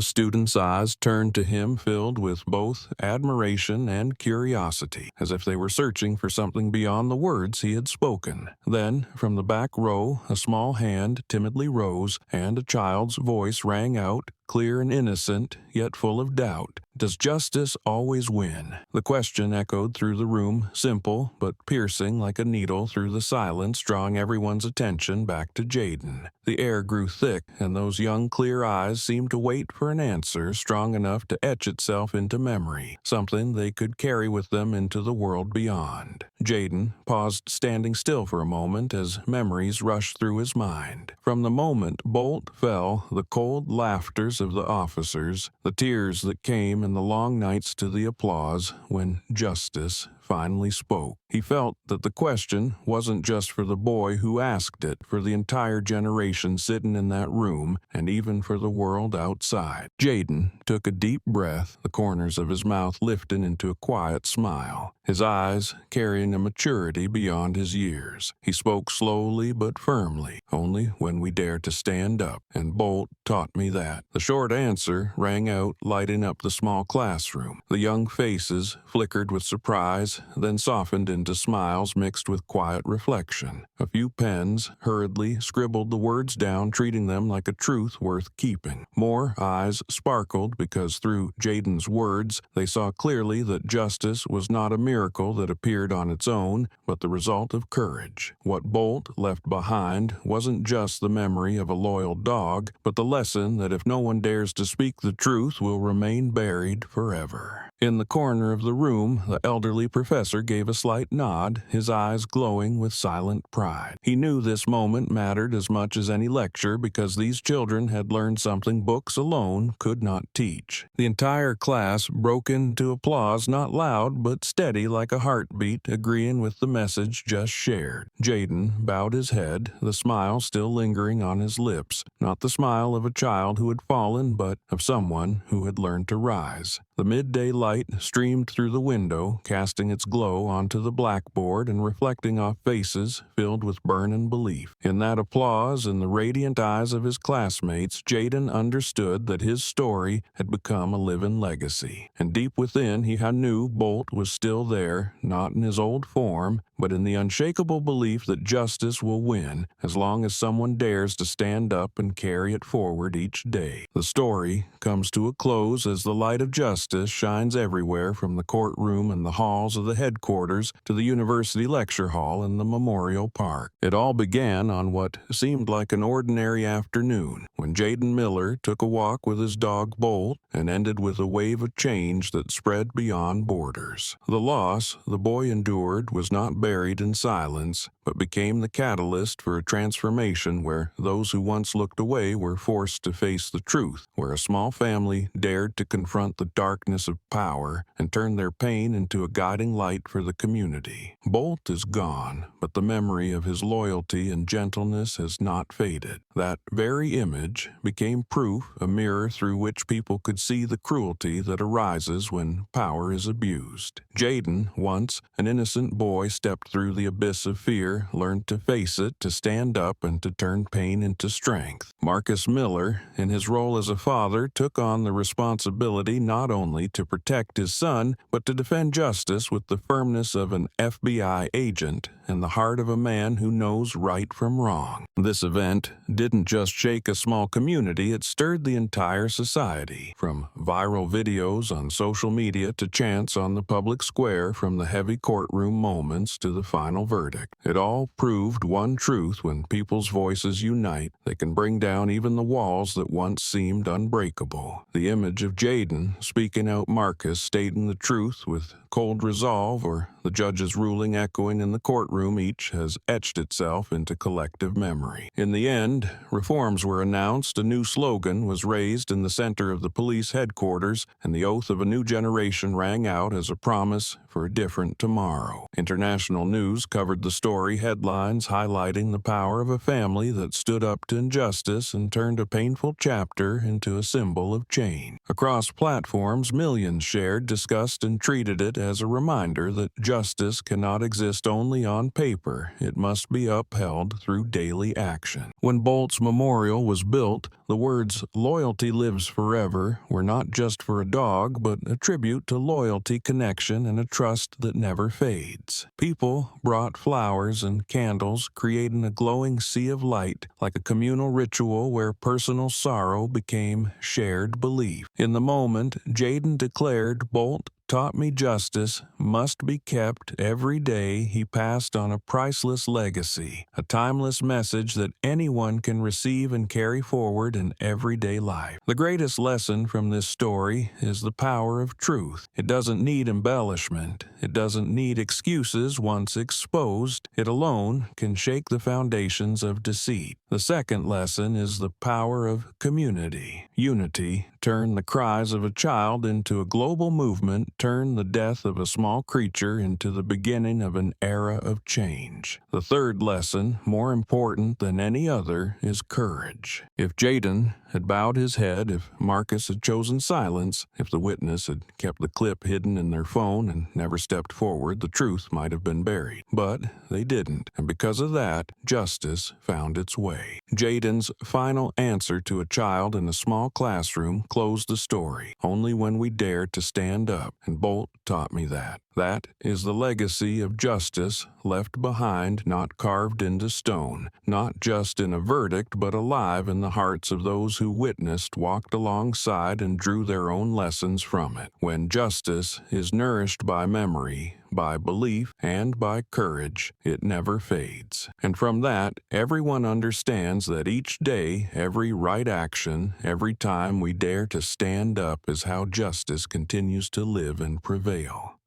students' eyes turned to him, filled with both admiration and curiosity, as if they were searching for something beyond the words he had spoken. Then, from the back row, a small hand timidly rose, and a child's voice rang out, clear and innocent, yet full of doubt. "Does justice always win?" The question echoed through the room, simple but piercing like a needle through the silence, drawing everyone's attention back to Jayden. The air grew thick, and those young clear eyes seemed to wait for an answer strong enough to etch itself into memory, something they could carry with them into the world beyond. Jayden paused, standing still for a moment as memories rushed through his mind. From the moment Bolt fell, the cold laughters cheers of the officers, the tears that came in the long nights to the applause when justice finally spoke. He felt that the question wasn't just for the boy who asked it, for the entire generation sitting in that room, and even for the world outside. Jayden took a deep breath, the corners of his mouth lifting into a quiet smile, his eyes carrying a maturity beyond his years. He spoke slowly but firmly, only when we dare to stand up, and Bolt taught me that. The short answer rang out, lighting up the small classroom. The young faces flickered with surprise, then softened into smiles mixed with quiet reflection. A few pens hurriedly scribbled the words down, treating them like a truth worth keeping. More eyes sparkled because through Jayden's words they saw clearly that justice was not a miracle that appeared on its own, but the result of courage. What Bolt left behind wasn't just the memory of a loyal dog, but the lesson that if no one dares to speak the truth will remain buried forever. In the corner of the room, the elderly professor gave a slight nod, his eyes glowing with silent pride. He knew this moment mattered as much as any lecture because these children had learned something books alone could not teach. The entire class broke into applause, not loud but steady like a heartbeat, agreeing with the message just shared. Jayden bowed his head, the smile still lingering on his lips, not the smile of a child who had fallen, but of someone who had learned to rise. The midday light streamed through the window, casting its glow onto the blackboard and reflecting off faces filled with burning belief. In that applause and the radiant eyes of his classmates, Jayden understood that his story had become a living legacy. And deep within, he knew Bolt was still there, not in his old form, but in the unshakable belief that justice will win as long as someone dares to stand up and carry it forward each day. The story comes to a close as the light of justice shines everywhere, from the courtroom and the halls of the headquarters to the university lecture hall and the memorial park. It all began on what seemed like an ordinary afternoon, when Jayden Miller took a walk with his dog Bolt, and ended with a wave of change that spread beyond borders. The loss the boy endured was not buried in silence, but became the catalyst for a transformation where those who once looked away were forced to face the truth, where a small family dared to confront the darkness of power and turn their pain into a guiding light for the community. Bolt is gone, but the memory of his loyalty and gentleness has not faded. That very image became proof, a mirror through which people could see the cruelty that arises when power is abused. Jayden, once an innocent boy, stepped through the abyss of fear, learned to face it, to stand up, and to turn pain into strength. Marcus Miller, in his role as a father, took on the responsibility not only to protect his son, but to defend justice with the firmness of an FBI agent and the heart of a man who knows right from wrong. This event didn't just shake a small community, it stirred the entire society. From viral videos on social media to chants on the public square, from the heavy courtroom moments to the final verdict. It all proved one truth: when people's voices unite, they can bring down even the walls that once seemed unbreakable. The image of Jayden speaking out, Marcus stating the truth with cold resolve, or the judge's ruling echoing in the courtroom, each has etched itself into collective memory. In the end, reforms were announced, a new slogan was raised in the center of the police headquarters, and the oath of a new generation rang out as a promise for a different tomorrow. International news covered the story, headlines highlighting the power of a family that stood up to injustice and turned a painful chapter into a symbol of change. Across platforms, millions shared, discussed, and treated it as a reminder that justice cannot exist only on paper. It must be upheld through daily action. When Bolt's memorial was built, the words "loyalty lives forever" were not just for a dog, but a tribute to loyalty, connection, and a trust that never fades. People brought flowers and candles, creating a glowing sea of light, like a communal ritual where personal sorrow became shared belief. In the moment, Jayden declared, "Bolt, taught me justice must be kept every day. He passed on a priceless legacy, a timeless message that anyone can receive and carry forward in everyday life. The greatest lesson from this story is the power of truth. It doesn't need embellishment. It doesn't need excuses. Once exposed, it alone can shake the foundations of deceit. The second lesson is the power of community. Unity turned the cries of a child into a global movement, turned the death of a small creature into the beginning of an era of change. The third lesson, more important than any other, is courage. If Jayden had bowed his head, if Marcus had chosen silence, if the witness had kept the clip hidden in their phone and never stepped forward, the truth might have been buried. But they didn't, and because of that, justice found its way. Jayden's final answer to a child in a small classroom closed the story. Only when we dare to stand up, and Bolt taught me that. That is the legacy of justice left behind, not carved into stone, not just in a verdict, but alive in the hearts of those who witnessed, walked alongside, and drew their own lessons from it. When justice is nourished by memory, by belief, and by courage, it never fades. And from that, everyone understands that each day, every right action, every time we dare to stand up is how justice continues to live and prevail.